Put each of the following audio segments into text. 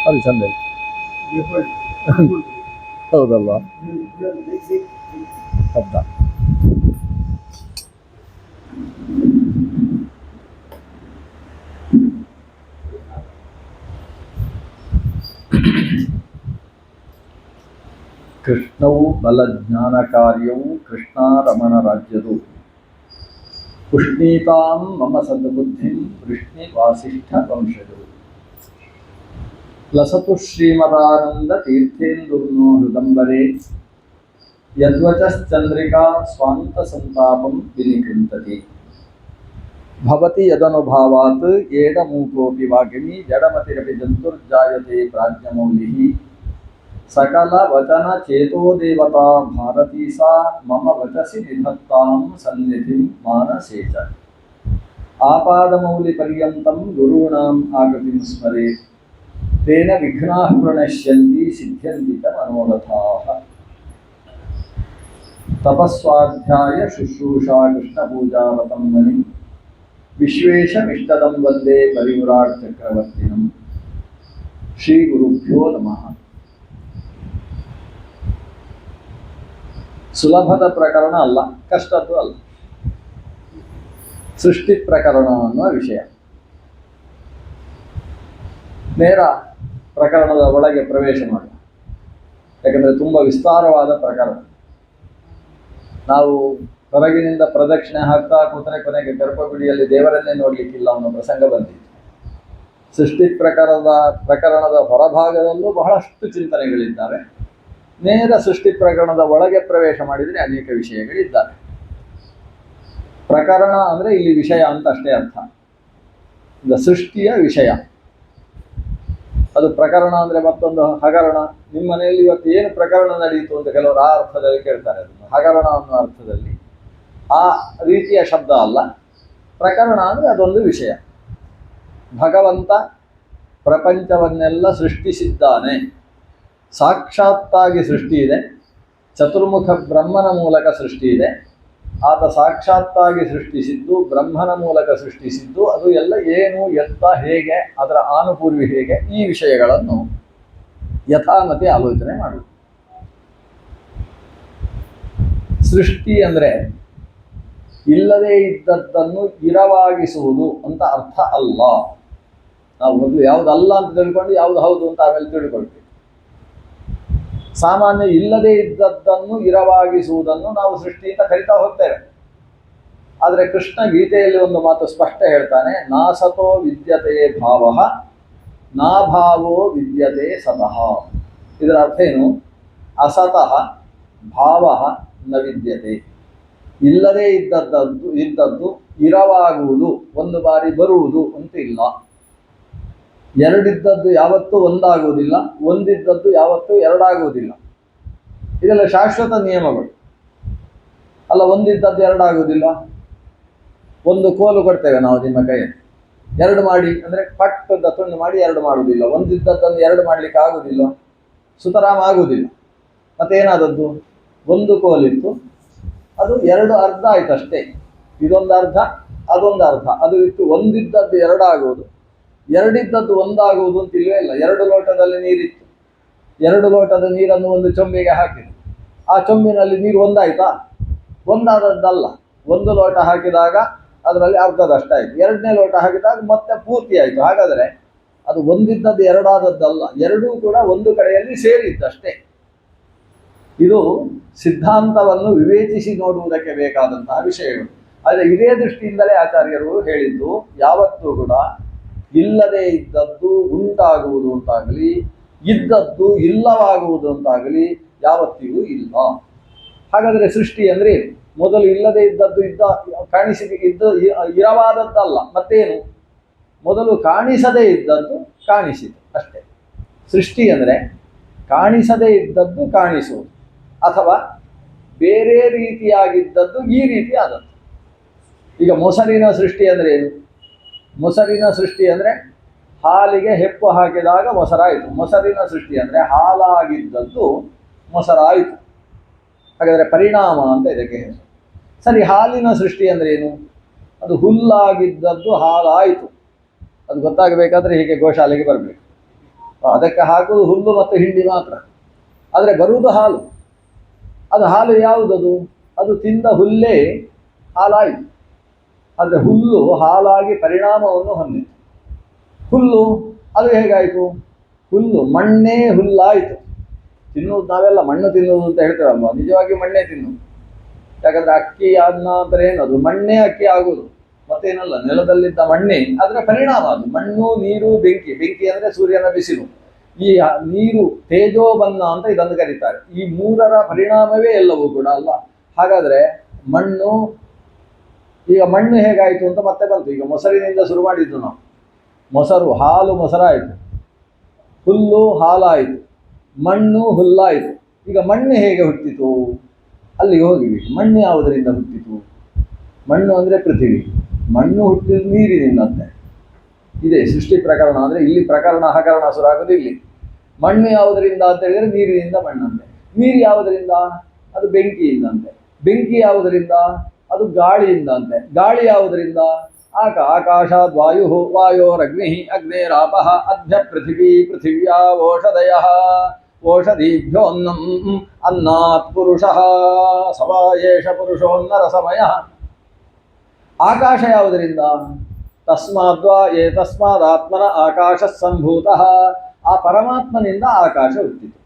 ಅದು ಚಂದ ಹೌದಲ್ವಾ ಶಬ್ದ. ಕೃಷ್ಣವು ಬಲಜ್ಞಾನ ಕಾರ್ಯವು ಕೃಷ್ಣಾರಮಣ ರಾಜ್ಯದು ಪುಷ್ಣೀತಾಂ ಮಮ ಸದ್ಬುದ್ಧಿಂ ವೃಷ್ಣಿ ವಾಸಿಷ್ಠ ವಂಶಜರು ಲಸತು ಶ್ರೀಮದಾನಂದ ತೀರ್ಥೇಂದುರ್ನೋ ಹೃದಂಬರೇ ಯದ್ವಚಶ್ಚಂದ್ರಿಕಾ ಸ್ವಾಂತ ಸಂತಾಪಂ ವಿನಿಕೃಂತತಿ ಭವತಿ ಯದನುಭಾವಾತ್ ಏಡಮೂಕೋಪಿ ವಾಗಿನಿ ಜಡಮತಿರಪಿ ಜಂತುರ್ಜಾಯತೆ ಪ್ರಾಜ್ಞಮೌಲಿಃ ಸಕಲ ವಚನ ಚೇತೋ ದೇವತಾ ಭಾರತೀ ಸಾ ಮಮ ವಚಸಿ ನಿಧತ್ತಾಂ ಸನ್ನಿಧಿಂ ಮಾನಸೇ ಚ ಆಪಾದಮೌಲಿ ಪರ್ಯಂತಂ ಗುರುಣಾಂ ಆಕೃತಿಂ ಸ್ಮರೇತ್ ತೇನ ವಿಘ್ನಾಃ ಪ್ರಣಶ್ಯಂತಿ ಸಿದ್ಧ್ಯಂತಿ ಚ ಮನೋರಥಾಃ. ತಪಸ್ವಾಧ್ಯಾಯ ಶುಶ್ರೂಷಾ ಕೃಷ್ಣಪೂಜಾವತಂ ಮನಿಂ ವಿಶ್ವೇಶಮಿಷ್ಟದಂ ವಂದೇ ಪರಿವ್ರಾಟ್ ಚಕ್ರವರ್ತಿನಂ. ಶ್ರೀ ಗುರುಭ್ಯೋ ನಮಃ. ಸುಲಭದ ಪ್ರಕರಣ ಅಲ್ಲ, ಕಷ್ಟದ್ದು ಅಲ್ಲ, ಸೃಷ್ಟಿ ಪ್ರಕರಣ ಅನ್ನುವ ವಿಷಯ. ನೇರ ಪ್ರಕರಣದ ಒಳಗೆ ಪ್ರವೇಶ ಮಾಡುವ, ಯಾಕಂದರೆ ತುಂಬ ವಿಸ್ತಾರವಾದ ಪ್ರಕರಣ. ನಾವು ಹೊರಗಿನಿಂದ ಪ್ರದಕ್ಷಿಣೆ ಹಾಕ್ತಾ ಕೂತರೆ ಕೊನೆಗೆ ಗರ್ಭಗುಡಿಯಲ್ಲಿ ದೇವರನ್ನೇ ನೋಡಲಿಕ್ಕಿಲ್ಲ ಅನ್ನೋ ಪ್ರಸಂಗ ಬಂದಿತ್ತು. ಸೃಷ್ಟಿ ಪ್ರಕರಣದ ಹೊರಭಾಗದಲ್ಲೂ ಬಹಳಷ್ಟು ಚಿಂತನೆಗಳಿದ್ದಾವೆ. ನೇರ ಸೃಷ್ಟಿ ಪ್ರಕರಣದ ಒಳಗೆ ಪ್ರವೇಶ ಮಾಡಿದರೆ ಅನೇಕ ವಿಷಯಗಳಿದ್ದಾವೆ. ಪ್ರಕರಣ ಅಂದರೆ ಇಲ್ಲಿ ವಿಷಯ ಅಂತ ಅಷ್ಟೇ ಅರ್ಥ. ಈಗ ಸೃಷ್ಟಿಯ ವಿಷಯ ಅದು ಪ್ರಕರಣ ಅಂದರೆ ಮತ್ತೊಂದು ಹಗರಣ. ನಿಮ್ಮ ಮನೆಯಲ್ಲಿ ಇವತ್ತು ಏನು ಪ್ರಕರಣ ನಡೆಯಿತು ಅಂತ ಕೆಲವರು ಆ ಅರ್ಥದಲ್ಲಿ ಕೇಳ್ತಾರೆ. ಅದನ್ನು ಹಗರಣ ಅನ್ನೋ ಅರ್ಥದಲ್ಲಿ ಆ ರೀತಿಯ ಶಬ್ದ ಅಲ್ಲ. ಪ್ರಕರಣ ಅಂದರೆ ಅದೊಂದು ವಿಷಯ. ಭಗವಂತ ಪ್ರಪಂಚವನ್ನೆಲ್ಲ ಸೃಷ್ಟಿಸಿದ್ದಾನೆ, ಸಾಕ್ಷಾತ್ತಾಗಿ ಸೃಷ್ಟಿ ಇದೆ. ಚತುರ್ಮುಖ ಬ್ರಹ್ಮನ ಮೂಲಕ ಸೃಷ್ಟಿ ಇದೆ. ಆತ ಸಾಕ್ಷಾತ್ತಾಗಿ ಸೃಷ್ಟಿಸಿದ್ದು, ಬ್ರಹ್ಮನ ಮೂಲಕ ಸೃಷ್ಟಿಸಿದ್ದು, ಅದು ಎಲ್ಲ ಏನು, ಎತ್ತ, ಹೇಗೆ, ಅದರ ಆನುಪೂರ್ವಿ ಹೇಗೆ, ಈ ವಿಷಯಗಳನ್ನು ಯಥಾಮತಿ ಆಲೋಚನೆ ಮಾಡುವುದು. ಸೃಷ್ಟಿ ಅಂದರೆ ಇಲ್ಲದೇ ಇದ್ದದ್ದನ್ನು ಇರವಾಗಿಸುವುದು ಅಂತ ಅರ್ಥ ಅಲ್ಲ. ನಾವು ಮೊದಲು ಯಾವುದಲ್ಲ ಅಂತ ತಿಳ್ಕೊಂಡು ಯಾವುದು ಹೌದು ಅಂತ ಆಮೇಲೆ ತಿಳ್ಕೊಳ್ತೀವಿ. ಸಾಮಾನ್ಯ ಇಲ್ಲದೇ ಇದ್ದದ್ದನ್ನು ಇರವಾಗಿಸುವುದನ್ನು ನಾವು ಸೃಷ್ಟಿ ಅಂತ ಕರಿತಾ ಹೋಗ್ತೇವೆ. ಆದರೆ ಕೃಷ್ಣ ಗೀತೆಯಲ್ಲಿ ಒಂದು ಮಾತು ಸ್ಪಷ್ಟ ಹೇಳ್ತಾನೆ, ನಾಸತೋ ವಿದ್ಯತೆ ಭಾವಃ ನಾಭಾವೋ ವಿದ್ಯತೆ ಸತಃ. ಇದರ ಅರ್ಥ ಏನು? ಅಸತಃ ಭಾವಃ ನ ವಿದ್ಯತೆ. ಇಲ್ಲದೇ ಇದ್ದದ್ದು ಇರವಾಗುವುದು, ಒಂದು ಬಾರಿ ಬರುವುದು ಅಂತ ಇಲ್ಲ. ಎರಡಿದ್ದದ್ದು ಯಾವತ್ತೂ ಒಂದಾಗುವುದಿಲ್ಲ, ಒಂದಿದ್ದದ್ದು ಯಾವತ್ತೂ ಎರಡಾಗುವುದಿಲ್ಲ. ಇದೆಲ್ಲ ಶಾಶ್ವತ ನಿಯಮಗಳು ಅಲ್ಲ. ಒಂದಿದ್ದದ್ದು ಎರಡಾಗುವುದಿಲ್ಲ. ಒಂದು ಕೋಲು ಕೊಡ್ತೇವೆ ನಾವು ನಿಮ್ಮ ಕೈಯಲ್ಲಿ, ಎರಡು ಮಾಡಿ ಅಂದರೆ ಪಟ್ಟದ ತುಂಡು ಮಾಡಿ ಎರಡು ಮಾಡುವುದಿಲ್ಲ. ಒಂದಿದ್ದದ್ದನ್ನು ಎರಡು ಮಾಡಲಿಕ್ಕೆ ಆಗುವುದಿಲ್ಲ, ಸುತರಾಮ್ ಆಗುವುದಿಲ್ಲ. ಮತ್ತೇನಾದದ್ದು? ಒಂದು ಕೋಲಿತ್ತು, ಅದು ಎರಡು ಅರ್ಧ ಆಯ್ತು ಅಷ್ಟೇ. ಇದೊಂದು ಅರ್ಧ, ಅದೊಂದು ಅರ್ಧ. ಅದು ಇತ್ತು ಒಂದಿದ್ದದ್ದು ಎರಡಾಗುವುದು, ಎರಡಿದ್ದದ್ದು ಒಂದಾಗುವುದು ಅಂತ ಇಲ್ಲವೇ ಇಲ್ಲ. ಎರಡು ಲೋಟದಲ್ಲಿ ನೀರಿತ್ತು, ಎರಡು ಲೋಟದ ನೀರನ್ನು ಒಂದು ಚೊಂಬೆಗೆ ಹಾಕಿದೆ. ಆ ಚೊಂಬಿನಲ್ಲಿ ನೀರು ಒಂದಾಯ್ತಾ? ಒಂದಾದದ್ದಲ್ಲ. ಒಂದು ಲೋಟ ಹಾಕಿದಾಗ ಅದರಲ್ಲಿ ಅರ್ಧದಷ್ಟಾಯಿತು, ಎರಡನೇ ಲೋಟ ಹಾಕಿದಾಗ ಮತ್ತೆ ಪೂರ್ತಿ ಆಯಿತು. ಹಾಗಾದರೆ ಅದು ಒಂದಿದ್ದದ್ದು ಎರಡಾದದ್ದಲ್ಲ, ಎರಡೂ ಕೂಡ ಒಂದು ಕಡೆಯಲ್ಲಿ ಸೇರಿದ್ದಷ್ಟೇ. ಇದು ಸಿದ್ಧಾಂತವನ್ನು ವಿವೇಚಿಸಿ ನೋಡುವುದಕ್ಕೆ ಬೇಕಾದಂತಹ ವಿಷಯಗಳು. ಆದರೆ ಇದೇ ದೃಷ್ಟಿಯಿಂದಲೇ ಆಚಾರ್ಯರು ಹೇಳಿದ್ದು, ಯಾವತ್ತೂ ಕೂಡ ಇಲ್ಲದೇ ಇದ್ದದ್ದು ಉಂಟಾಗುವುದು ಅಂತಾಗಲಿ, ಇದ್ದದ್ದು ಇಲ್ಲವಾಗುವುದು ಅಂತಾಗಲಿ ಯಾವತ್ತಿಗೂ ಇಲ್ಲ. ಹಾಗಾದರೆ ಸೃಷ್ಟಿ ಅಂದರೆ ಮೊದಲು ಇಲ್ಲದೇ ಇದ್ದದ್ದು ಇರವಾದದ್ದಲ್ಲ, ಮತ್ತೇನು? ಮೊದಲು ಕಾಣಿಸದೇ ಇದ್ದದ್ದು ಕಾಣಿಸಿತು ಅಷ್ಟೇ. ಸೃಷ್ಟಿ ಅಂದರೆ ಕಾಣಿಸದೇ ಇದ್ದದ್ದು ಕಾಣಿಸುವುದು, ಅಥವಾ ಬೇರೆ ರೀತಿಯಾಗಿದ್ದದ್ದು ಈ ರೀತಿ ಆದದ್ದು. ಈಗ ಮೊಸರಿನ ಸೃಷ್ಟಿ ಅಂದರೆ ಏನು? ಮೊಸರಿನ ಸೃಷ್ಟಿ ಅಂದರೆ ಹಾಲಿಗೆ ಹೆಪ್ಪು ಹಾಕಿದಾಗ ಮೊಸರಾಯಿತು. ಮೊಸರಿನ ಸೃಷ್ಟಿ ಅಂದರೆ ಹಾಲಾಗಿದ್ದದ್ದು ಮೊಸರಾಯಿತು. ಹಾಗಾದರೆ ಪರಿಣಾಮ ಅಂತ ಇದಕ್ಕೆ ಹೆಸರು. ಸರಿ, ಹಾಲಿನ ಸೃಷ್ಟಿ ಅಂದರೆ ಏನು? ಅದು ಹುಲ್ಲಾಗಿದ್ದದ್ದು ಹಾಲಾಯಿತು. ಅದು ಗೊತ್ತಾಗಬೇಕಾದ್ರೆ ಹೀಗೆ ಗೋಶಾಲೆಗೆ ಬರಬೇಕು. ಅದಕ್ಕೆ ಹಾಕುವುದು ಹುಲ್ಲು ಮತ್ತು ಹಿಂಡಿ ಮಾತ್ರ. ಆದರೆ ಬರುವುದು ಹಾಲು. ಅದು ಹಾಲು ಯಾವುದದು? ಅದು ತಿಂದ ಹುಲ್ಲೇ ಹಾಲಾಯಿತು. ಆದರೆ ಹುಲ್ಲು ಹಾಲಾಗಿ ಪರಿಣಾಮವನ್ನು ಹೊಂದಿತು. ಹುಲ್ಲು ಅದು ಹೇಗಾಯಿತು? ಹುಲ್ಲು ಮಣ್ಣೇ ಹುಲ್ಲಾಯಿತು. ತಿನ್ನುವುದು ನಾವೆಲ್ಲ ಮಣ್ಣು ತಿನ್ನುವುದು ಅಂತ ಹೇಳ್ತೇವಲ್ವ, ನಿಜವಾಗಿ ಮಣ್ಣೇ ತಿನ್ನುವುದು. ಯಾಕಂದ್ರೆ ಅಕ್ಕಿ ಅನ್ನ ಅಂದರೆ ಏನದು? ಮಣ್ಣೇ ಅಕ್ಕಿ ಆಗುವುದು, ಮತ್ತೇನಲ್ಲ. ನೆಲದಲ್ಲಿದ್ದ ಮಣ್ಣೆ ಅದರ ಪರಿಣಾಮ. ಅದು ಮಣ್ಣು, ನೀರು, ಬೆಂಕಿ. ಬೆಂಕಿ ಅಂದರೆ ಸೂರ್ಯನ ಬಿಸಿಲು. ಈ ನೀರು ತೇಜೋಬನ್ನ ಅಂತ ಇದನ್ನು ಕರೀತಾರೆ. ಈ ಮೂರರ ಪರಿಣಾಮವೇ ಎಲ್ಲವೂ ಕೂಡ ಅಲ್ಲ. ಹಾಗಾದ್ರೆ ಮಣ್ಣು, ಈಗ ಮಣ್ಣು ಹೇಗಾಯಿತು ಅಂತ ಮತ್ತೆ ಬಂತು. ಈಗ ಮೊಸರಿನಿಂದ ಶುರು ಮಾಡಿದ್ದು ನಾವು. ಮೊಸರು, ಹಾಲು ಮೊಸರಾಯಿತು, ಹುಲ್ಲು ಹಾಲಾಯಿತು, ಮಣ್ಣು ಹುಲ್ಲಾಯಿತು. ಈಗ ಮಣ್ಣು ಹೇಗೆ ಹುಟ್ಟಿತು? ಅಲ್ಲಿಗೆ ಹೋಗಿಬೇಕು. ಮಣ್ಣು ಯಾವುದರಿಂದ ಹುಟ್ಟಿತು? ಮಣ್ಣು ಅಂದರೆ ಪೃಥ್ವಿ. ಮಣ್ಣು ಹುಟ್ಟಿದ ನೀರಿನಿಂದಂತೆ. ಇದೆ ಸೃಷ್ಟಿ ಪ್ರಕರಣ. ಅಂದರೆ ಇಲ್ಲಿ ಪ್ರಕರಣ ಹಕರಣ ಶುರುವಾಗೋದು ಇಲ್ಲಿ. ಮಣ್ಣು ಯಾವುದರಿಂದ ಅಂತ ಹೇಳಿದರೆ ನೀರಿನಿಂದ ಮಣ್ಣಂತೆ. ನೀರು ಯಾವುದರಿಂದ? ಅದು ಬೆಂಕಿಯಿಂದಂತೆ. ಬೆಂಕಿ ಯಾವುದರಿಂದ? ಅದು ಗಾಳಿಯಿಂದ ಅಂತೆ. ಗಾಳಿ ಯಾವುದರಿಂದ? ಆಕಾಶಾದ್ ವಾಯು, ವಾಯೋರಗ್ನಿ, ಅಗ್ನೇರಾಪ, ಅದ್ಯ ಪೃಥಿವೀ, ಪೃಥಿವ್ಯಾ ಓಷಧಯ, ಓಷಧೀಭ್ಯೋನ್ನಂ, ಅನ್ನಾತ್ ಪುರುಷಃ, ಸವಾಯೇಷ ಪುರುಷೋನ್ನರ ಸಮಯ. ಆಕಾಶ ಯಾವುದರಿಂದ? ತಸ್ಮಾದ್ವಾ ಏತಸ್ಮಾದಾತ್ಮನ ಆಕಾಶ ಸಂಭೂತಃ. ಆ ಪರಮಾತ್ಮನಿಂದ ಆಕಾಶ ಹುಟ್ಟಿತು.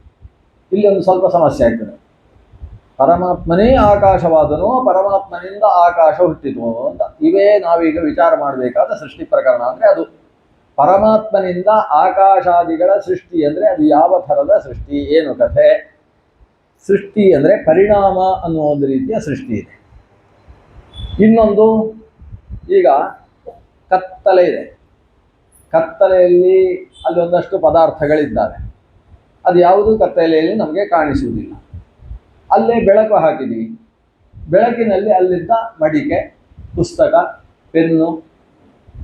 ಇಲ್ಲಿ ಒಂದು ಸ್ವಲ್ಪ ಸಮಸ್ಯೆ ಆಗ್ತದೆ. ಪರಮಾತ್ಮನೇ ಆಕಾಶವಾದನೋ, ಪರಮಾತ್ಮನಿಂದ ಆಕಾಶ ಹುಟ್ಟಿತು ಅಂತ. ಇವೇ ನಾವೀಗ ವಿಚಾರ ಮಾಡಬೇಕಾದ ಸೃಷ್ಟಿ ಪ್ರಕರಣ. ಅಂದರೆ ಅದು ಪರಮಾತ್ಮನಿಂದ ಆಕಾಶಾದಿಗಳ ಸೃಷ್ಟಿ ಅಂದರೆ ಅದು ಯಾವ ಥರದ ಸೃಷ್ಟಿ, ಏನು ಕಥೆ? ಸೃಷ್ಟಿ ಅಂದರೆ ಪರಿಣಾಮ ಅನ್ನುವ ಒಂದು ರೀತಿಯ ಸೃಷ್ಟಿ ಇದೆ. ಇನ್ನೊಂದು, ಈಗ ಕತ್ತಲೆ ಇದೆ. ಕತ್ತಲೆಯಲ್ಲಿ ಅಲ್ಲಿ ಒಂದಷ್ಟು ಪದಾರ್ಥಗಳಿದ್ದಾವೆ. ಅದು ಯಾವುದು ಕತ್ತಲೆಯಲ್ಲಿ ನಮಗೆ ಕಾಣಿಸುವುದಿಲ್ಲ. ಅಲ್ಲೇ ಬೆಳಕು ಹಾಕಿದ್ದೀವಿ. ಬೆಳಕಿನಲ್ಲಿ ಅಲ್ಲಿದ್ದ ಮಡಿಕೆ, ಪುಸ್ತಕ, ಪೆನ್ನು,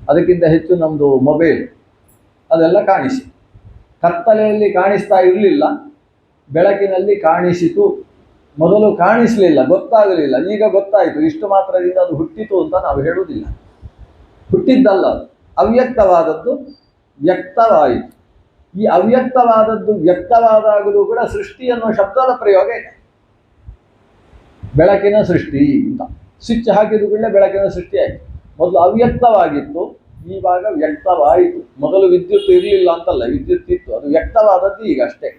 ಅದಕ್ಕಿಂತ ಹೆಚ್ಚು ನಮ್ಮದು ಮೊಬೈಲ್, ಅದೆಲ್ಲ ಕಾಣಿಸಿ. ಕತ್ತಲೆಯಲ್ಲಿ ಕಾಣಿಸ್ತಾ ಇರಲಿಲ್ಲ, ಬೆಳಕಿನಲ್ಲಿ ಕಾಣಿಸಿತು. ಮೊದಲು ಕಾಣಿಸಲಿಲ್ಲ, ಗೊತ್ತಾಗಲಿಲ್ಲ, ಈಗ ಗೊತ್ತಾಯಿತು. ಇಷ್ಟು ಮಾತ್ರದಿಂದ ಅದು ಹುಟ್ಟಿತು ಅಂತ ನಾವು ಹೇಳುವುದಿಲ್ಲ. ಹುಟ್ಟಿದ್ದಲ್ಲ, ಅದು ಅವ್ಯಕ್ತವಾದದ್ದು ವ್ಯಕ್ತವಾಯಿತು. ಈ ಅವ್ಯಕ್ತವಾದದ್ದು ವ್ಯಕ್ತವಾದಾಗಲೂ ಕೂಡ ಸೃಷ್ಟಿ ಅನ್ನುವ ಶಬ್ದದ ಪ್ರಯೋಗ ಇದೆ. ಬೆಳಕಿನ ಸೃಷ್ಟಿ ಅಂತ ಸ್ವಿಚ್ ಹಾಕಿದ ಕೂಡಲೇ ಬೆಳಕಿನ ಸೃಷ್ಟಿ ಆಯಿತು. ಮೊದಲು ಅವ್ಯಕ್ತವಾಗಿತ್ತು, ಈವಾಗ ವ್ಯಕ್ತವಾಯಿತು. ಮೊದಲು ವಿದ್ಯುತ್ ಇರಲಿಲ್ಲ ಅಂತಲ್ಲ, ವಿದ್ಯುತ್ ಇತ್ತು, ಅದು ವ್ಯಕ್ತವಾದದ್ದು ಈಗ ಅಷ್ಟೇ.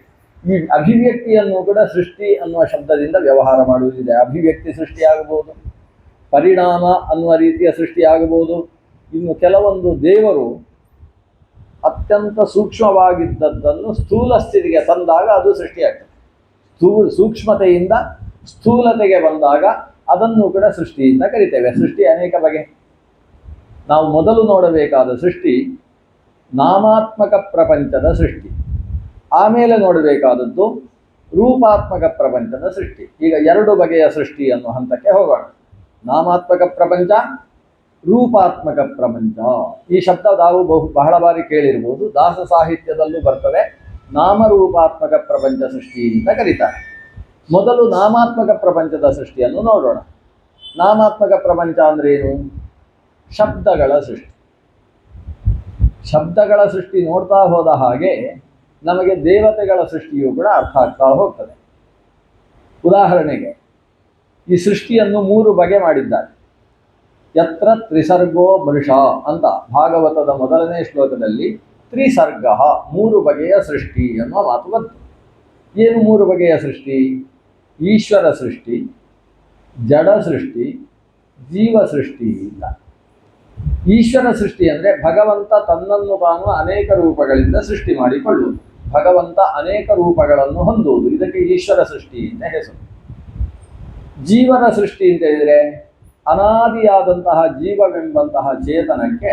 ಈ ಅಭಿವ್ಯಕ್ತಿಯನ್ನು ಕೂಡ ಸೃಷ್ಟಿ ಅನ್ನುವ ಶಬ್ದದಿಂದ ವ್ಯವಹಾರ ಮಾಡುವುದಿದೆ. ಅಭಿವ್ಯಕ್ತಿ ಸೃಷ್ಟಿಯಾಗಬಹುದು, ಪರಿಣಾಮ ಅನ್ನುವ ರೀತಿಯ ಸೃಷ್ಟಿಯಾಗಬಹುದು. ಇನ್ನು ಕೆಲವೊಂದು ದೇವರು ಅತ್ಯಂತ ಸೂಕ್ಷ್ಮವಾಗಿದ್ದದ್ದನ್ನು ಸ್ಥೂಲ ಸ್ಥಿತಿಗೆ ತಂದಾಗ ಅದು ಸೃಷ್ಟಿಯಾಗ್ತದೆ. ಸೂಕ್ಷ್ಮತೆಯಿಂದ ಸ್ಥೂಲತೆಗೆ ಬಂದಾಗ ಅದನ್ನು ಕೂಡ ಸೃಷ್ಟಿ ಅಂತ ಕರಿತೇವೆ. ಸೃಷ್ಟಿ ಅನೇಕ ಬಗೆ. ನಾವು ಮೊದಲು ನೋಡಬೇಕಾದ ಸೃಷ್ಟಿ ನಾಮಾತ್ಮಕ ಪ್ರಪಂಚದ ಸೃಷ್ಟಿ. ಆಮೇಲೆ ನೋಡಬೇಕಾದದ್ದು ರೂಪಾತ್ಮಕ ಪ್ರಪಂಚದ ಸೃಷ್ಟಿ. ಈಗ ಎರಡು ಬಗೆಯ ಸೃಷ್ಟಿ ಅನ್ನೋ ಹಂತಕ್ಕೆ ಹೋಗೋಣ. ನಾಮಾತ್ಮಕ ಪ್ರಪಂಚ, ರೂಪಾತ್ಮಕ ಪ್ರಪಂಚ. ಈ ಶಬ್ದ ನಾವು ಬಹಳ ಬಾರಿ ಕೇಳಿರ್ಬೋದು. ದಾಸ ಸಾಹಿತ್ಯದಲ್ಲೂ ಬರ್ತದೆ. ನಾಮರೂಪಾತ್ಮಕ ಪ್ರಪಂಚ ಸೃಷ್ಟಿ ಅಂತ ಕರೀತಾರೆ. ಮೊದಲು ನಾಮಾತ್ಮಕ ಪ್ರಪಂಚದ ಸೃಷ್ಟಿಯನ್ನು ನೋಡೋಣ. ನಾಮಾತ್ಮಕ ಪ್ರಪಂಚ ಅಂದ್ರೆ ಏನು? ಶಬ್ದಗಳ ಸೃಷ್ಟಿ. ಶಬ್ದಗಳ ಸೃಷ್ಟಿ ನೋಡ್ತಾ ಹೋದ ಹಾಗೆ ನಮಗೆ ದೇವತೆಗಳ ಸೃಷ್ಟಿಯೂ ಕೂಡ ಅರ್ಥ ಆಗ್ತಾ ಹೋಗ್ತದೆ. ಉದಾಹರಣೆಗೆ ಈ ಸೃಷ್ಟಿಯನ್ನು ಮೂರು ಬಗೆ ಮಾಡಿದ್ದಾರೆ. ಯತ್ರ ತ್ರಿಸರ್ಗೋ ಮೃಷ ಅಂತ ಭಾಗವತದ ಮೊದಲನೇ ಶ್ಲೋಕದಲ್ಲಿ ತ್ರಿಸರ್ಗ, ಮೂರು ಬಗೆಯ ಸೃಷ್ಟಿ ಎನ್ನುವ ಮಾತು ಬಂತು. ಏನು ಮೂರು ಬಗೆಯ ಸೃಷ್ಟಿ? ಈಶ್ವರ ಸೃಷ್ಟಿ, ಜಡ ಸೃಷ್ಟಿ, ಜೀವ ಸೃಷ್ಟಿ ಅಂತ. ಈಶ್ವರ ಸೃಷ್ಟಿ ಅಂದರೆ ಭಗವಂತ ತನ್ನನ್ನು ತಾನು ಅನೇಕ ರೂಪಗಳಿಂದ ಸೃಷ್ಟಿ ಮಾಡಿಕೊಳ್ಳುವುದು. ಭಗವಂತ ಅನೇಕ ರೂಪಗಳನ್ನು ಹೊಂದುವುದು. ಇದಕ್ಕೆ ಈಶ್ವರ ಸೃಷ್ಟಿ ಅಂತ ಹೆಸರು. ಜೀವನ ಸೃಷ್ಟಿ ಅಂತ ಹೇಳಿದರೆ ಅನಾದಿಯಾದಂತಹ ಜೀವವೆಂಬಂತಹ ಚೇತನಕ್ಕೆ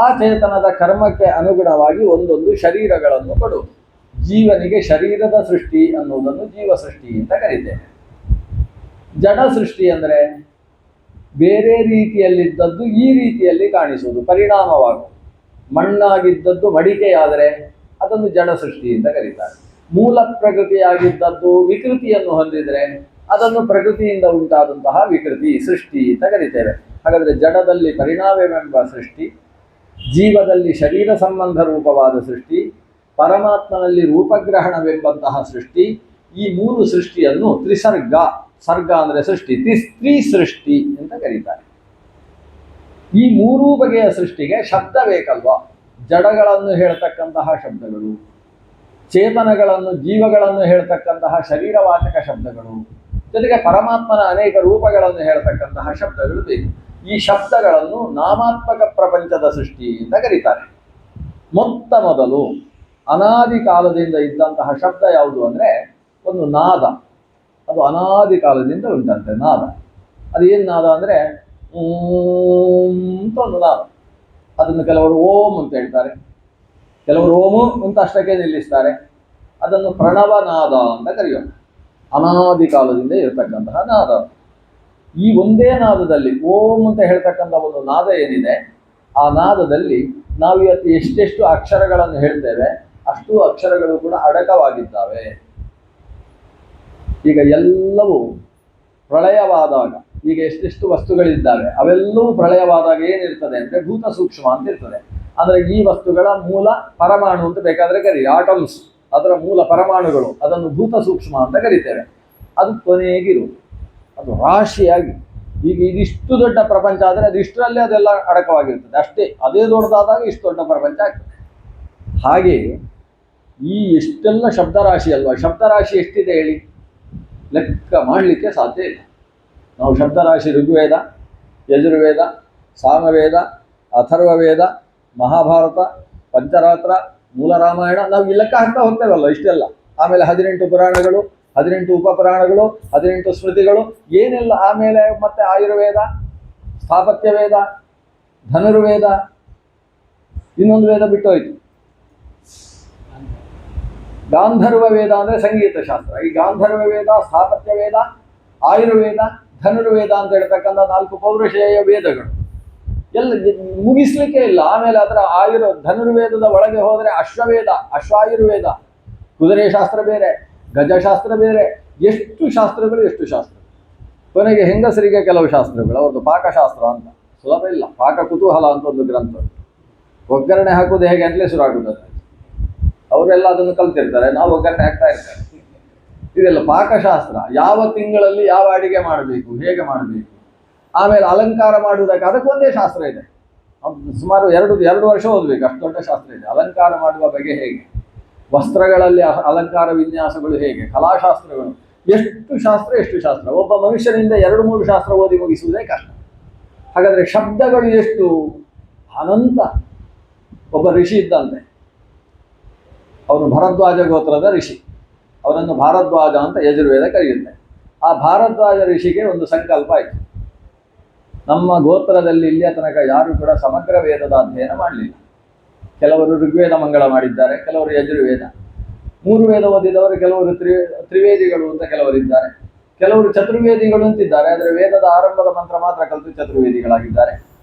ಆ ಚೇತನದ ಕರ್ಮಕ್ಕೆ ಅನುಗುಣವಾಗಿ ಒಂದೊಂದು ಶರೀರಗಳನ್ನು ಕೊಡುವುದು. ಜೀವನಿಗೆ ಶರೀರದ ಸೃಷ್ಟಿ ಅನ್ನುವುದನ್ನು ಜೀವ ಸೃಷ್ಟಿ ಅಂತ ಕರೀತೇವೆ. ಜಡ ಸೃಷ್ಟಿ ಅಂದರೆ ಬೇರೆ ರೀತಿಯಲ್ಲಿದ್ದದ್ದು ಈ ರೀತಿಯಲ್ಲಿ ಕಾಣಿಸುವುದು, ಪರಿಣಾಮವಾಗುವುದು. ಮಣ್ಣಾಗಿದ್ದದ್ದು ಮಡಿಕೆಯಾದರೆ ಅದನ್ನು ಜಡ ಸೃಷ್ಟಿ ಅಂತ ಕರೀತಾರೆ. ಮೂಲ ಪ್ರಕೃತಿಯಾಗಿದ್ದದ್ದು ವಿಕೃತಿಯನ್ನು ಹೊಂದಿದರೆ ಅದನ್ನು ಪ್ರಕೃತಿಯಿಂದ ಉಂಟಾದಂತಹ ವಿಕೃತಿ ಸೃಷ್ಟಿ ಅಂತ ಕರೀತೇವೆ. ಹಾಗಾದರೆ ಜಡದಲ್ಲಿ ಪರಿಣಾಮವೆಂಬ ಸೃಷ್ಟಿ, ಜೀವದಲ್ಲಿ ಶರೀರ ಸಂಬಂಧ ರೂಪವಾದ ಸೃಷ್ಟಿ, ಪರಮಾತ್ಮನಲ್ಲಿ ರೂಪಗ್ರಹಣವೆಂಬಂತಹ ಸೃಷ್ಟಿ, ಈ ಮೂರು ಸೃಷ್ಟಿಯನ್ನು ತ್ರಿಸರ್ಗ, ಸರ್ಗ ಅಂದರೆ ಸೃಷ್ಟಿ, ತ್ರಿಸೃಷ್ಟಿ ಅಂತ ಕರೀತಾರೆ. ಈ ಮೂರೂ ಬಗೆಯ ಸೃಷ್ಟಿಗೆ ಶಬ್ದ ಬೇಕಲ್ವಾ? ಜಡಗಳನ್ನು ಹೇಳ್ತಕ್ಕಂತಹ ಶಬ್ದಗಳು, ಚೇತನಗಳನ್ನು, ಜೀವಗಳನ್ನು ಹೇಳ್ತಕ್ಕಂತಹ ಶರೀರವಾಚಕ ಶಬ್ದಗಳು, ಜೊತೆಗೆ ಪರಮಾತ್ಮನ ಅನೇಕ ರೂಪಗಳನ್ನು ಹೇಳ್ತಕ್ಕಂತಹ ಶಬ್ದಗಳು ಬೇಕು. ಈ ಶಬ್ದಗಳನ್ನು ನಾಮಾತ್ಮಕ ಪ್ರಪಂಚದ ಸೃಷ್ಟಿ ಅಂತ ಕರೀತಾರೆ. ಮೊತ್ತ ಮೊದಲು ಅನಾದಿ ಕಾಲದಿಂದ ಇದ್ದಂತಹ ಶಬ್ದ ಯಾವುದು ಅಂದರೆ ಒಂದು ನಾದ. ಅದು ಅನಾದಿ ಕಾಲದಿಂದ ಉಂಟಂತೆ ನಾದ. ಅದು ಏನು ನಾದ ಅಂದರೆ ಅಂತ ಒಂದು ನಾದ. ಅದನ್ನು ಕೆಲವರು ಓಂ ಅಂತ ಹೇಳ್ತಾರೆ, ಕೆಲವರು ಓಮು ಅಂತ ಅಷ್ಟಕ್ಕೆ ನಿಲ್ಲಿಸ್ತಾರೆ. ಅದನ್ನು ಪ್ರಣವನಾದ ಅಂತ ಕರೆಯೋಣ. ಅನಾದಿ ಕಾಲದಿಂದ ಇರತಕ್ಕಂತಹ ನಾದ. ಈ ಒಂದೇ ನಾದದಲ್ಲಿ ಓಂ ಅಂತ ಹೇಳ್ತಕ್ಕಂಥ ಒಂದು ನಾದ ಏನಿದೆ, ಆ ನಾದದಲ್ಲಿ ನಾವು ಇವತ್ತು ಎಷ್ಟೆಷ್ಟು ಅಕ್ಷರಗಳನ್ನು ಹೇಳ್ತೇವೆ ಅಷ್ಟು ಅಕ್ಷರಗಳು ಕೂಡ ಅಡಕವಾಗಿದ್ದಾವೆ. ಈಗ ಎಲ್ಲವೂ ಪ್ರಳಯವಾದಾಗ, ಈಗ ಎಷ್ಟೆಷ್ಟು ವಸ್ತುಗಳಿದ್ದಾವೆ ಅವೆಲ್ಲವೂ ಪ್ರಳಯವಾದಾಗ ಏನಿರ್ತದೆ ಅಂದರೆ ಭೂತ ಸೂಕ್ಷ್ಮ ಅಂತ ಇರ್ತದೆ. ಅಂದರೆ ಈ ವಸ್ತುಗಳ ಮೂಲ ಪರಮಾಣು ಅಂತ ಬೇಕಾದರೆ ಕರಿ, ಆಟಮ್ಸ್, ಅದರ ಮೂಲ ಪರಮಾಣುಗಳು, ಅದನ್ನು ಭೂತ ಸೂಕ್ಷ್ಮ ಅಂತ ಕರಿತೇವೆ. ಅದು ಕೊನೆಗಿರು, ಅದು ರಾಶಿಯಾಗಿ. ಈಗ ಇದಿಷ್ಟು ದೊಡ್ಡ ಪ್ರಪಂಚ ಆದರೆ ಅದಿಷ್ಟರಲ್ಲೇ ಅದೆಲ್ಲ ಅಡಕವಾಗಿರ್ತದೆ ಅಷ್ಟೇ. ಅದೇ ದೊಡ್ಡದಾದಾಗ ಇಷ್ಟು ದೊಡ್ಡ ಪ್ರಪಂಚ ಆಗ್ತದೆ. ಹಾಗೆ ಈ ಎಷ್ಟೆಲ್ಲ ಶಬ್ದರಾಶಿ ಅಲ್ವಾ, ಶಬ್ದರಾಶಿ ಎಷ್ಟಿದೆ ಹೇಳಿ, ಲೆಕ್ಕ ಮಾಡಲಿಕ್ಕೆ ಸಾಧ್ಯ ಇಲ್ಲ. ನಾವು ಶಬ್ದರಾಶಿ ಋಗ್ವೇದ, ಯಜುರ್ವೇದ, ಸಾಮವೇದ, ಅಥರ್ವವೇದ, ಮಹಾಭಾರತ, ಪಂಚರಾತ್ರ, ಮೂಲ ರಾಮಾಯಣ, ನಾವು ಈ ಲೆಕ್ಕ ಹಾಕ್ತಾ ಹೋಗ್ತೇವಲ್ಲ ಇಷ್ಟೆಲ್ಲ. ಆಮೇಲೆ 18 ಪುರಾಣಗಳು, 18 ಉಪಪುರಾಣಗಳು, 18 ಸ್ಮೃತಿಗಳು, ಏನೆಲ್ಲ. ಆಮೇಲೆ ಮತ್ತೆ ಆಯುರ್ವೇದ, ಸ್ಥಾಪತ್ಯ ವೇದ, ಧನುರ್ವೇದ, ಇನ್ನೊಂದು ವೇದ ಬಿಟ್ಟು ಹೋಯ್ತು, ಗಾಂಧರ್ವ ವೇದ ಅಂದರೆ ಸಂಗೀತ ಶಾಸ್ತ್ರ. ಈ ಗಾಂಧರ್ವ ವೇದ, ಸ್ಥಾಪತ್ಯ ವೇದ, ಆಯುರ್ವೇದ, ಧನುರ್ವೇದ ಅಂತ ಹೇಳ್ತಕ್ಕಂಥ 4 ಪೌರುಷೇಯ ವೇದಗಳು ಎಲ್ಲ ಮುಗಿಸ್ಲಿಕ್ಕೆ ಇಲ್ಲ. ಆಮೇಲೆ ಅದರ ಧನುರ್ವೇದದ ಒಳಗೆ ಹೋದರೆ ಅಶ್ವವೇದ, ಅಶ್ವಾಯುರ್ವೇದ, ಕುದುರೆ ಶಾಸ್ತ್ರ ಬೇರೆ, ಗಜಶಾಸ್ತ್ರ ಬೇರೆ, ಎಷ್ಟು ಶಾಸ್ತ್ರಗಳು, ಎಷ್ಟು ಶಾಸ್ತ್ರ. ಕೊನೆಗೆ ಹೆಂಗಸರಿಗೆ ಕೆಲವು ಶಾಸ್ತ್ರಗಳು, ಅವ್ರದ್ದು ಪಾಕಶಾಸ್ತ್ರ ಅಂತ, ಸುಲಭ ಇಲ್ಲ. ಪಾಕ ಕುತೂಹಲ ಅಂತ ಒಂದು ಗ್ರಂಥ, ಒಗ್ಗರಣೆ ಹಾಕೋದು ಹೇಗೆ ಅಂತಲೇ ಶುರು ಆಗುತ್ತದೆ. ಅವರೆಲ್ಲ ಅದನ್ನು ಕಲ್ತಿರ್ತಾರೆ, ನಾವು ಒಗ್ಗರಣೆ ಹಾಕ್ತಾ ಇರ್ತಾರೆ. ಇದೆಲ್ಲ ಪಾಕಶಾಸ್ತ್ರ. ಯಾವ ತಿಂಗಳಲ್ಲಿ ಯಾವ ಅಡಿಗೆ ಮಾಡಬೇಕು, ಹೇಗೆ ಮಾಡಬೇಕು. ಆಮೇಲೆ ಅಲಂಕಾರ ಮಾಡುವುದಕ್ಕೆ ಅದಕ್ಕೊಂದೇ ಶಾಸ್ತ್ರ ಇದೆ. ಸುಮಾರು ಎರಡು ವರ್ಷ ಓದಬೇಕು, ಅಷ್ಟು ದೊಡ್ಡ ಶಾಸ್ತ್ರ ಇದೆ. ಅಲಂಕಾರ ಮಾಡುವ ಬಗೆ ಹೇಗೆ, ವಸ್ತ್ರಗಳಲ್ಲಿ ಅಲಂಕಾರ ವಿನ್ಯಾಸಗಳು ಹೇಗೆ, ಕಲಾಶಾಸ್ತ್ರಗಳು, ಎಷ್ಟು ಶಾಸ್ತ್ರ, ಎಷ್ಟು ಶಾಸ್ತ್ರ. ಒಬ್ಬ ಮನುಷ್ಯನಿಂದ 2-3 ಶಾಸ್ತ್ರ ಓದಿ ಮುಗಿಸುವುದೇ ಕಷ್ಟ. ಹಾಗಾದರೆ ಶಬ್ದಗಳು ಎಷ್ಟು ಅನಂತ. ಒಬ್ಬ ಋಷಿ ಇದ್ದಂತೆ, ಅವನು ಭರದ್ವಾಜ ಗೋತ್ರದ ಋಷಿ. ಅವನನ್ನು ಭಾರದ್ವಾಜ ಅಂತ ಯಜುರ್ವೇದ ಕರೆಯುತ್ತೆ. ಆ ಭಾರದ್ವಾಜ ಋಷಿಗೆ ಒಂದು ಸಂಕಲ್ಪ ಆಯಿತು. ನಮ್ಮ ಗೋತ್ರದಲ್ಲಿ ಇಲ್ಲಿಯ ತನಕ ಯಾರು ಕೂಡ ಸಮಗ್ರ ವೇದದ ಅಧ್ಯಯನ ಮಾಡಲಿಲ್ಲ. ಕೆಲವರು ಋಗ್ವೇದ ಮಂಗಳ ಮಾಡಿದ್ದಾರೆ, ಕೆಲವರು ಯಜುರ್ವೇದ. 3 ವೇದ ಓದಿದವರು ಕೆಲವರು ತ್ರಿವೇದಿಗಳು ಅಂತ ಕೆಲವರಿದ್ದಾರೆ, ಕೆಲವರು ಚತುರ್ವೇದಿಗಳು ಅಂತಿದ್ದಾರೆ. ಆದರೆ ವೇದದ ಆರಂಭದ ಮಂತ್ರ ಮಾತ್ರ ಕಲಿತು ಚತುರ್ವೇದಿಗಳಾಗಿದ್ದಾರೆ.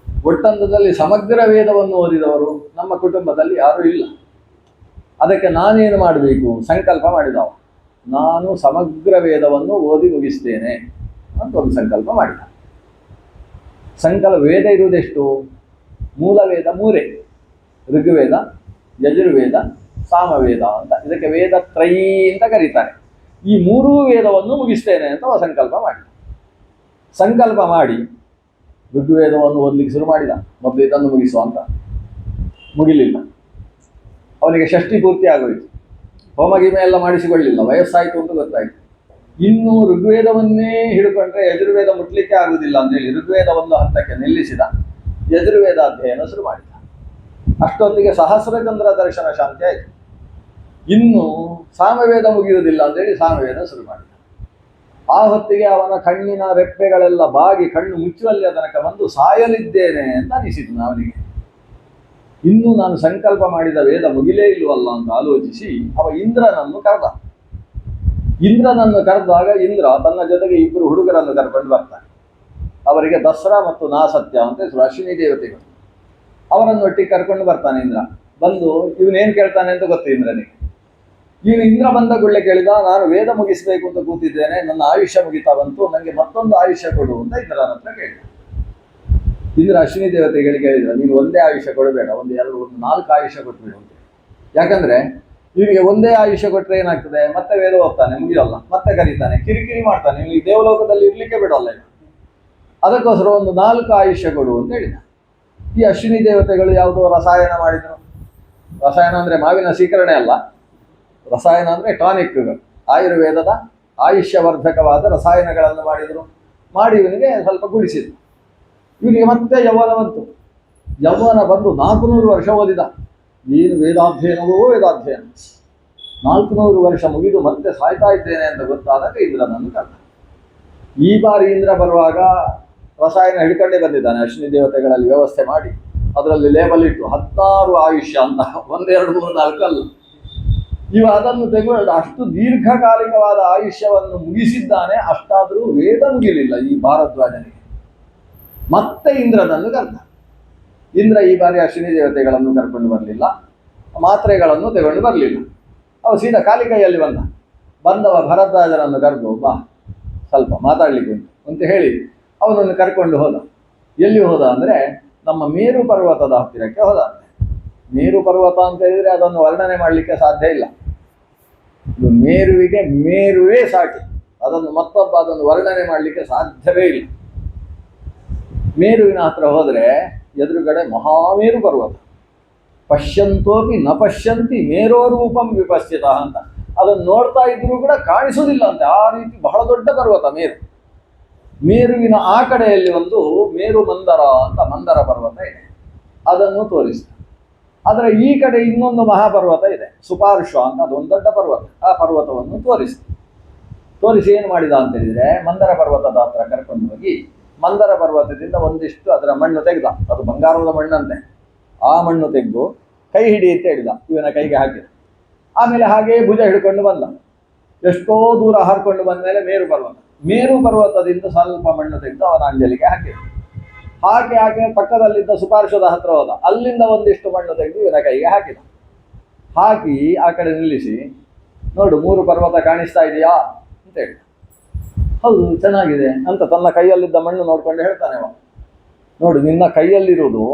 ಒಟ್ಟಂತದಲ್ಲಿ ಸಮಗ್ರ ವೇದವನ್ನು ಓದಿದವರು ನಮ್ಮ ಕುಟುಂಬದಲ್ಲಿ ಯಾರೂ ಇಲ್ಲ. ಅದಕ್ಕೆ ನಾನೇನು ಮಾಡಬೇಕು ಸಂಕಲ್ಪ ಮಾಡಿದವ. ನಾನು ಸಮಗ್ರ ವೇದವನ್ನು ಓದಿ ಮುಗಿಸ್ತೇನೆ ಅಂತ ಒಂದು ಸಂಕಲ್ಪ ಮಾಡಿದ. ವೇದ ಇರುವುದೆಷ್ಟು? ಮೂಲ ವೇದ 3: ಋಗ್ವೇದ, ಯಜುರ್ವೇದ, ಸಾಮವೇದ ಅಂತ. ಇದಕ್ಕೆ ವೇದ ತ್ರಯೀ ಅಂತ ಕರೀತಾರೆ. ಈ 3 ವೇದವನ್ನು ಮುಗಿಸ್ತೇನೆ ಅಂತ ಸಂಕಲ್ಪ ಮಾಡಿದ. ಸಂಕಲ್ಪ ಮಾಡಿ ಋಗ್ವೇದವನ್ನು ಓದಲಿಕ್ಕೆ ಶುರು ಮಾಡಿದ. ಮೊದಲು ಇದನ್ನು ಮುಗಿಸುವ ಅಂತ. ಮುಗಿಲಿಲ್ಲ. ಅವನಿಗೆ ಷಷ್ಠಿ ಪೂರ್ತಿ ಆಗೋಯಿತು. ಹೋಮಗಿಮೆ ಎಲ್ಲ ಮಾಡಿಸಿಕೊಳ್ಳಿಲ್ಲ, ವಯಸ್ಸಾಯಿತು ಅಂತ ಗೊತ್ತಾಯಿತು. ಇನ್ನು ಋಗ್ವೇದವನ್ನೇ ಹಿಡ್ಕೊಂಡ್ರೆ ಯಜುರ್ವೇದ ಮುಟ್ಲಿಕ್ಕೆ ಆಗುವುದಿಲ್ಲ ಅಂತೇಳಿ ಋಗ್ವೇದ ಒಂದು ಹಂತಕ್ಕೆ ನಿಲ್ಲಿಸಿದ. ಯಜುರ್ವೇದ ಅಧ್ಯಯನ ಶುರು ಮಾಡಿದ. ಅಷ್ಟೊತ್ತಿಗೆ ಸಹಸ್ರಚಂದ್ರ ದರ್ಶನ ಶಾಂತಿ ಆಯಿತು. ಇನ್ನು ಸಾಮವೇದ ಮುಗಿಯುವುದಿಲ್ಲ ಅಂತೇಳಿ ಸಾಮವೇದ ಶುರು ಮಾಡಿದ. ಆ ಹೊತ್ತಿಗೆ ಅವನ ಕಣ್ಣಿನ ರೆಪ್ಪೆಗಳೆಲ್ಲ ಬಾಗಿ ಕಣ್ಣು ಮುಚ್ಚುವಲ್ಲಿ ತನಕ ಬಂದು ಸಾಯಲಿದ್ದೇನೆ ಅಂತ ಅನಿಸಿತು ಅವನಿಗೆ. ಇನ್ನೂ ನಾನು ಸಂಕಲ್ಪ ಮಾಡಿದ ವೇದ ಮುಗಿಲೇ ಇಲ್ವಲ್ಲ ಅಂತ ಆಲೋಚಿಸಿ ಅವ ಇಂದ್ರನನ್ನು ಕರೆದ. ಇಂದ್ರನನ್ನು ಕರೆದಾಗ ಇಂದ್ರ ತನ್ನ ಜೊತೆಗೆ 2 ಹುಡುಗರನ್ನು ಕರ್ಕೊಂಡು ಬರ್ತಾನೆ. ಅವರಿಗೆ ದಸರಾ ಮತ್ತು ನಾಸತ್ಯ ಅಂತ ಹೆಸರು, ಅಶ್ವಿನಿ ದೇವತೆಗಳು. ಅವರನ್ನು ಒಟ್ಟಿಗೆ ಕರ್ಕೊಂಡು ಬರ್ತಾನೆ ಇಂದ್ರ. ಬಂದು ಇವನೇನು ಕೇಳ್ತಾನೆ ಅಂತ ಗೊತ್ತು ಇಂದ್ರನಿಗೆ. ಇಂದ್ರ ಬಂದ ಗುಳ್ಳೆ ಕೇಳಿದ, ನಾನು ವೇದ ಮುಗಿಸ್ಬೇಕು ಅಂತ ಕೂತಿದ್ದೇನೆ, ನನ್ನ ಆಯುಷ್ಯ ಮುಗಿತಾ ಬಂತು, ನನಗೆ ಮತ್ತೊಂದು ಆಯುಷ್ಯ ಕೊಡು ಅಂತ ಇಂದ್ರನ ಹತ್ರ ಕೇಳಿದ. ಇಂದ್ರ ಅಶ್ವಿನಿ ದೇವತೆಗಳಿಗೆ ಹೇಳಿದ, ನೀನು ಒಂದೇ ಆಯುಷ್ಯ ಕೊಡಬೇಡ, ಒಂದು 4 ಆಯುಷ್ಯ ಕೊಟ್ಬಿಡು ಅಂತ. ಯಾಕಂದ್ರೆ ಇವನಿಗೆ ಒಂದೇ ಆಯುಷ್ಯ ಕೊಟ್ಟರೆ ಏನಾಗ್ತದೆ, ಮತ್ತೆ ವೇದ ಹೋಗ್ತಾನೆ, ಮುಗಿಯಲ್ಲ, ಮತ್ತೆ ಕರೀತಾನೆ, ಕಿರಿಕಿರಿ ಮಾಡ್ತಾನೆ, ಇವನಿಗೆ ದೇವಲೋಕದಲ್ಲಿ ಇರ್ಲಿಕ್ಕೆ ಬಿಡಲ್ಲ ಇವ. ಅದಕ್ಕೋಸ್ಕರ ಒಂದು 4 ಆಯುಷ್ಯ ಕೊಡು ಅಂತ ಹೇಳಿದ. ಈ ಅಶ್ವಿನಿ ದೇವತೆಗಳು ಯಾವುದೋ ರಸಾಯನ ಮಾಡಿದರು. ರಸಾಯನ ಅಂದರೆ ಮಾವಿನ ಸ್ವೀಕರಣೆ ಅಲ್ಲ, ರಸಾಯನ ಅಂದರೆ ಟಾನಿಕ್ಗಳು, ಆಯುರ್ವೇದದ ಆಯುಷ್ಯವರ್ಧಕವಾದ ರಸಾಯನಗಳನ್ನು ಮಾಡಿದರು. ಮಾಡಿ ಇವನಿಗೆ ಸ್ವಲ್ಪ ಗುಡಿಸಿದ್ರು. ಇವನಿಗೆ ಮತ್ತೆ ಯೌವನ ಬಂತು. ಯೌವನ ಬಂದು 400 ವರ್ಷ ಓದಿದ. ಏನು ವೇದಾಧ್ಯಯನವೋ ವೇದಾಧ್ಯಯನ. 400 ವರ್ಷ ಮುಗಿದು ಮತ್ತೆ ಸಾಯ್ತಾ ಇದ್ದೇನೆ ಅಂತ ಗೊತ್ತಾದಾಗ ಇಂದ್ರನನ್ನು ಕರೆದ. ಈ ಬಾರಿ ಇಂದ್ರ ಬರುವಾಗ ರಸಾಯನ ಹಿಡ್ಕೊಂಡೇ ಬಂದಿದ್ದಾನೆ. ಅಶ್ವಿನಿ ದೇವತೆಗಳಲ್ಲಿ ವ್ಯವಸ್ಥೆ ಮಾಡಿ ಅದರಲ್ಲಿ ಲೇಬಲ್ ಇಟ್ಟು 16 ಆಯುಷ್ಯ ಅಂತ, 1 2 3 4 ಅಲ್ಲ. ಇವ ಅದನ್ನು ತೆಗೆದು ಅಷ್ಟು ದೀರ್ಘಕಾಲಿಕವಾದ ಆಯುಷ್ಯವನ್ನು ಮುಗಿಸಿದ್ದಾನೆ. ಅಷ್ಟಾದರೂ ವೇದ ಮುಗಿಲಿಲ್ಲ ಈ ಭಾರದ್ವಾಜನಿಗೆ. ಮತ್ತೆ ಇಂದ್ರನನ್ನು ಕರೆದ. ಇಂದ್ರ ಈ ಬಾರಿ ಅಶ್ವಿನಿ ದೇವತೆಗಳನ್ನು ಕರ್ಕೊಂಡು ಬರಲಿಲ್ಲ, ಮಾತ್ರೆಗಳನ್ನು ತಗೊಂಡು ಬರಲಿಲ್ಲ. ಅವ ಸೀದಾ ಖಾಲಿ ಕೈಯಲ್ಲಿ ಬಂದವ ಭರದ್ವಾಜನನ್ನು ಕರೆದು, ಬಾ ಸ್ವಲ್ಪ ಮಾತಾಡ್ಲಿಕ್ಕೆ ಉಂಟು ಅಂತ ಹೇಳಿ ಅವನನ್ನು ಕರ್ಕೊಂಡು ಹೋದ. ಎಲ್ಲಿ ಹೋದ ಅಂದರೆ ನಮ್ಮ ಮೇರು ಪರ್ವತದ ಹತ್ತಿರಕ್ಕೆ ಹೋದ. ಮೇರು ಪರ್ವತ ಅಂತ ಹೇಳಿದರೆ ಅದನ್ನು ವರ್ಣನೆ ಮಾಡಲಿಕ್ಕೆ ಸಾಧ್ಯ ಇಲ್ಲ. ಇದು ಮೇರುವಿಗೆ ಮೇರುವೇ ಸಾಟಿ, ಅದನ್ನು ಮತ್ತೊಬ್ಬ ಅದನ್ನು ವರ್ಣನೆ ಮಾಡಲಿಕ್ಕೆ ಸಾಧ್ಯವೇ ಇಲ್ಲ. ಮೇರುವಿನ ಹತ್ರ ಹೋದರೆ ಎದುರುಗಡೆ ಮಹಾಮೇರು ಪರ್ವತ. ಪಶ್ಯಂತೋಪಿ ನ ಪಶ್ಯಂತಿ ಮೇರೋರೂಪಂ ವಿಪಶ್ಚಿತ ಅಂತ, ಅದನ್ನು ನೋಡ್ತಾ ಇದ್ರೂ ಕೂಡ ಕಾಣಿಸುವುದಿಲ್ಲ ಅಂತೆ, ಆ ರೀತಿ ಬಹಳ ದೊಡ್ಡ ಪರ್ವತ ಮೇರು. ಮೇರುವಿನ ಆ ಕಡೆಯಲ್ಲಿ ಒಂದು ಮೇರು ಮಂದರ ಅಂತ ಮಂದರ ಪರ್ವತ ಇದೆ, ಅದನ್ನು ತೋರಿಸಿದ. ಅದರ ಈ ಕಡೆ ಇನ್ನೊಂದು ಮಹಾಪರ್ವತ ಇದೆ, ಸುಪಾರ್ಶ್ವ ಅಂತ, ಅದೊಂದು ದೊಡ್ಡ ಪರ್ವತ. ಆ ಪರ್ವತವನ್ನು ತೋರಿಸಿ ಏನು ಮಾಡಿದ ಅಂತ ಹೇಳಿದರೆ, ಮಂದರ ಪರ್ವತದ ಹತ್ರ ಕರ್ಕೊಂಡು ಹೋಗಿ ಮಂದರ ಪರ್ವತದಿಂದ ಒಂದಿಷ್ಟು ಅದರ ಮಣ್ಣು ತೆಗೆದ. ಅದು ಬಂಗಾರದ ಮಣ್ಣಂತೆ. ಆ ಮಣ್ಣು ತೆಗೆದು ಕೈ ಹಿಡಿ ಅಂತ ಹೇಳಿದ, ಇವನ ಕೈಗೆ ಹಾಕಿದ. ಆಮೇಲೆ ಹಾಗೇ ಭುಜ ಹಿಡ್ಕೊಂಡು ಬಂದ. ಎಷ್ಟೋ ದೂರ ಹಾರ್ಕೊಂಡು ಬಂದ ಮೇಲೆ ಮೇರು ಪರ್ವತದಿಂದ ಸ್ವಲ್ಪ ಮಣ್ಣು ತೆಗೆದು ಅವನ ಅಂಜಲಿಗೆ ಹಾಕಿದ. ಹಾಕಿ ಪಕ್ಕದಲ್ಲಿದ್ದ ಸುಪಾರ್ಶ್ವದ ಹತ್ರ ಹೋದ. ಅಲ್ಲಿಂದ ಒಂದಿಷ್ಟು ಮಣ್ಣು ತೆಗೆದು ಇವನ ಕೈಗೆ ಹಾಕಿದ. ಹಾಕಿ ಆ ಕಡೆ ನಿಲ್ಲಿಸಿ, ನೋಡು 3 ಪರ್ವತ ಕಾಣಿಸ್ತಾ ಇದೆಯಾ ಅಂತ ಹೇಳಿದ. ಹೌದು, ಚೆನ್ನಾಗಿದೆ ಅಂತ ತನ್ನ ಕೈಯಲ್ಲಿದ್ದ ಮಣ್ಣು ನೋಡ್ಕೊಂಡು ಹೇಳ್ತಾನೆ ಅವ. ನೋಡು, ನಿನ್ನ ಕೈಯಲ್ಲಿರುವುದು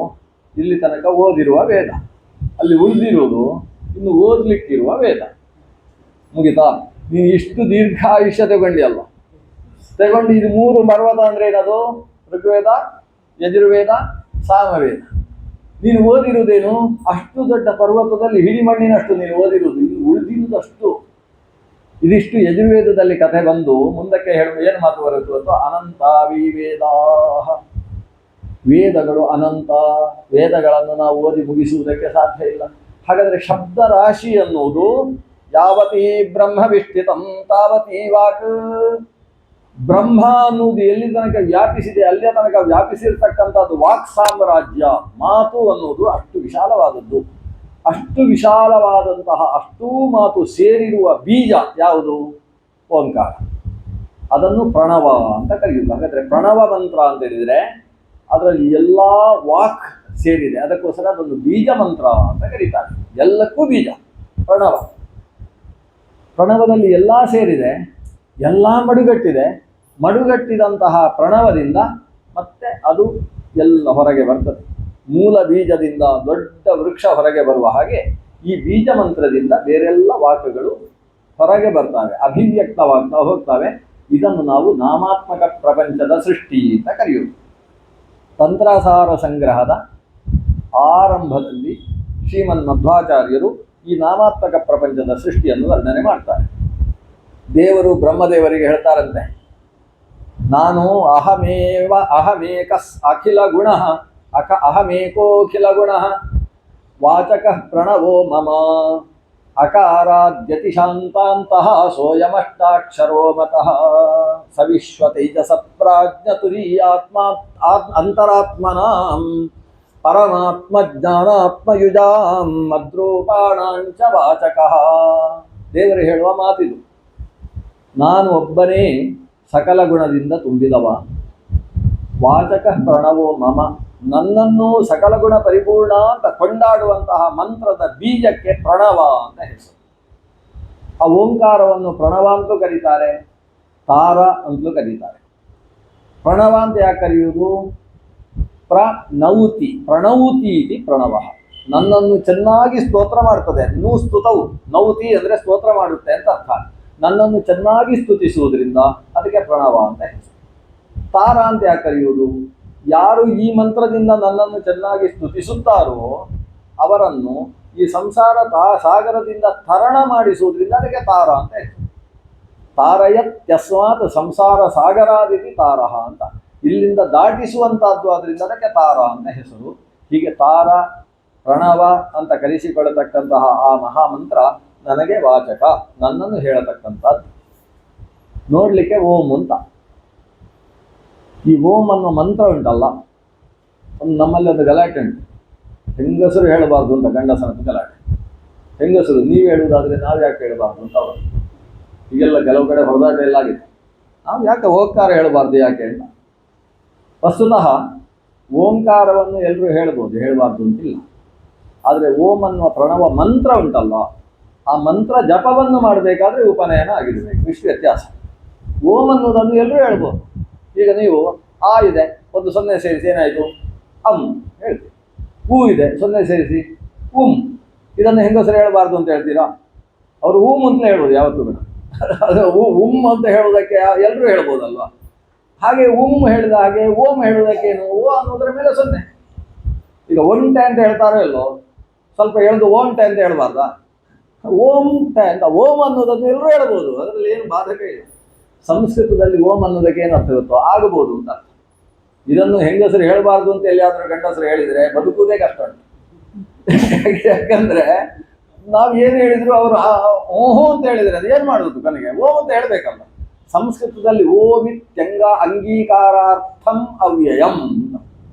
ಇಲ್ಲಿ ತನಕ ಓದಿರುವ ವೇದ, ಅಲ್ಲಿ ಉಳಿದಿರುವುದು ಇನ್ನು ಓದ್ಲಿಕ್ಕಿರುವ ವೇದ. ಮುಗಿತಾ? ನೀನು ಇಷ್ಟು ದೀರ್ಘ ಆಯುಷ್ಯ ತಗೊಂಡಿಯಲ್ಲ, ತಗೊಂಡು ಇದು 3 ಪರ್ವತ ಅಂದ್ರೆ ಏನದು? ಋಗ್ವೇದ, ಯಜುರ್ವೇದ, ಸಾಮವೇದ. ನೀನು ಓದಿರುವುದೇನು? ಅಷ್ಟು ದೊಡ್ಡ ಪರ್ವತದಲ್ಲಿ ಹಿಡಿಮಣ್ಣಿನಷ್ಟು ನೀನು ಓದಿರುವುದು, ಇನ್ನು ಉಳಿದಿರುವುದಷ್ಟು. ಇದಿಷ್ಟು ಯಜುರ್ವೇದದಲ್ಲಿ ಕಥೆ ಬಂದು ಮುಂದಕ್ಕೆ ಹೇಳುವ ಏನು ಮಾತು ಬರುತ್ತು ಅಂತ, ಅನಂತ ವಿವೇದಾ, ವೇದಗಳು ಅನಂತ. ವೇದಗಳನ್ನು ನಾವು ಓದಿ ಮುಗಿಸುವುದಕ್ಕೆ ಸಾಧ್ಯ ಇಲ್ಲ. ಹಾಗಾದರೆ ಶಬ್ದ ರಾಶಿ ಅನ್ನುವುದು ಯಾವತೀ ಬ್ರಹ್ಮವಿಷ್ಠಿತಂ ತಾವತೀ ವಾಕ್. ಬ್ರಹ್ಮ ಅನ್ನುವುದು ಎಲ್ಲಿ ತನಕ ವ್ಯಾಪಿಸಿದೆ ಅಲ್ಲಿಯ ತನಕ ವ್ಯಾಪಿಸಿರ್ತಕ್ಕಂಥದ್ದು ವಾಕ್ ಸಾಮ್ರಾಜ್ಯ. ಮಾತು ಅನ್ನುವುದು ಅಷ್ಟು ವಿಶಾಲವಾದದ್ದು. ಅಷ್ಟು ವಿಶಾಲವಾದಂತಹ ಅಷ್ಟೂ ಮಾತು ಸೇರಿರುವ ಬೀಜ ಯಾವುದು? ಓಂಕಾರ. ಅದನ್ನು ಪ್ರಣವ ಅಂತ ಕರೆಯುವುದು. ಹಾಗಾದರೆ ಪ್ರಣವ ಮಂತ್ರ ಅಂತ ಹೇಳಿದರೆ ಅದರಲ್ಲಿ ಎಲ್ಲ ವಾಕ್ ಸೇರಿದೆ, ಅದಕ್ಕೋಸ್ಕರ ಅದೊಂದು ಬೀಜ ಮಂತ್ರ ಅಂತ ಕರೀತಾರೆ. ಎಲ್ಲಕ್ಕೂ ಬೀಜ ಪ್ರಣವ. ಪ್ರಣವದಲ್ಲಿ ಎಲ್ಲ ಸೇರಿದೆ, ಎಲ್ಲ ಮಡುಗಟ್ಟಿದೆ. ಮಡುಗಟ್ಟಿದಂತಹ ಪ್ರಣವದಿಂದ ಮತ್ತೆ ಅದು ಎಲ್ಲ ಹೊರಗೆ ಬರ್ತದೆ. ಮೂಲ ಬೀಜದಿಂದ ದೊಡ್ಡ ವೃಕ್ಷ ಹೊರಗೆ ಬರುವ ಹಾಗೆ ಈ ಬೀಜ ಮಂತ್ರದಿಂದ ಬೇರೆಲ್ಲ ವಾಕ್ಯಗಳು ಹೊರಗೆ ಬರ್ತವೆ, ಅಭಿವ್ಯಕ್ತವಾಗ್ತಾ ಹೋಗ್ತವೆ. ಇದನ್ನು ನಾವು ನಾಮಾತ್ಮಕ ಪ್ರಪಂಚದ ಸೃಷ್ಟಿ ಅಂತ ಕರೆಯುವುದು. ತಂತ್ರಸಾರ ಸಂಗ್ರಹದ ಆರಂಭದಲ್ಲಿ ಶ್ರೀಮನ್ ಮಧ್ವಾಚಾರ್ಯರು ಈ ನಾಮಾತ್ಮಕ ಪ್ರಪಂಚದ ಸೃಷ್ಟಿಯನ್ನು ವರ್ಣನೆ ಮಾಡ್ತಾರೆ. ದೇವರು ಬ್ರಹ್ಮದೇವರಿಗೆ ಹೇಳ್ತಾರಂತೆ, ನಾನು ಅಹಮೇಕಸ್ ಅಖಿಲ ಗುಣ ಅಹಮೇಕೋಖಿಲ ಗುಣ ವಾಚಕ ಪ್ರಣವೋ ಮಮ ಅಕಾರಾದ್ಯತಿ ಶಾಂತಾಂತಃ ಸೋಯಮಷ್ಟಾಕ್ಷರೋ ಮತಃ ಸವಿಶ್ವತೈಜಸ ಪ್ರಾಜ್ಞ ತುರೀಯಾತ್ಮ ಅಂತರಾತ್ಮನಾಂ ಪರಮಾತ್ಮ ಜ್ಞಾನಾತ್ಮಯುಜಾಂ ಮದ್ರೂಪಾಣಾಂಚ ವಾಚಕಃ. ದೇವರು ಹೇಳುವ ಮಾತಿದು. ನಾನು ಒಬ್ಬನೇ ಸಕಲ ಗುಣದಿಂದ ತುಂಬಿದವ. ವಾಚಕ ಪ್ರಣವೋ ಮಮ, ನನ್ನನ್ನು ಸಕಲ ಗುಣ ಪರಿಪೂರ್ಣ ಅಂತ ಕೊಂಡಾಡುವಂತಹ ಮಂತ್ರದ ಬೀಜಕ್ಕೆ ಪ್ರಣವ ಅಂತ ಹೆಸರು. ಆ ಓಂಕಾರವನ್ನು ಪ್ರಣವ ಅಂತಲೂ ಕರೀತಾರೆ, ತಾರ ಅಂತಲೂ ಕರೀತಾರೆ. ಪ್ರಣವ ಅಂತ ಯಾಕೆ ಕರೆಯುವುದು? ಪ್ರಣೌತಿ ಇತಿ ಪ್ರಣವ. ನನ್ನನ್ನು ಚೆನ್ನಾಗಿ ಸ್ತೋತ್ರ ಮಾಡ್ತದೆ. ನೂ ಸ್ತುತವು, ನೌತಿ ಅಂದರೆ ಸ್ತೋತ್ರ ಮಾಡುತ್ತೆ ಅಂತ ಅರ್ಥ. ನನ್ನನ್ನು ಚೆನ್ನಾಗಿ ಸ್ತುತಿಸುವುದರಿಂದ ಅದಕ್ಕೆ ಪ್ರಣವ ಅಂತ ಹೆಸರು. ತಾರ ಅಂತ ಯಾಕೆ ಕರೆಯುವುದು? ಯಾರು ಈ ಮಂತ್ರದಿಂದ ನನ್ನನ್ನು ಚೆನ್ನಾಗಿ ಸ್ತುತಿಸುತ್ತಾರೋ ಅವರನ್ನು ಈ ಸಂಸಾರ ಸಾಗರದಿಂದ ತರಣ ಮಾಡಿಸುವುದರಿಂದ ಅದಕ್ಕೆ ತಾರ ಅಂತ ಹೆಸರು. ತಾರಯತ್ಯಸ್ಮಾತ್ ಸಂಸಾರ ಸಾಗರಾದಿತಿ ತಾರಹ ಅಂತ, ಇಲ್ಲಿಂದ ದಾಟಿಸುವಂತಹದ್ದು, ಅದರಿಂದ ಅದಕ್ಕೆ ತಾರ ಅಂತ ಹೆಸರು. ಹೀಗೆ ತಾರ, ಪ್ರಣವ ಅಂತ ಕರೆಸಿಕೊಳ್ಳತಕ್ಕಂತಹ ಆ ಮಹಾಮಂತ್ರ ನನಗೆ ವಾಚಕ, ನನ್ನನ್ನು ಹೇಳತಕ್ಕಂಥದ್ದು. ನೋಡ್ಲಿಕ್ಕೆ ಓಂ ಅಂತ. ಈ ಓಂ ಅನ್ನೋ ಮಂತ್ರ ಉಂಟಲ್ಲ, ನಮ್ಮಲ್ಲಿ ಒಂದು ಗಲಾಟೆ ಉಂಟು. ಹೆಂಗಸರು ಹೇಳಬಾರ್ದು ಅಂತ ಗಂಡಸರದ್ದು ಗಲಾಟೆ. ಹೆಂಗಸರು ನೀವು ಹೇಳುವುದಾದ್ರೆ ನಾವು ಯಾಕೆ ಹೇಳಬಾರ್ದು ಅಂತ ಅವರು. ಈಗೆಲ್ಲ ಕೆಲವು ಕಡೆ ಹೊರದಾಟ ಎಲ್ಲ ಆಗಿದೆ. ನಾವು ಯಾಕೆ ಓಂಕಾರ ಹೇಳಬಾರ್ದು ಯಾಕೆ ಅಂತ. ವಸ್ತುತಃ ಓಂಕಾರವನ್ನು ಎಲ್ಲರೂ ಹೇಳ್ಬೋದು, ಹೇಳಬಾರ್ದು ಅಂತಿಲ್ಲ. ಆದರೆ ಓಂ ಅನ್ನುವ ಪ್ರಣವ ಮಂತ್ರ ಉಂಟಲ್ಲ, ಆ ಮಂತ್ರ ಜಪವನ್ನು ಮಾಡಬೇಕಾದ್ರೆ ಉಪನಯನ ಆಗಿರಬೇಕು, ಇಷ್ಟು ವ್ಯತ್ಯಾಸ. ಓಂ ಅನ್ನೋದನ್ನು ಎಲ್ಲರೂ ಹೇಳ್ಬೋದು. ಈಗ ನೀವು ಆ ಇದೆ, ಒಂದು ಸೊನ್ನೆ ಸೇರಿಸಿ ಏನಾಯಿತು? ಹೇಳ್ತೀವಿ. ಹೂ ಇದೆ, ಸೊನ್ನೆ ಸೇರಿಸಿ ಇದನ್ನು ಹೆಂಗಸರು ಹೇಳಬಾರ್ದು ಅಂತ ಹೇಳ್ತೀರಾ? ಅವರು ಅಂತಲೇ ಹೇಳ್ಬೋದು ಯಾವತ್ತೂ ಕೂಡ. ಅದು ಅಂತ ಹೇಳೋದಕ್ಕೆ ಎಲ್ಲರೂ ಹೇಳ್ಬೋದಲ್ವ? ಹಾಗೆ ಹೇಳಿದ ಹಾಗೆ ಓಂ ಹೇಳೋದಕ್ಕೇನು? ಓ ಅನ್ನೋದ್ರ ಮೇಲೆ ಸೊನ್ನೆ. ಈಗ ಒಂಟೆ ಅಂತ ಹೇಳ್ತಾರೋ ಇಲ್ಲೋ, ಸ್ವಲ್ಪ ಹೇಳ್ದು ಓಂಟೆ ಅಂತ ಹೇಳ್ಬಾರ್ದಾ? ಓಂಟೆ ಅಂತ ಓಂ ಅನ್ನೋದನ್ನು ಎಲ್ಲರೂ ಹೇಳ್ಬೋದು, ಅದರಲ್ಲಿ ಏನು ಬಾಧಕ ಇಲ್ಲ. ಸಂಸ್ಕೃತದಲ್ಲಿ ಓಂ ಅನ್ನೋದಕ್ಕೆ ಏನು ಅರ್ಥ ಇರುತ್ತೋ ಆಗಬಹುದು ಅಂತ. ಇದನ್ನು ಹೆಂಗಸರು ಹೇಳಬಾರ್ದು ಅಂತ ಎಲ್ಲಿಯಾದರೂ ಗಂಡಸರು ಹೇಳಿದರೆ ಬದುಕುವುದೇ ಕಷ್ಟ ಉಂಟು. ಯಾಕಂದ್ರೆ ನಾವು ಏನು ಹೇಳಿದ್ರು ಅವರು ಓಹೋ ಅಂತ ಹೇಳಿದರೆ ಅದು ಏನು ಮಾಡೋದು? ಕೊನೆಗೆ ಓಂ ಅಂತ ಹೇಳಬೇಕಲ್ಲ. ಸಂಸ್ಕೃತದಲ್ಲಿ ಓಮಿತ್ಯಂಗ ಅಂಗೀಕಾರಾರ್ಥಂ ಅವ್ಯಯಂ,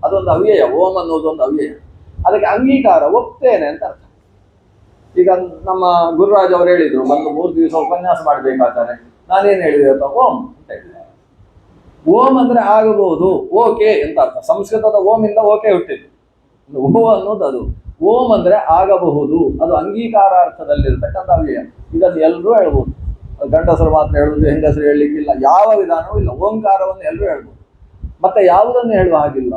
ಅದೊಂದು ಅವ್ಯಯ. ಓಂ ಅನ್ನೋದೊಂದು ಅವ್ಯಯ, ಅದಕ್ಕೆ ಅಂಗೀಕಾರ, ಒಪ್ತೇನೆ ಅಂತ ಅರ್ಥ. ಈಗ ನಮ್ಮ ಗುರುರಾಜ್ ಅವರು ಹೇಳಿದ್ರು, ಬಂದು 3 ದಿವಸ ಉಪನ್ಯಾಸ ಮಾಡಬೇಕಾದ್ರೆ ನಾನೇನು ಹೇಳಿದೆ ಅಂತ? ಓಂ ಅಂತ ಹೇಳಿದೆ. ಓಂ ಅಂದ್ರೆ ಆಗಬಹುದು, ಓಕೆ ಅಂತ ಅರ್ಥ. ಸಂಸ್ಕೃತದ ಓಮಿಂದ ಓಕೆ ಹುಟ್ಟಿದ್ದು. ಓ ಅನ್ನೋದು ಅದು. ಓಂ ಅಂದ್ರೆ ಆಗಬಹುದು, ಅದು ಅಂಗೀಕಾರಾರ್ಥದಲ್ಲಿರ್ತಕ್ಕಂಥ ಅವ್ಯಯ. ಇದನ್ನು ಎಲ್ಲರೂ ಹೇಳ್ಬೋದು. ಗಂಡಸರು ಮಾತ್ರ ಹೇಳುವುದು, ಹೆಂಗಸರು ಹೇಳಲಿಕ್ಕಿಲ್ಲ, ಯಾವ ವಿಧಾನವೂ ಇಲ್ಲ. ಓಂಕಾರವನ್ನು ಎಲ್ಲರೂ ಹೇಳ್ಬೋದು. ಮತ್ತೆ ಯಾವುದನ್ನು ಹೇಳುವ ಹಾಗಿಲ್ಲ.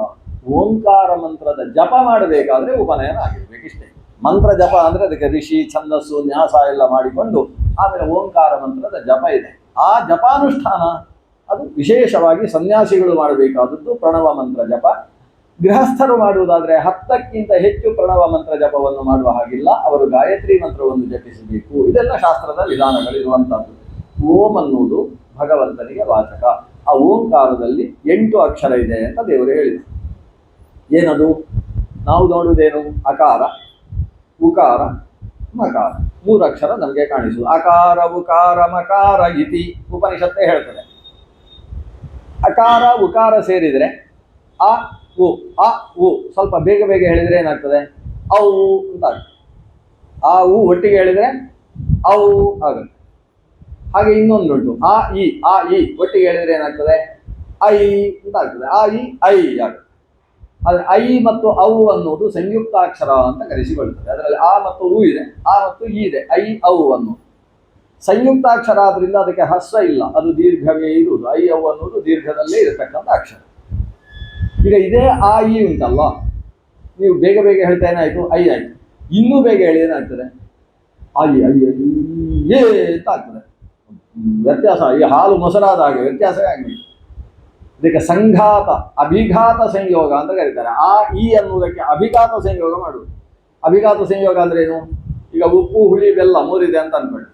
ಓಂಕಾರ ಮಂತ್ರದ ಜಪ ಮಾಡಬೇಕಾದ್ರೆ ಉಪನಯನ ಆಗಿರ್ಬೇಕು, ಇಷ್ಟೇ. ಮಂತ್ರ ಜಪ ಅಂದ್ರೆ ಅದಕ್ಕೆ ಋಷಿ, ಛಂದಸ್ಸು, ನ್ಯಾಸ ಎಲ್ಲ ಮಾಡಿಕೊಂಡು ಆಮೇಲೆ ಓಂಕಾರ ಮಂತ್ರದ ಜಪ ಇದೆ. ಆ ಜಪಾನುಷ್ಠಾನ ಅದು ವಿಶೇಷವಾಗಿ ಸನ್ಯಾಸಿಗಳು ಮಾಡಬೇಕಾದದ್ದು ಪ್ರಣವ ಮಂತ್ರ ಜಪ. ಗೃಹಸ್ಥರು ಮಾಡುವುದಾದ್ರೆ 10ಕ್ಕಿಂತ ಹೆಚ್ಚು ಪ್ರಣವ ಮಂತ್ರ ಜಪವನ್ನು ಮಾಡುವ ಹಾಗಿಲ್ಲ, ಅವರು ಗಾಯತ್ರಿ ಮಂತ್ರವನ್ನು ಜಪಿಸಬೇಕು. ಇದೆಲ್ಲ ಶಾಸ್ತ್ರದ ವಿಧಾನಗಳಿರುವಂತಹದ್ದು. ಓಂ ಅನ್ನುವುದು ಭಗವಂತನಿಗೆ ವಾಚಕ. ಆ ಓಂಕಾರದಲ್ಲಿ 8 ಅಕ್ಷರ ಇದೆ ಅಂತ ದೇವರು ಹೇಳಿದರು. ಏನದು? ನಾವು ನೋಡುವುದೇನು? ಅಕಾರ, ಉಕಾರ, ಮಕಾರ, 3 ಅಕ್ಷರ ನಮಗೆ ಕಾಣಿಸುವುದು. ಅಕಾರ, ಉಕಾರ, ಮಕಾರ ಇತಿ ಉಪನಿಷತ್ತೇ ಹೇಳ್ತದೆ. ಅಕಾರ ಉಕಾರ ಸೇರಿದರೆ ಅ ಉ, ಅ ಉ ಸ್ವಲ್ಪ ಬೇಗ ಬೇಗ ಹೇಳಿದರೆ ಏನಾಗ್ತದೆ? ಔ ಅಂತ ಆಗುತ್ತೆ. ಆ ಉ ಒಟ್ಟಿಗೆ ಹೇಳಿದರೆ ಔ ಆಗುತ್ತೆ. ಹಾಗೆ ಇನ್ನೊಂದುಂಟು ಆ ಇ ಒಟ್ಟಿಗೆ ಹೇಳಿದರೆ ಏನಾಗ್ತದೆ? ಐ ಅಂತ ಆಗ್ತದೆ. ಆ ಇ ಐ ಆಗುತ್ತೆ. ಆದರೆ ಐ ಮತ್ತು ಔ ಅನ್ನೋದು ಸಂಯುಕ್ತಾಕ್ಷರ ಅಂತ ಕರೆಸಿಕೊಳ್ಳುತ್ತದೆ. ಅದರಲ್ಲಿ ಆ ಮತ್ತು ಉ ಇದೆ, ಆ ಮತ್ತು ಇ ಇದೆ. ಐ ಔ ಅನ್ನೋದು ಸಂಯುಕ್ತಾಕ್ಷರ ಆದ್ರಿಂದ ಅದಕ್ಕೆ ಹ್ರಸ್ವ ಇಲ್ಲ, ಅದು ದೀರ್ಘವೇ ಇರುವುದು. ಐ ಔ ಅನ್ನೋದು ದೀರ್ಘದಲ್ಲೇ ಇರತಕ್ಕಂಥ ಅಕ್ಷರ. ಈಗ ಇದೇ ಆ ಇ ಉಂಟಲ್ಲ, ನೀವು ಬೇಗ ಬೇಗ ಹೇಳ್ತಾ ಏನಾಯ್ತು? ಐ ಆಯ್ತು. ಇನ್ನೂ ಬೇಗ ಹೇಳಿ ಏನಾಗ್ತದೆ? ಐ ಐ ಏ ಅಂತ ಆಗ್ತದೆ. ವ್ಯತ್ಯಾಸ, ಈ ಹಾಲು ಮೊಸರಾದ ಹಾಗೆ ವ್ಯತ್ಯಾಸವೇ ಆಗಬೇಕು. ಇದಕ್ಕೆ ಸಂಘಾತ, ಅಭಿಘಾತ ಸಂಯೋಗ ಅಂತ ಕರೀತಾರೆ. ಆ ಇ ಅನ್ನುವುದಕ್ಕೆ ಅಭಿಘಾತ ಸಂಯೋಗ ಮಾಡುವುದು. ಅಭಿಘಾತ ಸಂಯೋಗ ಅಂದ್ರೆ ಏನು? ಈಗ ಉಪ್ಪು, ಹುಳಿ, ಬೆಲ್ಲ 3 ಇದೆ ಅಂತ ಅನ್ಕೊಳ್ಳಿ.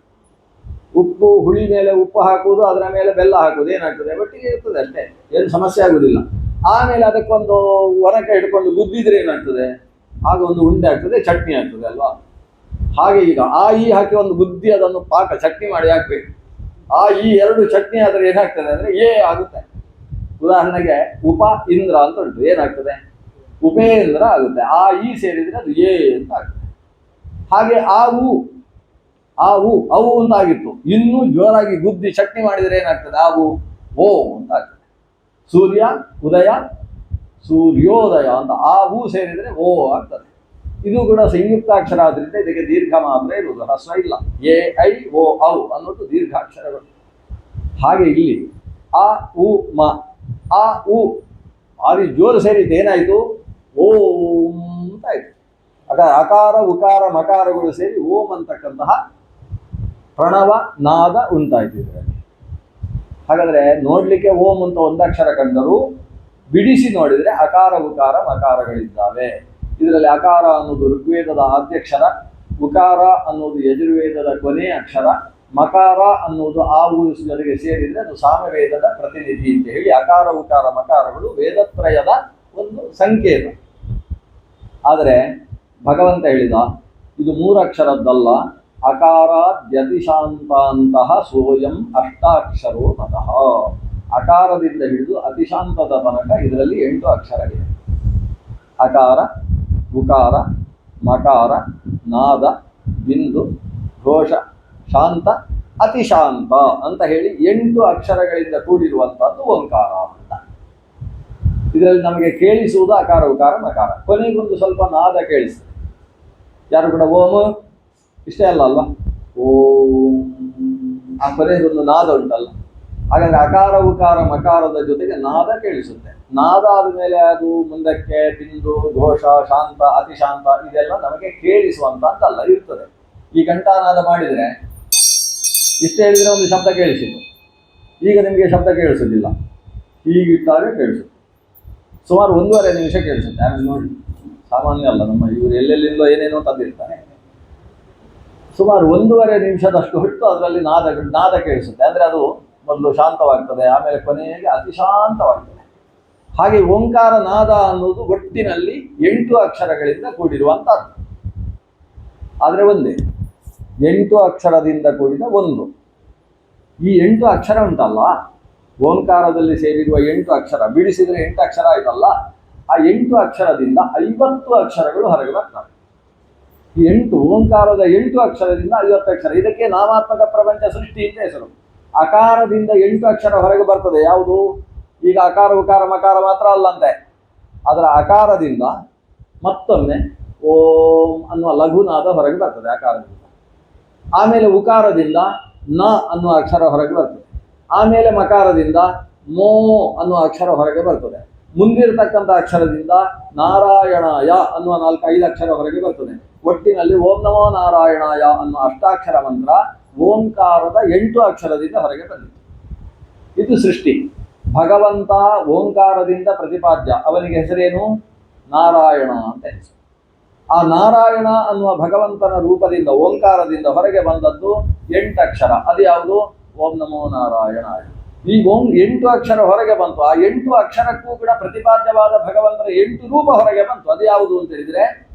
ಉಪ್ಪು, ಹುಳಿ ಮೇಲೆ ಉಪ್ಪು ಹಾಕುವುದು, ಅದರ ಮೇಲೆ ಬೆಲ್ಲ ಹಾಕುವುದು, ಏನಾಗ್ತದೆ? ಒಟ್ಟಿಗೆ ಇರ್ತದೆ ಅಷ್ಟೇ, ಏನು ಸಮಸ್ಯೆ ಆಗುದಿಲ್ಲ. ಆಮೇಲೆ ಅದಕ್ಕೊಂದು ಒನಕೆ ಹಿಡ್ಕೊಂಡು ಗುದ್ದಿದ್ರೆ ಏನಾಗ್ತದೆ? ಆಗ ಒಂದು ಉಂಡೆ ಆಗ್ತದೆ, ಚಟ್ನಿ ಆಗ್ತದೆ ಅಲ್ವಾ? ಹಾಗೆ ಈಗ ಆ ಇ ಹಾಕಿ ಒಂದು ಬುದ್ಧಿ ಅದನ್ನು ಪಾಕ ಚಟ್ನಿ ಮಾಡಿ ಹಾಕ್ಬೇಕು. ಆ ಈ 2 ಚಟ್ನಿ ಆದರೆ ಏನಾಗ್ತದೆ ಅಂದ್ರೆ ಏ ಆಗುತ್ತೆ. ಉದಾಹರಣೆಗೆ ಉಪ ಇಂದ್ರ ಅಂತ ಉಂಟು, ಏನಾಗ್ತದೆ? ಉಪೇಂದ್ರ ಆಗುತ್ತೆ. ಆ ಈ ಸೇರಿದ್ರೆ ಅದು ಏ ಅಂತ ಆಗ್ತದೆ. ಹಾಗೆ ಆ ಊ ಅವು ಅಂತ ಆಗಿತ್ತು, ಇನ್ನೂ ಜೋರಾಗಿ ಗುದ್ದಿ ಚಟ್ನಿ ಮಾಡಿದರೆ ಏನಾಗ್ತದೆ? ಆ ಓ ಅಂತ ಆಗ್ತದೆ. ಸೂರ್ಯ ಉದಯ, ಸೂರ್ಯೋದಯ ಅಂತ ಆ ಊ ಸೇರಿದರೆ ಓ ಆಗ್ತದೆ. ಇದು ಕೂಡ ಸಂಯುಕ್ತಾಕ್ಷರ ಆದ್ರಿಂದ ಇದಕ್ಕೆ ದೀರ್ಘ ಮಾತ್ರ ಇರುವುದು, ಹ್ರಸ್ವ ಇಲ್ಲ. ಎ ಐ ಓ ಔ ಅನ್ನೋದು ದೀರ್ಘಾಕ್ಷರಗಳು. ಹಾಗೆ ಇಲ್ಲಿ ಆ ಉ ಮ, ಆ ಉ ಆರಿ ಜೋರು ಸೇರಿದ್ದು ಏನಾಯಿತು? ಓಂ ಅಂತ ಆಯ್ತು. ಅಕಾರ ಉಕಾರ ಮಕಾರಗಳು ಸೇರಿ ಓಂ ಅಂತಕ್ಕಂತಹ ಪ್ರಣವ ನಾದ ಉಂಟಾಯ್ತು ಇದರಲ್ಲಿ. ಹಾಗಾದ್ರೆ ನೋಡ್ಲಿಕ್ಕೆ ಓಂ ಅಂತ ಒಂದಕ್ಷರ ಕಂಡರೂ ಬಿಡಿಸಿ ನೋಡಿದ್ರೆ ಅಕಾರ ಉಕಾರ ಮಕಾರಗಳಿದ್ದಾವೆ. ಇದರಲ್ಲಿ ಅಕಾರ ಅನ್ನೋದು ಋಗ್ವೇದದ ಆದ್ಯಕ್ಷರ, ಉಕಾರ ಅನ್ನೋದು ಯಜುರ್ವೇದದ ಕೊನೆಯ ಅಕ್ಷರ, ಮಕಾರ ಅನ್ನೋದು ಆ ಜೊತೆಗೆ ಸೇರಿದ್ರೆ ಅದು ಸಾಮವೇದದ ಪ್ರತಿನಿಧಿ ಅಂತ ಹೇಳಿ ಅಕಾರ ಉಕಾರ ಮಕಾರಗಳು ವೇದತ್ರಯದ ಒಂದು ಸಂಕೇತ. ಆದರೆ ಭಗವಂತ ಹೇಳಿದ ಇದು ಮೂರಕ್ಷರದ್ದಲ್ಲ, ಅಕಾರಾದ್ಯತಿಶಾಂತಾಂತಹ ಸೋಯಂ ಅಷ್ಟಾಕ್ಷರೋ ಮತಃ. ಅಕಾರದಿಂದ ಹಿಡಿದು ಅತಿಶಾಂತದ ತನಕ ಇದರಲ್ಲಿ 8 ಅಕ್ಷರಗಳಿವೆ. ಅಕಾರ ಉಕಾರ ಮಕಾರ ನಾದ ಬಿಂದು ಘೋಷ ಶಾಂತ ಅತಿಶಾಂತ ಅಂತ ಹೇಳಿ 8 ಅಕ್ಷರಗಳಿಂದ ಕೂಡಿರುವಂತಹದ್ದು ಓಂಕಾರ ಅಂತ. ಇದರಲ್ಲಿ ನಮಗೆ ಕೇಳಿಸುವುದು ಅಕಾರ ಉಕಾರ ಮಕಾರ, ಕೊನೆಗೊಂದು ಸ್ವಲ್ಪ ನಾದ ಕೇಳಿಸ್ತದೆ. ಯಾರು ಕೂಡ ಓಂ ಇಷ್ಟೇ ಅಲ್ವಾ, ಓಂ ಆ ಕೊನೆಗೊಂದು ನಾದ ಉಂಟಲ್ಲ. ಹಾಗಾದ್ರೆ ಅಕಾರ ಉಕಾರ ಮಕಾರದ ಜೊತೆಗೆ ನಾದ ಕೇಳಿಸುತ್ತೆ. ನಾದ ಆದಮೇಲೆ ಅದು ಮುಂದಕ್ಕೆ ಬಿಂದು ಘೋಷ ಶಾಂತ ಅತಿಶಾಂತ ಇದೆಲ್ಲ ನಮಗೆ ಕೇಳಿಸುವಂತದ್ದಲ್ಲ, ಇರ್ತದೆ. ಈ ಘಂಟಾನಾದ ಮಾಡಿದರೆ ಇಷ್ಟು ಹೇಳಿದ್ರೆ ಒಂದು ಶಬ್ದ ಕೇಳಿಸಿತು, ಈಗ ನಿಮಗೆ ಶಬ್ದ ಕೇಳಿಸೋದಿಲ್ಲ, ಹೀಗಿಟ್ಟಾಗ ಕೇಳಿಸುತ್ತೆ. ಸುಮಾರು 1.5 ನಿಮಿಷ ಕೇಳಿಸುತ್ತೆ. ಆಮೇಲೆ ನೋಡಿ, ಸಾಮಾನ್ಯ ಅಲ್ಲ, ನಮ್ಮ ಇವರು ಎಲ್ಲೆಲ್ಲಿಂದೋ ಏನೇನೋ ತಂದಿರ್ತಾರೆ. ಸುಮಾರು 1.5 ನಿಮಿಷದಷ್ಟು ಹೊತ್ತು ಅದರಲ್ಲಿ ನಾದ ಕೇಳಿಸುತ್ತೆ. ಅಂದರೆ ಅದು ಮೊದಲು ಶಾಂತವಾಗ್ತದೆ, ಆಮೇಲೆ ಕೊನೆಗೆ ಅತಿಶಾಂತವಾಗ್ತದೆ. ಹಾಗೆ ಓಂಕಾರ ನಾದ ಅನ್ನೋದು ಒಟ್ಟಿನಲ್ಲಿ 8 ಅಕ್ಷರಗಳಿಂದ ಕೂಡಿರುವಂತಹದ್ದು. ಆದರೆ ಒಂದೇ 8 ಅಕ್ಷರದಿಂದ ಕೂಡಿದ ಒಂದು. ಈ 8 ಅಕ್ಷರ ಉಂಟಲ್ಲ, ಓಂಕಾರದಲ್ಲಿ ಸೇರಿರುವ 8 ಅಕ್ಷರ ಬಿಡಿಸಿದರೆ 8 ಅಕ್ಷರ ಆಯ್ತಲ್ಲ. ಆ 8 ಅಕ್ಷರದಿಂದ 50 ಅಕ್ಷರಗಳು ಹೊರಗೆ ಬರ್ತವೆ. ಈ 8 ಓಂಕಾರದ 8 ಅಕ್ಷರದಿಂದ 50 ಅಕ್ಷರ. ಇದಕ್ಕೆ ನಾಮಾತ್ಮಕ ಪ್ರಪಂಚ ಸೃಷ್ಟಿ ಅಂತ ಹೆಸರು. ಅಕಾರದಿಂದ 8 ಅಕ್ಷರ ಹೊರಗೆ ಬರ್ತದೆ. ಯಾವುದು? ಈಗ ಅಕಾರ ಉಕಾರ ಮಕಾರ ಮಾತ್ರ ಅಲ್ಲಂತೆ. ಅದರ ಅಕಾರದಿಂದ ಮತ್ತೊಮ್ಮೆ ಓಂ ಅನ್ನುವ ಲಘುನಾದ ಹೊರಗೆ ಬರ್ತದೆ ಅಕಾರದಿಂದ. ಆಮೇಲೆ ಉಕಾರದಿಂದ ನ ಅನ್ನುವ ಅಕ್ಷರ ಹೊರಗೆ ಬರ್ತದೆ. ಆಮೇಲೆ ಮಕಾರದಿಂದ ಮೋ ಅನ್ನುವ ಅಕ್ಷರ ಹೊರಗೆ ಬರ್ತದೆ. ಮುಂದಿರತಕ್ಕಂಥ ಅಕ್ಷರದಿಂದ ನಾರಾಯಣಾಯ ಅನ್ನುವ 4-5 ಅಕ್ಷರ ಹೊರಗೆ ಬರ್ತದೆ. ಒಟ್ಟಿನಲ್ಲಿ ಓಂ ನಮೋ ನಾರಾಯಣಾಯ ಅನ್ನುವ ಅಷ್ಟಾಕ್ಷರ ಮಂತ್ರ ಓಂಕಾರದ 8 ಅಕ್ಷರದಿಂದ ಹೊರಗೆ ಬಂದಿದೆ. ಇದು ಸೃಷ್ಟಿ. ಭಗವಂತ ಓಂಕಾರದಿಂದ ಪ್ರತಿಪಾದ್ಯ. ಅವನಿಗೆ ಹೆಸರೇನು? ನಾರಾಯಣ ಅಂತ ಹೆಸರು. ಆ ನಾರಾಯಣ ಅನ್ನುವ ಭಗವಂತನ ರೂಪದಿಂದ ಓಂಕಾರದಿಂದ ಹೊರಗೆ ಬಂದದ್ದು 8 ಅಕ್ಷರ. ಅದು ಯಾವುದು? ಓಂ ನಮೋ ನಾರಾಯಣಾಯ. ಈ ಓಂ 8 ಅಕ್ಷರ ಹೊರಗೆ ಬಂತು. ಆ 8 ಅಕ್ಷರಕ್ಕೂ ಕೂಡ ಪ್ರತಿಪಾದ್ಯವಾದ ಭಗವಂತನ 8 ರೂಪ ಹೊರಗೆ ಬಂತು. ಅದು ಯಾವುದು ಅಂತ ಹೇಳಿದ್ರೆ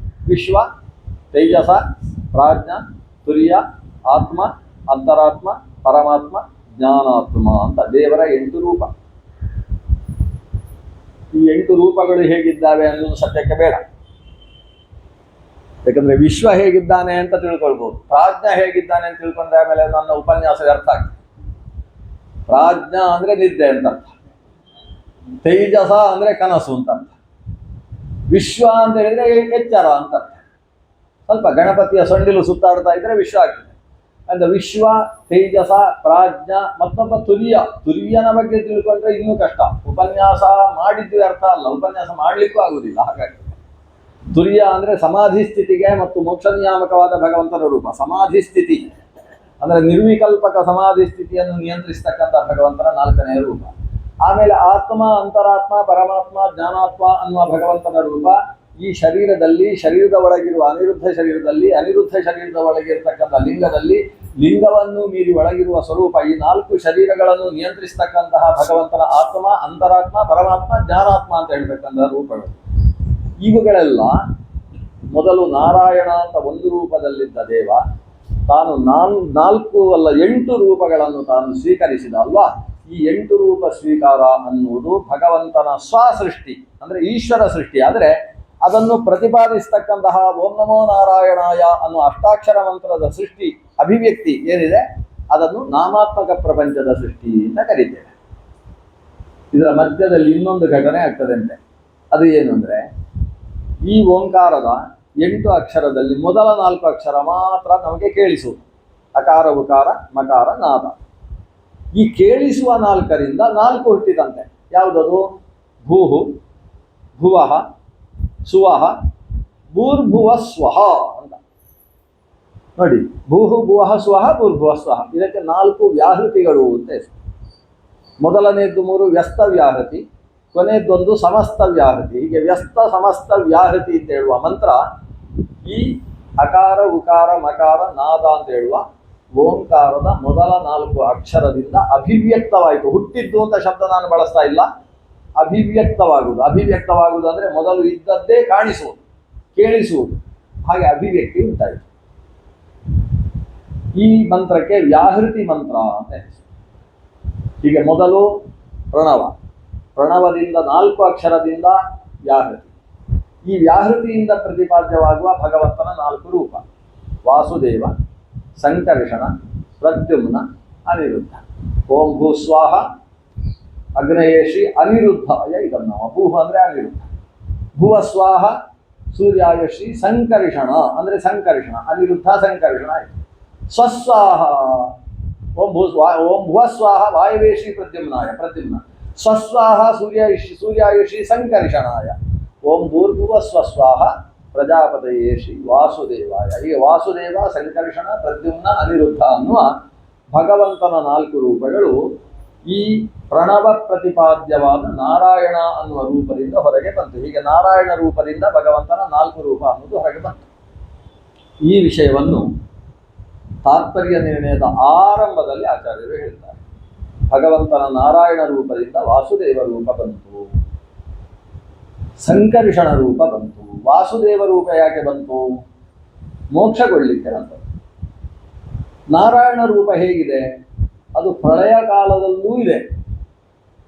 ವಿಶ್ವ, ತೇಜಸ, ಪ್ರಾಜ್ಞ, ತುರ್ಯ, ಆತ್ಮ, ಅಂತರಾತ್ಮ, ಪರಮಾತ್ಮ, ಜ್ಞಾನಾತ್ಮ ಅಂತ ದೇವರ 8 ರೂಪ. ಈ 8 ರೂಪಗಳು ಹೇಗಿದ್ದಾವೆ ಅನ್ನೋದು ಸದ್ಯಕ್ಕೆ ಬೇಡ. ಯಾಕಂದ್ರೆ ವಿಶ್ವ ಹೇಗಿದ್ದಾನೆ ಅಂತ ತಿಳ್ಕೊಳ್ಬಹುದು, ಪ್ರಾಜ್ಞ ಹೇಗಿದ್ದಾನೆ ಅಂತ ತಿಳ್ಕೊಂಡ್ರೆ ಆಮೇಲೆ ನನ್ನ ಉಪನ್ಯಾಸದ ಅರ್ಥ ಆಗ್ತದೆ. ಪ್ರಾಜ್ಞ ಅಂದ್ರೆ ನಿದ್ದೆ ಅಂತ ಅರ್ಥ, ತೇಜಸ ಅಂದ್ರೆ ಕನಸು ಅಂತ ಅರ್ಥ, ವಿಶ್ವ ಅಂತ ಹೇಳಿದ್ರೆ ಎಚ್ಚರ ಅಂತ ಅರ್ಥ. ಸ್ವಲ್ಪ ಗಣಪತಿಯ ಸೊಂಡಿಲು ಸುತ್ತಾಡ್ತಾ ಇದ್ರೆ ವಿಶ್ವ ಆಗ್ತದೆ. ಅಂದ್ರೆ ವಿಶ್ವ, ತೇಜಸ, ಪ್ರಾಜ್ಞ, ಮತ್ತೊಬ್ಬ ತುರ್ಯನ ಬಗ್ಗೆ ತಿಳ್ಕೊಂಡ್ರೆ ಇನ್ನೂ ಕಷ್ಟ. ಉಪನ್ಯಾಸ ಮಾಡಿದ್ವಿ ಅರ್ಥ ಅಲ್ಲ, ಉಪನ್ಯಾಸ ಮಾಡ್ಲಿಕ್ಕೂ ಆಗುದಿಲ್ಲ. ಹಾಗಾಗಿ ತುರ್ಯ ಅಂದ್ರೆ ಸಮಾಧಿ ಸ್ಥಿತಿಗೆ ಮತ್ತು ಮೋಕ್ಷ ನಿಯಾಮಕವಾದ ಭಗವಂತನ ರೂಪ. ಸಮಾಧಿ ಸ್ಥಿತಿ ಅಂದ್ರೆ ನಿರ್ವಿಕಲ್ಪಕ ಸಮಾಧಿ ಸ್ಥಿತಿಯನ್ನು ನಿಯಂತ್ರಿಸತಕ್ಕಂಥ ಭಗವಂತನ 4ನೇ ರೂಪ. ಆಮೇಲೆ ಆತ್ಮ, ಅಂತರಾತ್ಮ, ಪರಮಾತ್ಮ, ಜ್ಞಾನಾತ್ಮ ಅನ್ನುವ ಭಗವಂತನ ರೂಪ. ಈ ಶರೀರದಲ್ಲಿ, ಶರೀರದ ಒಳಗಿರುವ ಅನಿರುದ್ಧ ಶರೀರದಲ್ಲಿ, ಅನಿರುದ್ಧ ಶರೀರದ ಒಳಗಿರತಕ್ಕಂಥ ಲಿಂಗದಲ್ಲಿ, ಲಿಂಗವನ್ನು ಮೀರಿ ಒಳಗಿರುವ ಸ್ವರೂಪ. ಈ 4 ಶರೀರಗಳನ್ನು ನಿಯಂತ್ರಿಸತಕ್ಕಂತಹ ಭಗವಂತನ ಆತ್ಮ, ಅಂತರಾತ್ಮ, ಪರಮಾತ್ಮ, ಜ್ಞಾನಾತ್ಮ ಅಂತ ಹೇಳ್ತಕ್ಕಂತಹ ರೂಪಗಳು. ಇವುಗಳೆಲ್ಲ ಮೊದಲು ನಾರಾಯಣ ಅಂತ ಒಂದು ರೂಪದಲ್ಲಿದ್ದ ದೇವ ತಾನು 4 ಅಲ್ಲ 8 ರೂಪಗಳನ್ನು ತಾನು ಸ್ವೀಕರಿಸಿದ ಅಲ್ವಾ. ಈ 8 ರೂಪ ಸ್ವೀಕಾರ ಅನ್ನುವುದು ಭಗವಂತನ ಸ್ವಸೃಷ್ಟಿ, ಅಂದ್ರೆ ಈಶ್ವರ ಸೃಷ್ಟಿ. ಆದರೆ ಅದನ್ನು ಪ್ರತಿಪಾದಿಸ್ತಕ್ಕಂತಹ ಓಂ ನಮೋ ನಾರಾಯಣಾಯ ಅನ್ನುವ ಅಷ್ಟಾಕ್ಷರ ಮಂತ್ರದ ಸೃಷ್ಟಿ ಅಭಿವ್ಯಕ್ತಿ ಏನಿದೆ ಅದನ್ನು ನಾಮಾತ್ಮಕ ಪ್ರಪಂಚದ ಸೃಷ್ಟಿ ಅಂತ ಕರೀತೇವೆ. ಇದರ ಮಧ್ಯದಲ್ಲಿ ಇನ್ನೊಂದು ಘಟನೆ ಆಗ್ತದೆ ಅಂತೆ. ಅದು ಏನು ಅಂದ್ರೆ, ಈ ಓಂಕಾರದ 8 ಅಕ್ಷರದಲ್ಲಿ ಮೊದಲ 4 ಅಕ್ಷರ ಮಾತ್ರ ನಮಗೆ ಕೇಳಿಸುವುದು. ಅಕಾರ ಉಕಾರ ಮಕಾರ ನಾದ. ಈ ಕೇಳಿಸುವ 4ರಿಂದ 4 ಹುಟ್ಟಿದಂತೆ. ಯಾವುದದು? ಭೂಹು, ಭುವಃ, ಸುವಃ, ಭೂರ್ಭುವ ಸ್ವಹ ಅಂತ ನೋಡಿ. ಭೂಹು ಭುವಃ ಸ್ವಹ ಭೂರ್ಭುವ ಸ್ವಹ, ಇದಕ್ಕೆ 4 ವ್ಯಾಹೃತಿಗಳು ಅಂತ ಹೆಸರು. ಮೊದಲನೇದ್ದು 3 ವ್ಯಸ್ತ ವ್ಯಾಹೃತಿ, ಕೊನೆಯದೊಂದು ಸಮಸ್ತ ವ್ಯಾಹೃತಿ. ಹೀಗೆ ವ್ಯಸ್ತ ಸಮಸ್ತ ವ್ಯಾಹೃತಿ ಅಂತ ಹೇಳುವ ಮಂತ್ರ ಈ ಅಕಾರ ಉಕಾರ ಮಕಾರ ನಾದ ಅಂತ ಹೇಳುವ ಓಂಕಾರದ ಮೊದಲ 4 ಅಕ್ಷರದಿಂದ ಅಭಿವ್ಯಕ್ತವಾಯಿತು. ಹುಟ್ಟಿದ್ದು ಅಂತ ಶಬ್ದ ನಾನು ಬಳಸ್ತಾ ಇಲ್ಲ, ಅಭಿವ್ಯಕ್ತವಾಗುವುದು. ಅಭಿವ್ಯಕ್ತವಾಗುವುದು ಅಂದರೆ ಮೊದಲು ಇದ್ದದ್ದೇ ಕಾಣಿಸುವುದು, ಕೇಳಿಸುವುದು, ಹಾಗೆ ಅಭಿವ್ಯಕ್ತಿ ಉಂಟಾಯಿತು. ಈ ಮಂತ್ರಕ್ಕೆ ವ್ಯಾಹೃತಿ ಮಂತ್ರ ಅಂತ ಹೆಸರು. ಹೀಗೆ ಮೊದಲು ಪ್ರಣವ, ಪ್ರಣವದಿಂದ 4 ಅಕ್ಷರದಿಂದ ವ್ಯಾಹೃತಿ. ಈ ವ್ಯಾಹೃತಿಯಿಂದ ಪ್ರತಿಪಾದ್ಯವಾಗುವ ಭಗವಂತನ 4 ರೂಪ: ವಾಸುದೇವ, ಸಂಕರ್ಷಣ, ಪ್ರದ್ಯುಮ್ನ, ಅನಿರುದ್ಧ. ಓಂ ಭೂ ಸ್ವಾಹ ಅಗ್ನಯೇಶಿ ಅನಿರುದ್ಧಾಯ ಇದನ್ನು. ಭೂಹ ಅಂದರೆ ಅನಿರುದ್ಧ, ಭುವ ಸ್ವಾಹ ಸೂರ್ಯಾಯಶ್ರೀ ಸಂಕರ್ಷಣ ಅಂದರೆ ಸಂಕರ್ಷಣ, ಅನಿರುದ್ಧ ಸಂಕರ್ಷಣ ಆಯಿತು. ಸ್ವಸ್ವಾಹ ಓಂ ಭುವ ಸ್ವಾಹ ವಾಯವೇಶಿ ಪ್ರದ್ಯುಮ್ನಾಯ ಪ್ರದ್ಯುಮ್ನ, ಸ್ವಸ್ವಾಹ ಸೂರ್ಯಾಯುಷಿ ಸಂಕರ್ಷಣಾಯ. ಓಂ ಭೂರ್ಭುವ ಸ್ವಸ್ವಾಹ ಪ್ರಜಾಪತಯೇಶಿ ವಾಸುದೇವಾಯ. ಹೀಗೆ ವಾಸುದೇವ, ಸಂಕರ್ಷಣ, ಪ್ರದ್ಯುಮ್ನ, ಅನಿರುದ್ಧ ಅನ್ನುವ ಭಗವಂತನ 4 ರೂಪಗಳು ಈ ಪ್ರಣವ ಪ್ರತಿಪಾದ್ಯವಾದ ನಾರಾಯಣ ಅನ್ನುವ ರೂಪದಿಂದ ಹೊರಗೆ ಬಂತು. ಹೀಗೆ ನಾರಾಯಣ ರೂಪದಿಂದ ಭಗವಂತನ 4 ರೂಪ ಅನ್ನೋದು ಹೊರಗೆ ಬಂತು. ಈ ವಿಷಯವನ್ನು ತಾತ್ಪರ್ಯ ನಿರ್ಣಯದ ಆರಂಭದಲ್ಲಿ ಆಚಾರ್ಯರು ಹೇಳ್ತಾರೆ. ಭಗವಂತನ ನಾರಾಯಣ ರೂಪದಿಂದ ವಾಸುದೇವ ರೂಪ ಬಂತು, ಸಂಕರ್ಷಣ ರೂಪ ಬಂತು. ವಾಸುದೇವ ರೂಪ ಯಾಕೆ ಬಂತು? ಮೋಕ್ಷಗೊಳ್ಳಿಕ್ಕೆ ಅಂತ. ನಾರಾಯಣ ರೂಪ ಹೇಗಿದೆ? ಅದು ಪ್ರಳಯ ಕಾಲದಲ್ಲೂ ಇದೆ.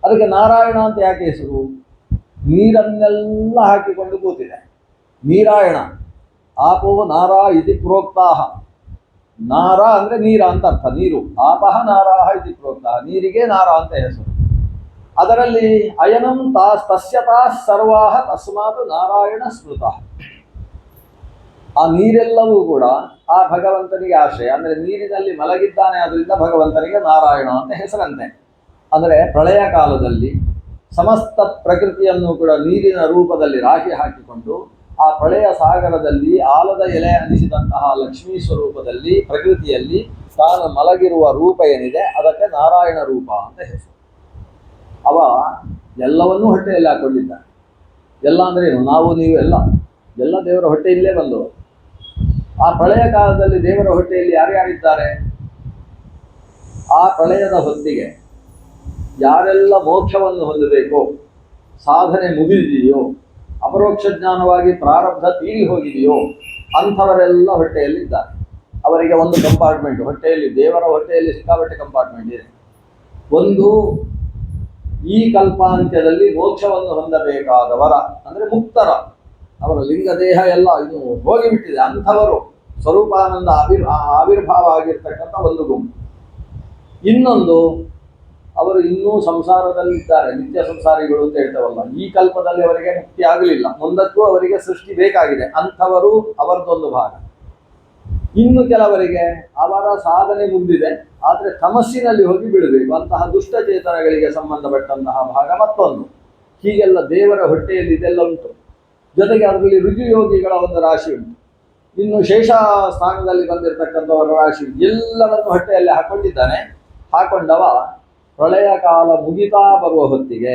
ಅದಕ್ಕೆ ನಾರಾಯಣ ಅಂತ ಯಾಕೆ ಹೆಸರು? ನೀರನ್ನೆಲ್ಲ ಹಾಕಿಕೊಂಡು ಕೂತಿದೆ ನೀರಾಯಣ. ಆಪೋ ನಾರಾ ಇತಿ ಪ್ರೋಕ್ತಾಹ. ನಾರ ಅಂದರೆ ನೀರ ಅಂತ ಅರ್ಥ, ನೀರು. ಆಪಹ ನಾರಾಹ ಇತಿ ಪ್ರೋಕ್ತಾಹ, ನೀರಿಗೆ ನಾರ ಅಂತ ಹೆಸರು. ಅದರಲ್ಲಿ ಅಯನಂ ತಸ್ಯ ತಾಃ ಸರ್ವಾಹ ತಸ್ಮಾತ್ ನಾರಾಯಣ ಸ್ಮೃತಃ. ಆ ನೀರೆಲ್ಲವೂ ಕೂಡ ಆ ಭಗವಂತನಿಗೆ ಆಶ್ರಯ, ಅಂದರೆ ನೀರಿನಲ್ಲಿ ಮಲಗಿದ್ದಾನೆ, ಅದರಿಂದ ಭಗವಂತನಿಗೆ ನಾರಾಯಣ ಅಂತ ಹೆಸರಂತೆ. ಅಂದರೆ ಪ್ರಳಯ ಕಾಲದಲ್ಲಿ ಸಮಸ್ತ ಪ್ರಕೃತಿಯನ್ನು ಕೂಡ ನೀರಿನ ರೂಪದಲ್ಲಿ ರಾಶಿ ಹಾಕಿಕೊಂಡು ಆ ಪ್ರಳಯ ಸಾಗರದಲ್ಲಿ ಆಲದ ಎಲೆ ಅನಿಸಿದಂತಹ ಲಕ್ಷ್ಮೀ ಸ್ವರೂಪದಲ್ಲಿ ಪ್ರಕೃತಿಯಲ್ಲಿ ತಾನು ಮಲಗಿರುವ ರೂಪ ಏನಿದೆ ಅದಕ್ಕೆ ನಾರಾಯಣ ರೂಪ ಅಂತ ಹೆಸರು. ಅವ ಎಲ್ಲವನ್ನೂ ಹೊಟ್ಟೆಯಲ್ಲಿ ಹಾಕೊಂಡಿದ್ದಾನೆ. ಎಲ್ಲ ಅಂದರೆ ನಾವು ನೀವು ಎಲ್ಲ ದೇವರ ಹೊಟ್ಟೆಯಲ್ಲೇ ಬಂದವರು. ಆ ಪ್ರಳಯ ಕಾಲದಲ್ಲಿ ದೇವರ ಹೊಟ್ಟೆಯಲ್ಲಿ ಯಾರ್ಯಾರಿದ್ದಾರೆ? ಆ ಪ್ರಳಯದ ಹೊತ್ತಿಗೆ ಯಾರೆಲ್ಲ ಮೋಕ್ಷವನ್ನು ಹೊಂದಬೇಕೋ, ಸಾಧನೆ ಮುಗಿದಿದೆಯೋ, ಅಪರೋಕ್ಷ ಜ್ಞಾನವಾಗಿ ಪ್ರಾರಬ್ಧ ತೀರಿ ಹೋಗಿದೆಯೋ ಅಂಥವರೆಲ್ಲ ಹೊಟ್ಟೆಯಲ್ಲಿದ್ದಾರೆ. ಅವರಿಗೆ ಒಂದು ಕಂಪಾರ್ಟ್ಮೆಂಟ್ ಹೊಟ್ಟೆಯಲ್ಲಿ, ದೇವರ ಹೊಟ್ಟೆಯಲ್ಲಿ ಸಿಕ್ಕಾಪಟ್ಟೆ ಕಂಪಾರ್ಟ್ಮೆಂಟ್ ಇದೆ. ಒಂದು ಈ ಕಲ್ಪಾಂತ್ಯದಲ್ಲಿ ಮೋಕ್ಷವನ್ನು ಹೊಂದಬೇಕಾದವರ ಅಂದರೆ ಮುಕ್ತರ, ಅವರ ಲಿಂಗದೇಹ ಎಲ್ಲ ಇದು ಹೋಗಿಬಿಟ್ಟಿದೆ ಅಂಥವರು ಸ್ವರೂಪಾನಂದ ಆವಿರ್ಭಾವ ಆಗಿರ್ತಕ್ಕಂಥ ಒಂದು ಗುಂಪು. ಇನ್ನೊಂದು ಅವರು ಇನ್ನೂ ಸಂಸಾರದಲ್ಲಿದ್ದಾರೆ, ನಿತ್ಯ ಸಂಸಾರಿಗಳು ಅಂತ ಹೇಳ್ತೇವಲ್ಲ. ಈ ಕಲ್ಪದಲ್ಲಿ ಅವರಿಗೆ ಮುಕ್ತಿ ಆಗಲಿಲ್ಲ, ಮುಂದಕ್ಕೂ ಅವರಿಗೆ ಸೃಷ್ಟಿ ಬೇಕಾಗಿದೆ, ಅಂಥವರು ಅವರದೊಂದು ಭಾಗ. ಇನ್ನು ಕೆಲವರಿಗೆ ಅವರ ಸಾಧನೆ ಮುಗಿದಿದೆ, ಆದರೆ ತಮಸ್ಸಿನಲ್ಲಿ ಹೋಗಿ ಬಿಡಬೇಕು, ಅಂತಹ ದುಷ್ಟಚೇತನಗಳಿಗೆ ಸಂಬಂಧಪಟ್ಟಂತಹ ಭಾಗ ಮತ್ತೊಂದು. ಹೀಗೆಲ್ಲ ದೇವರ ಹೊಟ್ಟೆಯಲ್ಲಿ ಇದೆಲ್ಲ ಉಂಟು. ಜೊತೆಗೆ ಅದರಲ್ಲಿ ರುಜುಯೋಗಿಗಳ ಒಂದು ರಾಶಿ ಉಂಟು. ಇನ್ನು ಶೇಷ ಸ್ಥಾನದಲ್ಲಿ ಬಂದಿರತಕ್ಕಂಥವರ ರಾಶಿ, ಎಲ್ಲರನ್ನು ಹೊಟ್ಟೆಯಲ್ಲಿ ಹಾಕೊಂಡಿದ್ದಾನೆ. ಹಾಕೊಂಡವ ಪ್ರಳಯ ಕಾಲ ಮುಗಿತಾ ಬರುವ ಹೊತ್ತಿಗೆ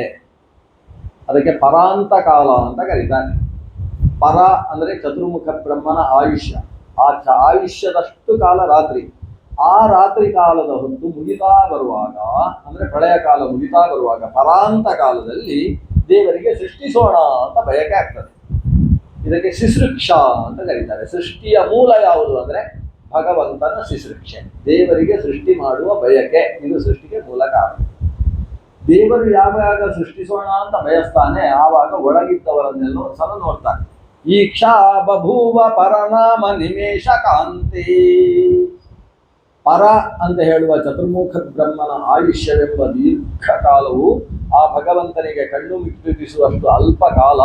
ಅದಕ್ಕೆ ಪರಾಂತ ಕಾಲ ಅಂತ ಕರೀತಾನೆ. ಪರ ಅಂದರೆ ಚತುರ್ಮುಖ ಬ್ರಹ್ಮನ ಆಯುಷ್ಯ. ಆ ಆಯುಷ್ಯದಷ್ಟು ಕಾಲ ರಾತ್ರಿ. ಆ ರಾತ್ರಿ ಕಾಲದ ಹೊತ್ತು ಮುಗಿತಾ ಬರುವಾಗ, ಅಂದರೆ ಪ್ರಳಯ ಕಾಲ ಮುಗಿತಾ ಬರುವಾಗ ಪರಾಂತ ಕಾಲದಲ್ಲಿ ದೇವರಿಗೆ ಸೃಷ್ಟಿಸೋಣ ಅಂತ ಬಯಕೆ ಆಗ್ತದೆ. ಇದಕ್ಕೆ ಶಿಸೃಕ್ಷ ಅಂತ ಕರೀತಾರೆ. ಸೃಷ್ಟಿಯ ಮೂಲ ಯಾವುದು ಅಂದರೆ ಭಗವಂತನ ಶಿಸೃಕ್ಷೆ, ದೇವರಿಗೆ ಸೃಷ್ಟಿ ಮಾಡುವ ಬಯಕೆ. ಇದು ಸೃಷ್ಟಿಗೆ ಮೂಲ ಕಾರಣ. ದೇವರು ಯಾವಾಗ ಸೃಷ್ಟಿಸೋಣ ಅಂತ ಬಯಸ್ತಾನೆ ಆವಾಗ ಒಳಗಿದ್ದವರನ್ನೆಲ್ಲ ಸಲ ನೋಡ್ತಾನೆ. ಈಕ್ಷಾ ಬಭೂವ ಪರನಾಮ ನಿಮೇಶ ಕಾಂತಿ. ಪರ ಅಂತ ಹೇಳುವ ಚತುರ್ಮುಖ ಬ್ರಹ್ಮನ ಆಯುಷ್ಯವೆಂಬ ದೀರ್ಘಕಾಲವು ಆ ಭಗವಂತನಿಗೆ ಕಣ್ಣು ಮಿಟುಕಿಸುವಷ್ಟು ಅಲ್ಪ ಕಾಲ.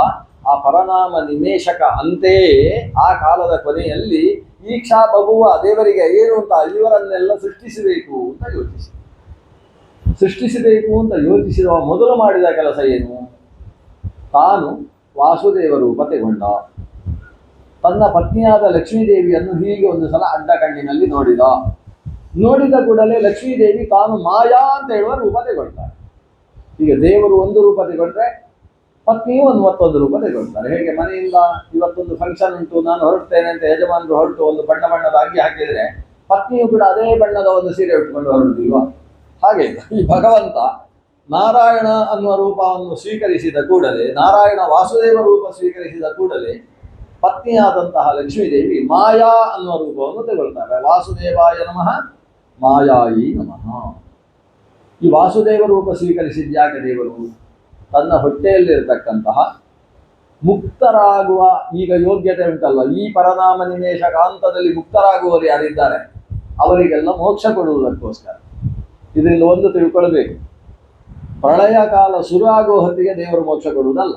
ಆ ಪರನಾಮ ನಿಮೇಶಕ ಅಂತೆಯೇ ಆ ಕಾಲದ ಕೊನೆಯಲ್ಲಿ ಈಕ್ಷಾ ಬಭುವ, ದೇವರಿಗೆ ಏನು ಅಂತ ಇವರನ್ನೆಲ್ಲ ಸೃಷ್ಟಿಸಬೇಕು ಅಂತ ಯೋಚಿಸಿರುವ ಮೊದಲು ಮಾಡಿದ ಕೆಲಸ ಏನು? ತಾನು ವಾಸುದೇವ ರೂಪ ತೆಗೊಂಡ. ತನ್ನ ಪತ್ನಿಯಾದ ಲಕ್ಷ್ಮೀದೇವಿಯನ್ನು ಹೀಗೆ ಒಂದು ಸಲ ಅಡ್ಡ ಕಣ್ಣಿನಲ್ಲಿ ನೋಡಿದ ಕೂಡಲೇ ಲಕ್ಷ್ಮೀದೇವಿ ತಾನು ಮಾಯಾ ಅಂತ ಹೇಳುವ ರೂಪ ತೆಗೊಳ್ತಾರೆ. ಈಗ ದೇವರು ಒಂದು ರೂಪ ತೆಗೊಂಡ್ರೆ ಪತ್ನಿಯು ಮತ್ತೊಂದು ರೂಪ ತೆಗೊಳ್ತಾರೆ. ಹೇಗೆ ಮನೆಯಿಂದ ಇವತ್ತೊಂದು ಫಂಕ್ಷನ್ ಉಂಟು, ನಾನು ಹೊರಡ್ತೇನೆ ಅಂತ ಯಜಮಾನರು ಹೊರಟು ಒಂದು ಬಣ್ಣದ ಅಂಗಿ ಹಾಕಿದರೆ ಪತ್ನಿಯು ಕೂಡ ಅದೇ ಬಣ್ಣದ ಒಂದು ಸೀರೆ ಉಟ್ಕೊಂಡು ಹೊರಡುದಿಲ್ವಾ? ಹಾಗೆ ಈ ಭಗವಂತ ನಾರಾಯಣ ಅನ್ನುವ ರೂಪವನ್ನು ಸ್ವೀಕರಿಸಿದ ಕೂಡಲೇ, ನಾರಾಯಣ ವಾಸುದೇವ ರೂಪ ಸ್ವೀಕರಿಸಿದ ಕೂಡಲೇ ಪತ್ನಿಯಾದಂತಹ ಲಕ್ಷ್ಮೀದೇವಿ ಮಾಯಾ ಅನ್ನುವ ರೂಪವನ್ನು ತೆಗೊಳ್ತಾರೆ. ವಾಸುದೇವಾಯ ನಮಃ ಮಾಯಾಯಿ ನಮಃ. ಈ ವಾಸುದೇವ ರೂಪ ಸ್ವೀಕರಿಸಿದ್ಯಾಕೆ ದೇವರು? ತನ್ನ ಹೊಟ್ಟೆಯಲ್ಲಿರತಕ್ಕಂತಹ ಮುಕ್ತರಾಗುವ ಈಗ ಯೋಗ್ಯತೆ ಉಂಟಲ್ವ, ಈ ಪರನಾಮ ನಿಮೇಶ ಕಾಂತದಲ್ಲಿ ಮುಕ್ತರಾಗುವವರು ಯಾರಿದ್ದಾರೆ ಅವರಿಗೆಲ್ಲ ಮೋಕ್ಷ ಕೊಡುವುದಕ್ಕೋಸ್ಕರ. ಇದರಿಂದ ಒಂದು ತಿಳ್ಕೊಳ್ಬೇಕು, ಪ್ರಳಯ ಕಾಲ ಶುರು ಆಗುವ ಹೊತ್ತಿಗೆ ದೇವರು ಮೋಕ್ಷ ಕೊಡುವುದಲ್ಲ.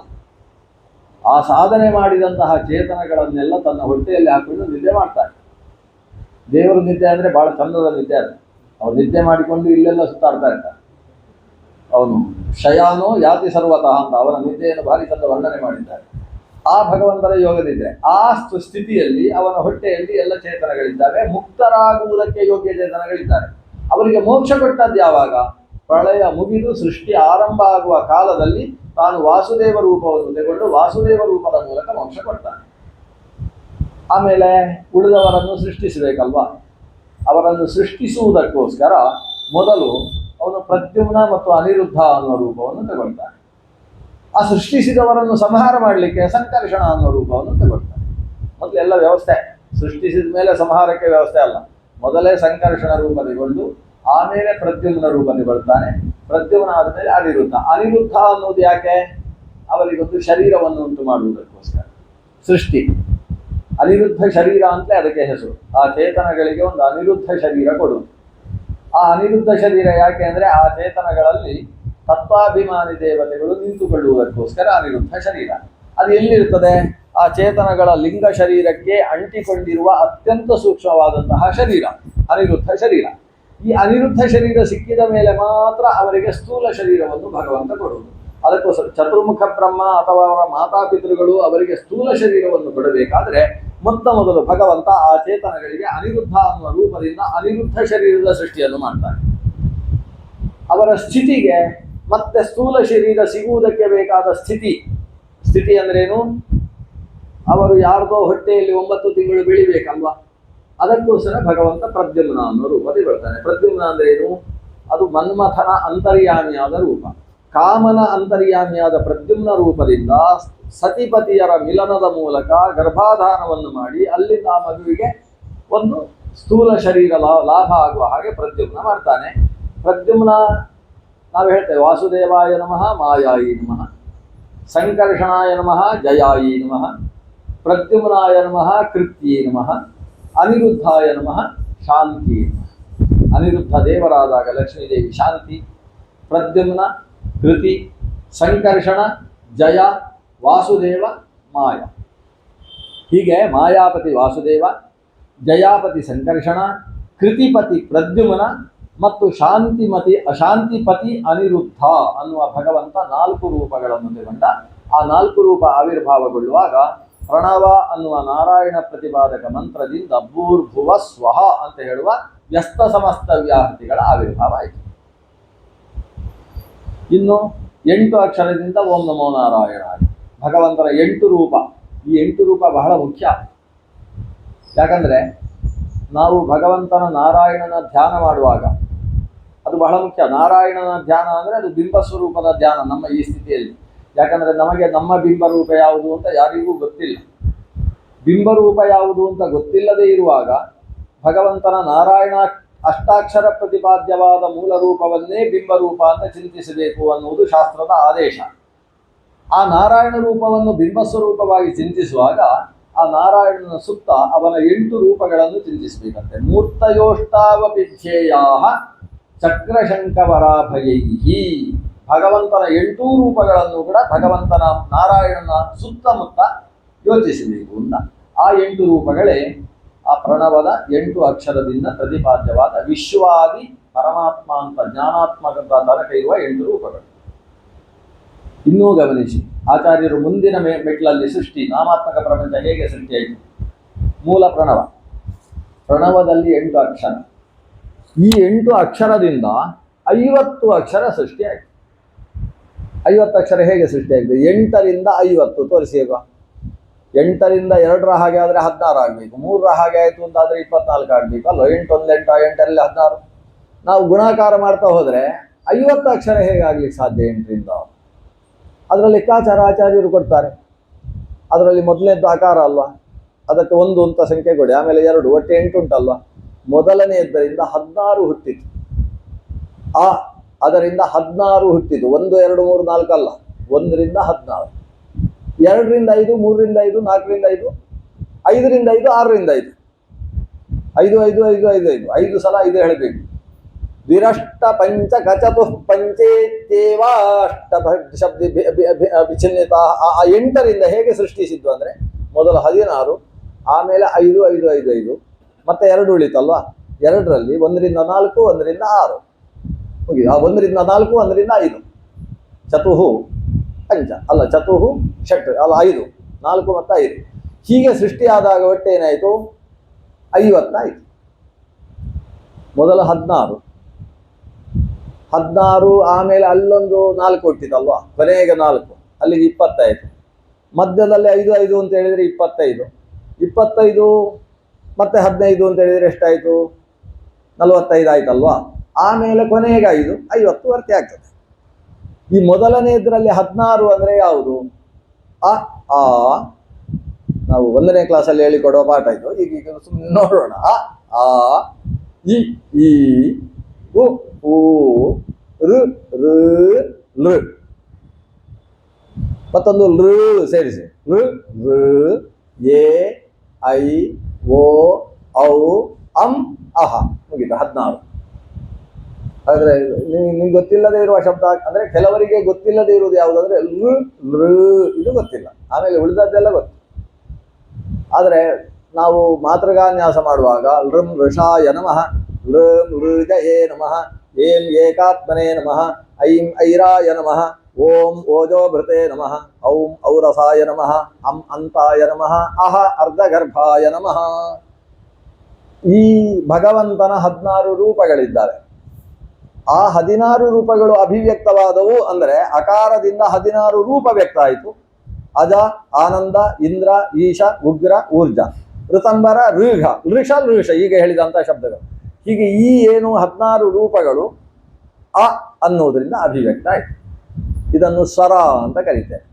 ಆ ಸಾಧನೆ ಮಾಡಿದಂತಹ ಚೇತನಗಳನ್ನೆಲ್ಲ ತನ್ನ ಹೊಟ್ಟೆಯಲ್ಲಿ ಹಾಕೊಂಡು ನಿದ್ದೆ ಮಾಡ್ತಾರೆ. ದೇವರು ನಿದ್ದೆ ಅಂದರೆ ಬಹಳ ಚಂದದ ನಿದ್ದೆ ಅದು. ಅವ್ರು ನಿದ್ದೆ ಮಾಡಿಕೊಂಡು ಇಲ್ಲೆಲ್ಲ ಸುತ್ತಾಡ್ತಾ ಇರ್ತಾರೆ. ಅವನು ಶಯಾನೋ ಯಾತಿ ಸರ್ವತಃ ಅಂತ ಅವನ ನಿದ್ದೆಯನ್ನು ಭಾರಿ ಚಂದ ವರ್ಣನೆ ಮಾಡಿದ್ದಾರೆ. ಆ ಭಗವಂತನ ಯೋಗದಿದ್ದೆ ಆ ಸ್ಥಿತಿಯಲ್ಲಿ ಅವನ ಹೊಟ್ಟೆಯಲ್ಲಿ ಎಲ್ಲ ಚೇತನಗಳಿದ್ದಾವೆ. ಮುಕ್ತರಾಗುವುದಕ್ಕೆ ಯೋಗ್ಯ ಚೇತನಗಳಿದ್ದಾರೆ. ಅವರಿಗೆ ಮೋಕ್ಷ ಕೊಟ್ಟದ್ದು ಯಾವಾಗ? ಪ್ರಳಯ ಮುಗಿದು ಸೃಷ್ಟಿ ಆರಂಭ ಆಗುವ ಕಾಲದಲ್ಲಿ ತಾನು ವಾಸುದೇವ ರೂಪವನ್ನು ತೆಗೆದುಕೊಂಡು ವಾಸುದೇವ ರೂಪದ ಮೂಲಕ ಮೋಕ್ಷ ಕೊಡ್ತಾನೆ. ಆಮೇಲೆ ಉಳಿದವರನ್ನು ಸೃಷ್ಟಿಸಬೇಕಲ್ವಾ? ಅವರನ್ನು ಸೃಷ್ಟಿಸುವುದಕ್ಕೋಸ್ಕರ ಮೊದಲು ಅವನು ಪ್ರದ್ಯುಮ್ನ ಮತ್ತು ಅನಿರುದ್ಧ ಅನ್ನುವ ರೂಪವನ್ನು ತಗೊಳ್ತಾನೆ. ಆ ಸೃಷ್ಟಿಸಿದವರನ್ನು ಸಂಹಾರ ಮಾಡಲಿಕ್ಕೆ ಸಂಕರ್ಷಣ ಅನ್ನುವ ರೂಪವನ್ನು ತಗೊಳ್ತಾನೆ. ಮೊದಲು ಎಲ್ಲ ವ್ಯವಸ್ಥೆ ಸೃಷ್ಟಿಸಿದ ಮೇಲೆ ಸಂಹಾರಕ್ಕೆ ವ್ಯವಸ್ಥೆ ಅಲ್ಲ. ಮೊದಲೇ ಸಂಕರ್ಷಣ ರೂಪ ತಗೊಂಡು ಆಮೇಲೆ ಪ್ರದ್ಯುಮ್ನ ರೂಪ ತಗೊಳ್ತಾನೆ. ಪ್ರದ್ಯುಮ್ನ ಆದಮೇಲೆ ಅನಿರುದ್ಧ. ಅನಿರುದ್ಧ ಅನ್ನೋದು ಯಾಕೆ? ಅವರಿಗೊಂದು ಶರೀರವನ್ನು ಉಂಟು ಮಾಡುವುದಕ್ಕೋಸ್ಕರ ಸೃಷ್ಟಿ. ಅನಿರುದ್ಧ ಶರೀರ ಅಂತಲೇ ಅದಕ್ಕೆ ಹೆಸರು. ಆ ಚೇತನಗಳಿಗೆ ಒಂದು ಅನಿರುದ್ಧ ಶರೀರ ಕೊಡುವುದು. ಆ ಅನಿರುದ್ಧ ಶರೀರ ಯಾಕೆ ಅಂದರೆ ಆ ಚೇತನಗಳಲ್ಲಿ ತತ್ವಾಭಿಮಾನಿ ದೇವತೆಗಳು ನಿಂತುಕೊಳ್ಳುವುದಕ್ಕೋಸ್ಕರ ಅನಿರುದ್ಧ ಶರೀರ. ಅದು ಎಲ್ಲಿರ್ತದೆ? ಆ ಚೇತನಗಳ ಲಿಂಗ ಶರೀರಕ್ಕೆ ಅಂಟಿಕೊಂಡಿರುವ ಅತ್ಯಂತ ಸೂಕ್ಷ್ಮವಾದಂತಹ ಶರೀರ ಅನಿರುದ್ಧ ಶರೀರ. ಈ ಅನಿರುದ್ಧ ಶರೀರ ಸಿಕ್ಕಿದ ಮೇಲೆ ಮಾತ್ರ ಅವರಿಗೆ ಸ್ಥೂಲ ಶರೀರವನ್ನು ಭಗವಂತ ಕೊಡುವುದು. ಅದಕ್ಕೋಸ್ಕರ ಚತುರ್ಮುಖ ಬ್ರಹ್ಮ ಅಥವಾ ಅವರ ಮಾತಾಪಿತೃಗಳು ಅವರಿಗೆ ಸ್ಥೂಲ ಶರೀರವನ್ನು ಕೊಡಬೇಕಾದ್ರೆ ಮೊದಲು ಭಗವಂತ ಆ ಚೇತನಗಳಿಗೆ ಅನಿರುದ್ಧ ಅನ್ನುವ ರೂಪದಿಂದ ಅನಿರುದ್ಧ ಶರೀರದ ಸೃಷ್ಟಿಯನ್ನು ಮಾಡ್ತಾರೆ. ಅವರ ಸ್ಥಿತಿಗೆ ಮತ್ತೆ ಸ್ಥೂಲ ಶರೀರ ಸಿಗುವುದಕ್ಕೆ ಬೇಕಾದ ಸ್ಥಿತಿ ಅಂದ್ರೇನು? ಅವರು ಯಾರ್ದೋ ಹೊಟ್ಟೆಯಲ್ಲಿ 9 ತಿಂಗಳು ಬೆಳಿಬೇಕಲ್ವಾ? ಅದಕ್ಕೋಸ್ಕರ ಭಗವಂತ ಪ್ರದ್ಯುಮ್ನ ಅನ್ನೋ ರೂಪ ತಗೊಳ್ತಾನೆ. ಪ್ರದ್ಯುಮ್ನ ಅಂದ್ರೇನು? ಅದು ಮನ್ಮಥನ ಅಂತರ್ಯಾಮಿಯಾದ ರೂಪ. ಕಾಮನ ಅಂತರ್ಯಾಮಿಯಾದ ಪ್ರದ್ಯುಮ್ನ ರೂಪದಿಂದ ಸತಿಪತಿಯರ ಮಿಲನದ ಮೂಲಕ ಗರ್ಭಾಧಾನವನ್ನು ಮಾಡಿ ಅಲ್ಲಿಂದ ಆ ಮಗುವಿಗೆ ಒಂದು ಸ್ಥೂಲ ಶರೀರ ಲಾಭ ಆಗುವ ಹಾಗೆ ಪ್ರದ್ಯುಮ್ನ ಮಾಡ್ತಾನೆ. ಪ್ರದ್ಯುಮ್ನ ನಾವು ಹೇಳ್ತೇವೆ ವಾಸುದೇವಾಯ ನಮಃ ಮಾಯಾಯಿ ನಮಃ, ಸಂಕರ್ಷಣಾಯ ನಮಃ ಜಯಾಯಿ ನಮಃ, ಪ್ರದ್ಯುಮ್ನಾಯ ನಮಃ ಕೃತ್ಯೈ ನಮಃ, ಅನಿರುದ್ಧಾಯ ನಮಃ ಶಾಂತಿ ನಮಃ. ಅನಿರುದ್ಧ ದೇವರಾದಾಗ ಲಕ್ಷ್ಮೀದೇವಿ ಶಾಂತಿ, ಪ್ರದ್ಯುಮ್ನ ಕೃತಿ, ಸಂಕರ್ಷಣ ಜಯ, ವಾಸುದೇವ ಮಾಯ. ಹೀಗೆ ಮಾಯಾಪತಿ ವಾಸುದೇವ, ಜಯಾಪತಿ ಸಂಕರ್ಷಣ, ಕೃತಿಪತಿ ಪ್ರದ್ಯುಮ್ನ ಮತ್ತು ಅಶಾಂತಿಪತಿ ಅನಿರುದ್ಧ ಅನ್ನುವ ಭಗವಂತ 4 ರೂಪಗಳನ್ನು ತಗೊಂಡ. ಆ 4 ರೂಪ ಆವಿರ್ಭಾವಗೊಳ್ಳುವಾಗ ಪ್ರಣವ ಅನ್ನುವ ನಾರಾಯಣ ಪ್ರತಿಪಾದಕ ಮಂತ್ರದಿಂದ ಭೂರ್ಭುವ ಸ್ವಹ ಅಂತ ಹೇಳುವ ವ್ಯಸ್ತ ಸಮಸ್ತ ವ್ಯಾಹೃತಿಗಳ ಆವಿರ್ಭಾವ ಆಯಿತು. ಇನ್ನು 8 ಅಕ್ಷರದಿಂದ ಓಂ ನಮೋ ನಾರಾಯಣ. ಭಗವಂತನ 8 ರೂಪ. ಈ 8 ರೂಪ ಬಹಳ ಮುಖ್ಯ. ಯಾಕಂದರೆ ನಾವು ಭಗವಂತನ ನಾರಾಯಣನ ಧ್ಯಾನ ಮಾಡುವಾಗ ಅದು ಬಹಳ ಮುಖ್ಯ. ನಾರಾಯಣನ ಧ್ಯಾನ ಅಂದರೆ ಅದು ಬಿಂಬ ಸ್ವರೂಪದ ಧ್ಯಾನ ನಮ್ಮ ಈ ಸ್ಥಿತಿಯಲ್ಲಿ. ಯಾಕಂದರೆ ನಮಗೆ ನಮ್ಮ ಬಿಂಬರೂಪ ಯಾವುದು ಅಂತ ಯಾರಿಗೂ ಗೊತ್ತಿಲ್ಲ. ಬಿಂಬರೂಪ ಯಾವುದು ಅಂತ ಗೊತ್ತಿಲ್ಲದೆ ಇರುವಾಗ ಭಗವಂತನ ನಾರಾಯಣ ಅಷ್ಟಾಕ್ಷರ ಪ್ರತಿಪಾದ್ಯವಾದ ಮೂಲ ರೂಪವನ್ನೇ ಬಿಂಬರೂಪ ಅಂತ ಚಿಂತಿಸಬೇಕು ಅನ್ನುವುದು ಶಾಸ್ತ್ರದ ಆದೇಶ. ಆ ನಾರಾಯಣ ರೂಪವನ್ನು ಬಿಂಬಸ್ವರೂಪವಾಗಿ ಚಿಂತಿಸುವಾಗ ಆ ನಾರಾಯಣನ ಸುತ್ತ ಅವನ 8 ರೂಪಗಳನ್ನು ಚಿಂತಿಸಬೇಕಂತೆ. ಮೂರ್ತಯೋಷ್ಟಾವಪಿಧ್ಯೇಯಾ ಚಕ್ರಶಂಕವರಾಭಯೈಹಿ. ಭಗವಂತನ 8 ರೂಪಗಳನ್ನು ಕೂಡ ಭಗವಂತನ ನಾರಾಯಣನ ಸುತ್ತಮುತ್ತ ಯೋಚಿಸಬೇಕು ಅಂತ. ಆ 8 ರೂಪಗಳೇ ಆ ಪ್ರಣವದ 8 ಅಕ್ಷರದಿಂದ ಪ್ರತಿಪಾದ್ಯವಾದ ವಿಶ್ವಾದಿ ಪರಮಾತ್ಮ ಅಂತ ಜ್ಞಾನಾತ್ಮಕದ ತನಕ ಇರುವ 8 ರೂಪಗಳು. ಇನ್ನೂ ಗಮನಿಸಿ, ಆಚಾರ್ಯರು ಮುಂದಿನ ಮೆಟ್ಲಲ್ಲಿ ಸೃಷ್ಟಿ ನಾಮಾತ್ಮಕ ಪ್ರಪಂಚ ಹೇಗೆ ಸೃಷ್ಟಿಯಾಯಿತು ಮೂಲ ಪ್ರಣವ. ಪ್ರಣವದಲ್ಲಿ 8 ಅಕ್ಷರ. ಈ 8 ಅಕ್ಷರದಿಂದ 50 ಅಕ್ಷರ ಸೃಷ್ಟಿಯಾಗಿದೆ. 50 ಅಕ್ಷರ ಹೇಗೆ ಸೃಷ್ಟಿಯಾಗಿದೆ? 8ರಿಂದ 50 ತೋರಿಸಿ. ಈಗ 8ರಿಂದ 2ರ ಹಾಗೆ ಆದರೆ 16 ಆಗಬೇಕು, 3ರ ಹಾಗೆ ಆಯಿತು ಅಂತಾದರೆ 24 ಆಗಬೇಕು ಅಲ್ವ? 8 1 8, 8ರಲ್ಲಿ 16. ನಾವು ಗುಣಾಕಾರ ಮಾಡ್ತಾ ಹೋದರೆ 50 ಅಕ್ಷರ ಹೇಗಾಗ್ಲಿಕ್ಕೆ ಸಾಧ್ಯ 8ರಿಂದ? ಅದರಲ್ಲಿ ಲೆಕ್ಕಾಚಾರ ಆಚಾರ್ಯರು ಕೊಡ್ತಾರೆ. ಅದರಲ್ಲಿ ಮೊದಲನೇದ್ದು ಆಕಾರ ಅಲ್ವಾ, ಅದಕ್ಕೆ 1 ಅಂತ ಸಂಖ್ಯೆ ಕೊಡಿ, ಆಮೇಲೆ 2, ಒಟ್ಟು 8 ಉಂಟಲ್ವ. ಮೊದಲನೆಯದ್ದರಿಂದ 16 ಹುಟ್ಟಿತು. ಅದರಿಂದ 16 ಹುಟ್ಟಿತು. 1 2 3 4 ಅಲ್ಲ, 1ರಿಂದ 16, 2ರಿಂದ 5, 3ರಿಂದ 5, 4ರಿಂದ 5, 5ರಿಂದ 5, 6ರಿಂದ 5, 5 5 5 5 5 5 ಸಲ 5 ಹೇಳಬೇಕು. ವಿರಷ್ಟ ಪಂಚ ಕಚತು ಪಂಚೇತ್ಯೇವಾಷ್ಟ ಶಬ್ದ ವಿಚ್ಛಿನ್ನಿತ. 8ರಿಂದ ಹೇಗೆ ಸೃಷ್ಟಿಸಿದ್ದು ಅಂದರೆ ಮೊದಲು 16, ಆಮೇಲೆ 5 5 5 5, ಮತ್ತೆ 2 ಉಳಿತಲ್ವಾ. 2ರಲ್ಲಿ 1ರಿಂದ 4, 1ರಿಂದ 6 ಹೋಗಿ, 1ರಿಂದ 4, 1ರಿಂದ 5, ಚತುಹು ಪಂಚ ಅಲ್ಲ, ಚತುಹು ಷಟ್ ಅಲ್ಲ, 5 4 ಮತ್ತು 5 ಹೀಗೆ ಸೃಷ್ಟಿಯಾದಾಗ ಒಟ್ಟು ಏನಾಯಿತು? 50 ಆಯಿತು. ಮೊದಲು 16, ಆಮೇಲೆ ಅಲ್ಲೊಂದು 4 ಹುಟ್ಟಿತಲ್ವಾ, ಕೊನೆಗೆ 4, ಅಲ್ಲಿಗೆ 20 ಆಯಿತು. ಮಧ್ಯದಲ್ಲಿ 5 5 ಅಂತ ಹೇಳಿದರೆ 25, 25 ಮತ್ತೆ 15 ಅಂತ ಹೇಳಿದರೆ ಎಷ್ಟಾಯಿತು? 45 ಆಯ್ತಲ್ವಾ. ಆಮೇಲೆ ಕೊನೆಗೆ 5, 50 ವರ್ತಿ ಆಗ್ತದೆ. ಈ ಮೊದಲನೆಯದರಲ್ಲಿ 16 ಅಂದರೆ ಯಾವುದು? ಆ ನಾವು 1ನೇ ಕ್ಲಾಸಲ್ಲಿ ಹೇಳಿಕೊಡುವ ಪಾಠ ಇದು. ಈಗ ಸುಮ್ಮನೆ ನೋಡೋಣ. ಆ ಇ ಈ ಉ ಊ ಋ ಋ ಲೃ, ಮತ್ತೊಂದು ಲೃ ಸೇರಿಸಿ, ಋ ಋ ಎ ಐ ಓ ಔ ಅಂ ಅಹ, ಮುಗಿತು 16. ಆದರೆ ನಿಮ್ಗೆ ಗೊತ್ತಿಲ್ಲದೆ ಇರುವ ಶಬ್ದ ಅಂದರೆ ಕೆಲವರಿಗೆ ಗೊತ್ತಿಲ್ಲದೆ ಇರುವುದು ಯಾವುದಂದ್ರೆ ಲೃ ಲೃ, ಇದು ಗೊತ್ತಿಲ್ಲ, ಆಮೇಲೆ ಉಳಿದದ್ದೆಲ್ಲ ಗೊತ್ತು. ಆದರೆ ನಾವು ಮಾತೃಗಾನ್ಯಾಸ ಮಾಡುವಾಗ ಲೃಂ ಋಷಾಯ ನಮಃ, ಲೃಂ ಋಜಯೇ ನಮಃ, ಏಂ ಏಕಾತ್ಮನೇ ನಮಃ, ಐಂ ಐರಾಯ ನಮಃ, ಓಂ ಓಜೋಭೃತೆ ನಮಃ, ಔಂ ಔರಸಾಯ ನಮಃ, ಅಂ ಅಂತಾಯ ನಮಃ, ಅಹ ಅರ್ಧಗರ್ಭಾಯ ನಮಃ. ಈ ಭಗವಂತನ 16 ರೂಪಗಳಿದ್ದಾವೆ. ಆ 16 ರೂಪಗಳು ಅಭಿವ್ಯಕ್ತವಾದವು ಅಂದರೆ ಅಕಾರದಿಂದ 16 ರೂಪ ವ್ಯಕ್ತ ಆಯಿತು. ಅಜ, ಆನಂದ, ಇಂದ್ರ, ಈಶ, ಉಗ್ರ, ಊರ್ಜ, ಋತಂಬರ, ಋಘ, ಋಷ, ಋಷ, ಈಗ ಹೇಳಿದಂಥ ಶಬ್ದಗಳು. ಹೀಗೆ ಈ ಏನು 16 ರೂಪಗಳು ಅ ಅನ್ನೋದರಿಂದ ಅಭಿವ್ಯಕ್ತ ಆಯಿತು. ಇದನ್ನು ಸ್ವರ ಅಂತ ಕರಿತೇವೆ.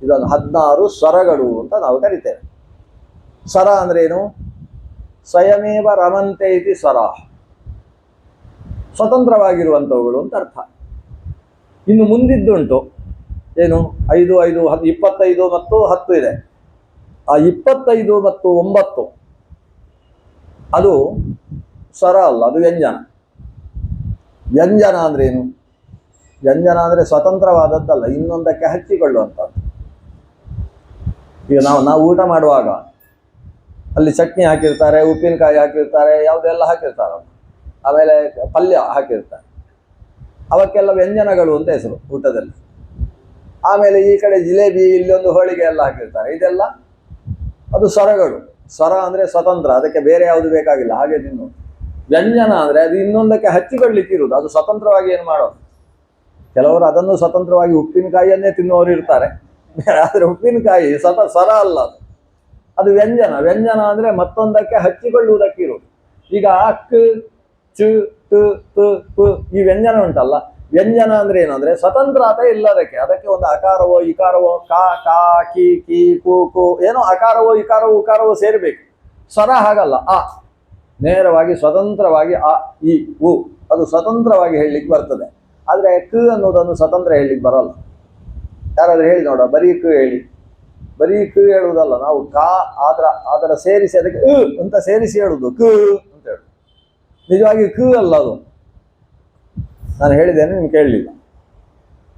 ಇದನ್ನು 16 ಸ್ವರಗಳು ಅಂತ ನಾವು ಕರಿತೇವೆ. ಸ್ವರ ಅಂದ್ರೆ ಏನು? ಸ್ವಯಮೇವ ರಮಂತೆ ಇತಿ ಸ್ವರ, ಸ್ವತಂತ್ರವಾಗಿರುವಂಥವುಗಳು ಅಂತ ಅರ್ಥ. ಇನ್ನು ಮುಂದಿದ್ದುಂಟು ಏನು? 5 5 25 ಮತ್ತು 10 ಇದೆ. ಆ 25 ಮತ್ತು 9 ಅದು ಸ್ವರ ಅಲ್ಲ, ಅದು ವ್ಯಂಜನ. ವ್ಯಂಜನ ಅಂದ್ರೆ ಏನು? ವ್ಯಂಜನ ಅಂದರೆ ಸ್ವತಂತ್ರವಾದದ್ದಲ್ಲ, ಇನ್ನೊಂದಕ್ಕೆ ಹಚ್ಚಿಕೊಳ್ಳುವಂಥದ್ದು. ಈಗ ನಾವು ಊಟ ಮಾಡುವಾಗ ಅಲ್ಲಿ ಚಟ್ನಿ ಹಾಕಿರ್ತಾರೆ, ಉಪ್ಪಿನಕಾಯಿ ಹಾಕಿರ್ತಾರೆ, ಯಾವುದೆಲ್ಲ ಹಾಕಿರ್ತಾರೆ, ಆಮೇಲೆ ಪಲ್ಯ ಹಾಕಿರ್ತಾರೆ, ಅವಕ್ಕೆಲ್ಲ ವ್ಯಂಜನಗಳು ಅಂತ ಹೆಸರು ಊಟದಲ್ಲಿ. ಆಮೇಲೆ ಈ ಕಡೆ ಜಿಲೇಬಿ, ಇಲ್ಲೊಂದು ಹೋಳಿಗೆ ಎಲ್ಲ ಹಾಕಿರ್ತಾರೆ, ಇದೆಲ್ಲ ಅದು ಸ್ವರಗಳು. ಸ್ವರ ಅಂದರೆ ಸ್ವತಂತ್ರ, ಅದಕ್ಕೆ ಬೇರೆ ಯಾವುದು ಬೇಕಾಗಿಲ್ಲ, ಹಾಗೆ ತಿನ್ನು. ವ್ಯಂಜನ ಅಂದರೆ ಅದು ಇನ್ನೊಂದಕ್ಕೆ ಹಚ್ಚಿಕೊಳ್ಳಿಕ್ಕಿರುವುದು, ಅದು ಸ್ವತಂತ್ರವಾಗಿ ಏನು ಮಾಡೋದು. ಕೆಲವರು ಅದನ್ನು ಸ್ವತಂತ್ರವಾಗಿ ಉಪ್ಪಿನಕಾಯಿಯನ್ನೇ ತಿನ್ನುವವರು ಇರ್ತಾರೆ, ಆದರೆ ಉಪ್ಪಿನಕಾಯಿ ಸ್ವರ ಅಲ್ಲ, ಅದು ವ್ಯಂಜನ. ವ್ಯಂಜನ ಅಂದರೆ ಮತ್ತೊಂದಕ್ಕೆ ಹಚ್ಚಿಕೊಳ್ಳುವುದಕ್ಕಿರುವುದು. ಈಗ ಕ್ ಚ ತ ಪ ಪ ಈ ವ್ಯಂಜನ ಉಂಟಲ್ಲ, ವ್ಯಂಜನ ಅಂದ್ರೆ ಏನಂದ್ರೆ ಸ್ವತಂತ್ರತೆ ಇಲ್ಲದಕ್ಕೆ, ಅದಕ್ಕೆ ಒಂದು ಅಕಾರವೋ ಇಕಾರವೋ ಕಾ ಕಿ ಕಿ ಕು ಕು ಏನೋ ಅಕಾರವೋ ಇಕಾರವೋ ಉಕಾರವೋ ಸೇರಬೇಕು. ಸ್ವರ ಹಾಗಲ್ಲ, ನೇರವಾಗಿ ಸ್ವತಂತ್ರವಾಗಿ ಅ ಇ ಉ ಅದು ಸ್ವತಂತ್ರವಾಗಿ ಹೇಳಲಿಕ್ಕೆ ಬರ್ತದೆ. ಆದರೆ ಕ ಅನ್ನೋದನ್ನು ಸ್ವತಂತ್ರ ಹೇಳಲಿಕ್ಕೆ ಬರಲ್ಲ. ಯಾರಾದ್ರೂ ಹೇಳಿ ನೋಡ, ಬರೀ ಕ ಹೇಳಿ. ಬರೀ ಕ ಹೇಳುವುದಲ್ಲ, ನಾವು ಕಾ ಅದರ ಸೇರಿಸಿ ಅದಕ್ಕೆ ಅಂತ ಸೇರಿಸಿ ಹೇಳುದು ಕ ಅಂತ ಹೇಳುದು. ನಿಜವಾಗಿ ಕ ಅಲ್ಲ ಅದು, ನಾನು ಹೇಳಿದ್ದೇನೆ ನಿಮ್ಗೆ ಕೇಳಲಿಲ್ಲ.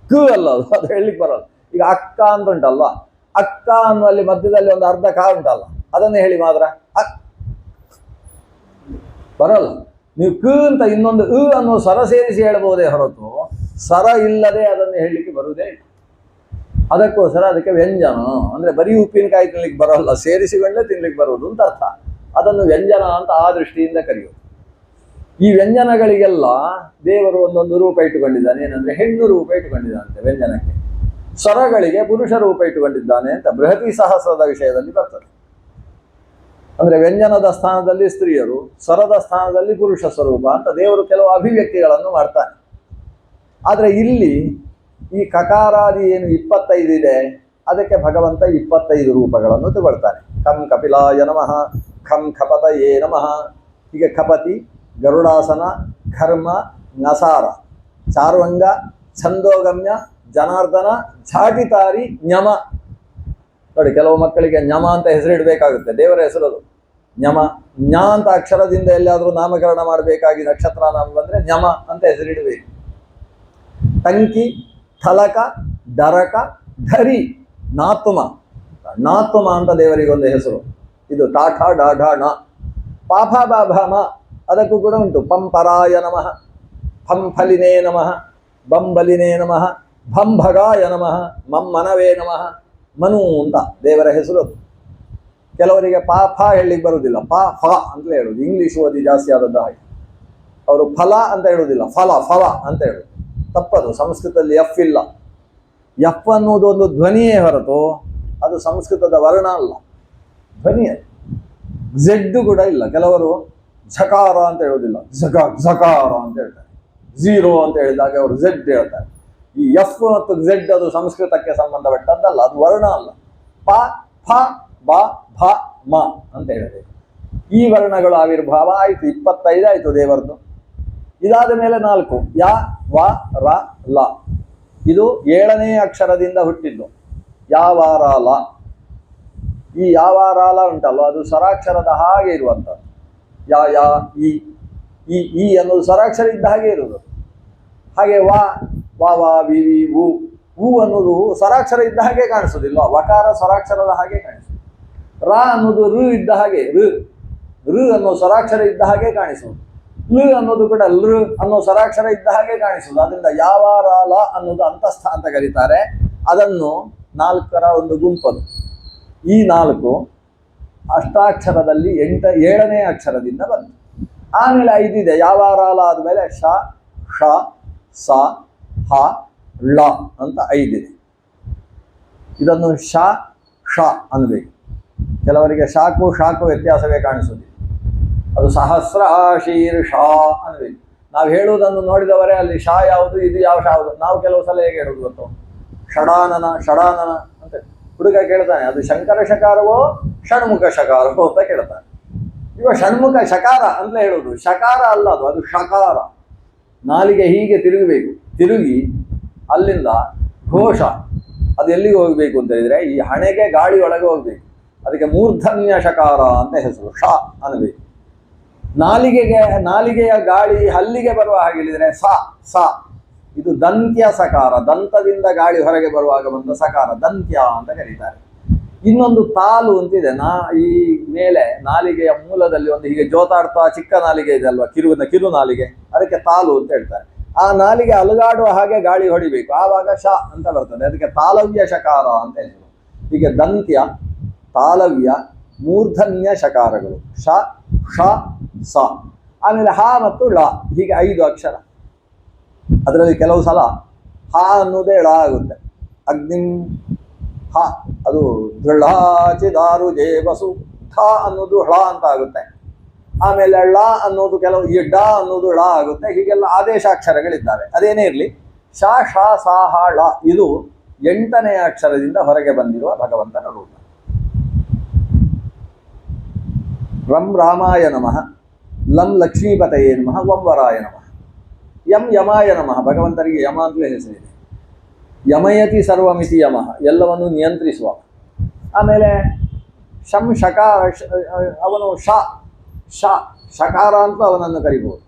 ಕ ಅಲ್ಲ ಅದು ಹೇಳಲಿಕ್ಕೆ ಬರಲ್ಲ. ಈಗ ಅಕ್ಕ ಅಂತ ಉಂಟಲ್ವಾ, ಅಕ್ಕ ಅನ್ನುವಲ್ಲಿ ಮಧ್ಯದಲ್ಲಿ ಒಂದು ಅರ್ಧ ಕಾ ಉಂಟಲ್ಲ, ಅದನ್ನೇ ಹೇಳಿ ಮಾತ್ರ ಬರಲ್ಲ. ನೀವು ಕ ಅಂತ ಇನ್ನೊಂದು ಅನ್ನೋ ಸ್ವರ ಸೇರಿಸಿ ಹೇಳಬಹುದೇ ಹೊರತು ಸ್ವರ ಇಲ್ಲದೆ ಅದನ್ನು ಹೇಳಲಿಕ್ಕೆ ಬರುವುದೇ ಇಲ್ಲ. ಅದಕ್ಕೋಸ್ಕರ ಅದಕ್ಕೆ ವ್ಯಂಜನ ಅಂದರೆ ಬರೀ ಉಪ್ಪಿನಕಾಯಿ ತಿನ್ಲಿಕ್ಕೆ ಬರೋಲ್ಲ, ಸೇರಿಸಿಕೊಂಡೇ ತಿನ್ಲಿಕ್ಕೆ ಬರೋದು ಅಂತ ಅರ್ಥ. ಅದನ್ನು ವ್ಯಂಜನ ಅಂತ ಆ ದೃಷ್ಟಿಯಿಂದ ಕರೆಯೋದು. ಈ ವ್ಯಂಜನಗಳಿಗೆಲ್ಲ ದೇವರು ಒಂದೊಂದು ರೂಪ ಇಟ್ಟುಕೊಂಡಿದ್ದಾನೆ. ಏನಂದ್ರೆ ಹೆಣ್ಣು ರೂಪ ಇಟ್ಟುಕೊಂಡಿದ್ದಾನಂತೆ ವ್ಯಂಜನಕ್ಕೆ. ಸ್ವರಗಳಿಗೆ ಪುರುಷ ರೂಪ ಇಟ್ಟುಕೊಂಡಿದ್ದಾನೆ ಅಂತ ಬೃಹತಿ ಸಹಸ್ರದ ವಿಷಯದಲ್ಲಿ ಬರ್ತದೆ. ಅಂದ್ರೆ ವ್ಯಂಜನದ ಸ್ಥಾನದಲ್ಲಿ ಸ್ತ್ರೀಯರು, ಸ್ವರದ ಸ್ಥಾನದಲ್ಲಿ ಪುರುಷ ಸ್ವರೂಪ ಅಂತ ದೇವರು ಕೆಲವು ಅಭಿವ್ಯಕ್ತಿಗಳನ್ನು ಮಾಡ್ತಾನೆ. ಆದರೆ ಇಲ್ಲಿ ಈ ಕಕಾರಾದಿ ಏನು 25 ಇದೆ, ಅದಕ್ಕೆ ಭಗವಂತ 25 ರೂಪಗಳನ್ನು ತಗೊಳ್ತಾನೆ. ಖಂ ಕಪಿಲಾಯ ನಮಃ, ಖಂ ಖಪತಯೇ ನಮಃ. ಹೀಗೆ ಖಪತಿ, ಗರುಡಾಸನ, ಘರ್ಮ, ನಸಾರ, ಚಾರ್ವಂಗ, ಛಂದೋಗಮ್ಯ, ಜನಾರ್ದನ, ಝಾಟಿತಾರಿ, ಞಮ. ನೋಡಿ, ಕೆಲವು ಮಕ್ಕಳಿಗೆ ಞಮ ಅಂತ ಹೆಸರಿಡಬೇಕಾಗುತ್ತೆ, ದೇವರ ಹೆಸರದು ಞಮ. ಞ ಅಂತ ಅಕ್ಷರದಿಂದ ಎಲ್ಲಾದರೂ ನಾಮಕರಣ ಮಾಡಬೇಕಾಗಿ ನಕ್ಷತ್ರ ನಾಮ ಬಂದರೆ ಞಮ ಅಂತ ಹೆಸರಿಡಬೇಕು. ಟಂಕಿ, ಥಲಕ, ಡರಕ, ಧರಿ, ನಾತುಮ. ನಾತುಮ ಅಂತ ದೇವರಿಗೆ ಒಂದು ಹೆಸರು. ಇದು ಟಾಠ ಡಾಢ ಣ. ಪಾಫ ಬಾಭಮ ಅದಕ್ಕೂ ಕೂಡ ಉಂಟು. ಪಂಪರಾಯ ನಮಃ, ಫಂಫಲಿನೇ ನಮಃ, ಬಂಬಲಿನೇ ನಮಃ, ಭಂಭಗಾಯ ನಮಃ, ಮಮ್ಮನವೇ ನಮಃ. ಮನು ಅಂತ ದೇವರ ಹೆಸರು. ಕೆಲವರಿಗೆ ಪಾ ಫ ಹೇಳಲಿಕ್ಕೆ ಬರುವುದಿಲ್ಲ, ಪಾ ಫ ಅಂತಲೇ ಹೇಳೋದು. ಇಂಗ್ಲೀಷ್ ಓದಿ ಜಾಸ್ತಿ ಆದದ್ದು ಹಾಗೆ. ಅವರು ಫಲ ಅಂತ ಹೇಳುವುದಿಲ್ಲ, ಫಲ ಫಲ ಅಂತ ಹೇಳೋದು. ತಪ್ಪದು. ಸಂಸ್ಕೃತದಲ್ಲಿ ಎಫ್ ಇಲ್ಲ. ಎಫ್ ಅನ್ನೋದು ಒಂದು ಧ್ವನಿಯೇ ಹೊರತು ಅದು ಸಂಸ್ಕೃತದ ವರ್ಣ ಅಲ್ಲ, ಧ್ವನಿ. ಝೆಡ್ ಕೂಡ ಇಲ್ಲ. ಕೆಲವರು ಝಕಾರ ಅಂತ ಹೇಳೋದಿಲ್ಲ, ಝಕಾರ ಅಂತ ಹೇಳ್ತಾರೆ. ಝೀರೋ ಅಂತ ಹೇಳಿದಾಗ ಅವರು ಝೆಡ್ ಹೇಳ್ತಾರೆ. ಈ ಎಫ್ ಮತ್ತು ಝೆಡ್ ಅದು ಸಂಸ್ಕೃತಕ್ಕೆ ಸಂಬಂಧಪಟ್ಟದ್ದಲ್ಲ, ಅದು ವರ್ಣ ಅಲ್ಲ. ಪ ಫ ಬ ಭ ಮ ಅಂತ ಹೇಳಬೇಕು. ಈ ವರ್ಣಗಳು ಆವಿರ್ಭಾವ ಆಯಿತು. 25 ಆಯಿತು ದೇವರದ್ದು. ಇದಾದ ಮೇಲೆ 4 ಯ ವ ರ ಲ. ಇದು 7ನೇ ಅಕ್ಷರದಿಂದ ಹುಟ್ಟಿದ್ದು. ಯಾವಾರ ಲ. ಈ ಯಾವಾರ ಲ ಉಂಟಲ್ಲ, ಅದು ಸ್ವರಾಕ್ಷರದ ಹಾಗೆ ಇರುವಂಥದ್ದು. ಯಾ ಯಾ ಈ ಅನ್ನೋದು ಸ್ವರಾಕ್ಷರ ಇದ್ದ ಹಾಗೆ ಇರುವುದು. ಹಾಗೆ ವ ವ ವ ವಿ ವಿ ಉ ಅನ್ನೋದು ಸ್ವರಾಕ್ಷರ ಇದ್ದ ಹಾಗೆ ಕಾಣಿಸೋದಿಲ್ಲ, ವಕಾರ ಸ್ವರಾಕ್ಷರದ ಹಾಗೆ ಕಾಣಿಸೋದು. ರ ಅನ್ನೋದು ಋ ಇದ್ದ ಹಾಗೆ, ಋ ಅನ್ನೋ ಸ್ವರಾಕ್ಷರ ಇದ್ದ ಹಾಗೆ ಕಾಣಿಸೋದು. ಲ್ ಅನ್ನೋದು ಕೂಡ ಲೃ ಅನ್ನೋ ಸ್ವರಾಕ್ಷರ ಇದ್ದ ಹಾಗೆ ಕಾಣಿಸೋದು. ಅದರಿಂದ ಯಾವಾರ ಲ ಅನ್ನೋದು ಅಂತಸ್ಥ ಅಂತ ಕರೀತಾರೆ. ಅದನ್ನು 4ರ ಒಂದು ಗುಂಪದು. ಈ 4 ಅಷ್ಟಾಕ್ಷರದಲ್ಲಿ 7ನೇ ಅಕ್ಷರದಿಂದ ಬಂತು. ಆಮೇಲೆ 5 ಇದೆ. ಯಾವಾರ ಲ ಆದಮೇಲೆ ಶ ಷ ಸ ಹ ಳ ಅಂತ 5 ಇದೆ. ಇದನ್ನು ಶ ಷ ಅನ್ಬೇಕು. ಕೆಲವರಿಗೆ ಶಾಕು ವ್ಯತ್ಯಾಸವೇ ಕಾಣಿಸೋದಿಲ್ಲ. ಅದು ಸಹಸ್ರಾಶೀರ್ಷ ಅನ್ಬೇಕು. ನಾವು ಹೇಳುವುದನ್ನು ನೋಡಿದವರೇ ಅಲ್ಲಿ ಶಾ ಯಾವುದು, ಇದು ಯಾವ ಯಾವುದು. ನಾವು ಕೆಲವು ಸಲ ಹೇಗೆ ಹೇಳೋದು ಗೊತ್ತು, ಷಡಾನನ ಅಂತ ಹುಡುಗ ಕೇಳ್ತಾನೆ, ಅದು ಶಂಕರ ಶಕಾರವೋ ಷಣ್ಮುಖ ಶಕಾರವೋ ಅಂತ ಕೇಳ್ತಾನೆ. ಇವ ಷಣ್ಮುಖ ಶಕಾರ ಅಂತ ಹೇಳೋದು, ಶಕಾರ ಅಲ್ಲ ಅದು ಶಕಾರ. ನಾಲಿಗೆ ಹೀಗೆ ತಿರುಗಬೇಕು, ತಿರುಗಿ ಅಲ್ಲಿಂದ ಘೋಷ ಅದು ಎಲ್ಲಿಗೆ ಹೋಗಬೇಕು ಅಂತ ಹೇಳಿದ್ರೆ ಈ ಹಣೆಗೆ ಗಾಳಿ ಒಳಗೆ ಹೋಗ್ಬೇಕು. ಅದಕ್ಕೆ ಮೂರ್ಧನ್ಯ ಶಕಾರ ಅಂತ ಹೆಸರು. ಷ ಅನ್ನಬೇಕು. ನಾಲಿಗೆಯ ಗಾಳಿ ಹಲ್ಲಿಗೆ ಬರುವ ಹಾಗೆ ಹೇಳಿದರೆ ಸ ಸ. ಇದು ದಂತ್ಯ ಸಕಾರ. ದಂತದಿಂದ ಗಾಳಿ ಹೊರಗೆ ಬರುವಾಗ ಬಂದ ಸಕಾರ ದಂತ್ಯ ಅಂತ ಕರೀತಾರೆ. ಇನ್ನೊಂದು ತಾಲು ಅಂತಿದೆ. ಈ ಮೇಲೆ ನಾಲಿಗೆಯ ಮೂಲದಲ್ಲಿ ಒಂದು ಹೀಗೆ ಜೋತಾಡ್ತಾ ಚಿಕ್ಕ ನಾಲಿಗೆ ಇದೆ ಅಲ್ವಾ, ಕಿರು ನಾಲಿಗೆ, ಅದಕ್ಕೆ ತಾಲು ಅಂತ ಹೇಳ್ತಾರೆ. ಆ ನಾಲಿಗೆ ಅಲುಗಾಡುವ ಹಾಗೆ ಗಾಳಿ ಹೊಡಿಬೇಕು, ಆವಾಗ ಶ ಅಂತ ಬರ್ತದೆ. ಅದಕ್ಕೆ ತಾಲವ್ಯ ಶಕಾರ ಅಂತ ಹೇಳ್ತಾರೆ. ಹೀಗೆ ದಂತ್ಯ, ತಾಲವ್ಯ, ಮೂರ್ಧನ್ಯ ಶಕಾರಗಳು ಶ ಷ ಸ. ಆಮೇಲೆ ಹ ಮತ್ತು ಳ, ಹೀಗೆ 5 ಅಕ್ಷರ. ಅದರಲ್ಲಿ ಕೆಲವು ಸಲ ಹ ಅನ್ನೋದೇ ಳ ಆಗುತ್ತೆ. ಅಗ್ನಿಂ ಹ, ಅದು ದೃಢಾಚಿದಾರು ಜೇವಸು. ಧ ಅನ್ನೋದು ಳ ಅಂತ ಆಗುತ್ತೆ. ಆಮೇಲೆ ಳ ಅನ್ನೋದು ಕೆಲವು, ಈ ಡ ಅನ್ನೋದು ಳ ಆಗುತ್ತೆ. ಹೀಗೆಲ್ಲ ಆದೇಶಾಕ್ಷರಗಳಿದ್ದಾವೆ. ಅದೇನೇ ಇರಲಿ, ಶ ಷ ಸ ಹ ಳ ಇದು 8ನೇ ಅಕ್ಷರದಿಂದ ಹೊರಗೆ ಬಂದಿರುವ ಭಗವಂತನ ರೂಪ. ರಂ ರಾಮಾಯ ನಮಃ, ಲಂ ಲಕ್ಷ್ಮೀಪತಯೇ ನಮಃ, ವಂ ವರಾಯ ನಮಃ, ಯಂ ಯಮಾಯ ನಮಃ. ಭಗವಂತನಿಗೆ ಯಮ ಅಂತಲೇ ಹೆಸರಿದೆ. ಯಮಯತಿ ಸರ್ವಮಿತಿ ಯಮಃ, ಎಲ್ಲವನ್ನು ನಿಯಂತ್ರಿಸುವ. ಆಮೇಲೆ ಶಂ ಶಕಾರ, ಅವನು ಶಕಾರ ಅಂತ ಅವನನ್ನು ಕರಿಬಹುದು.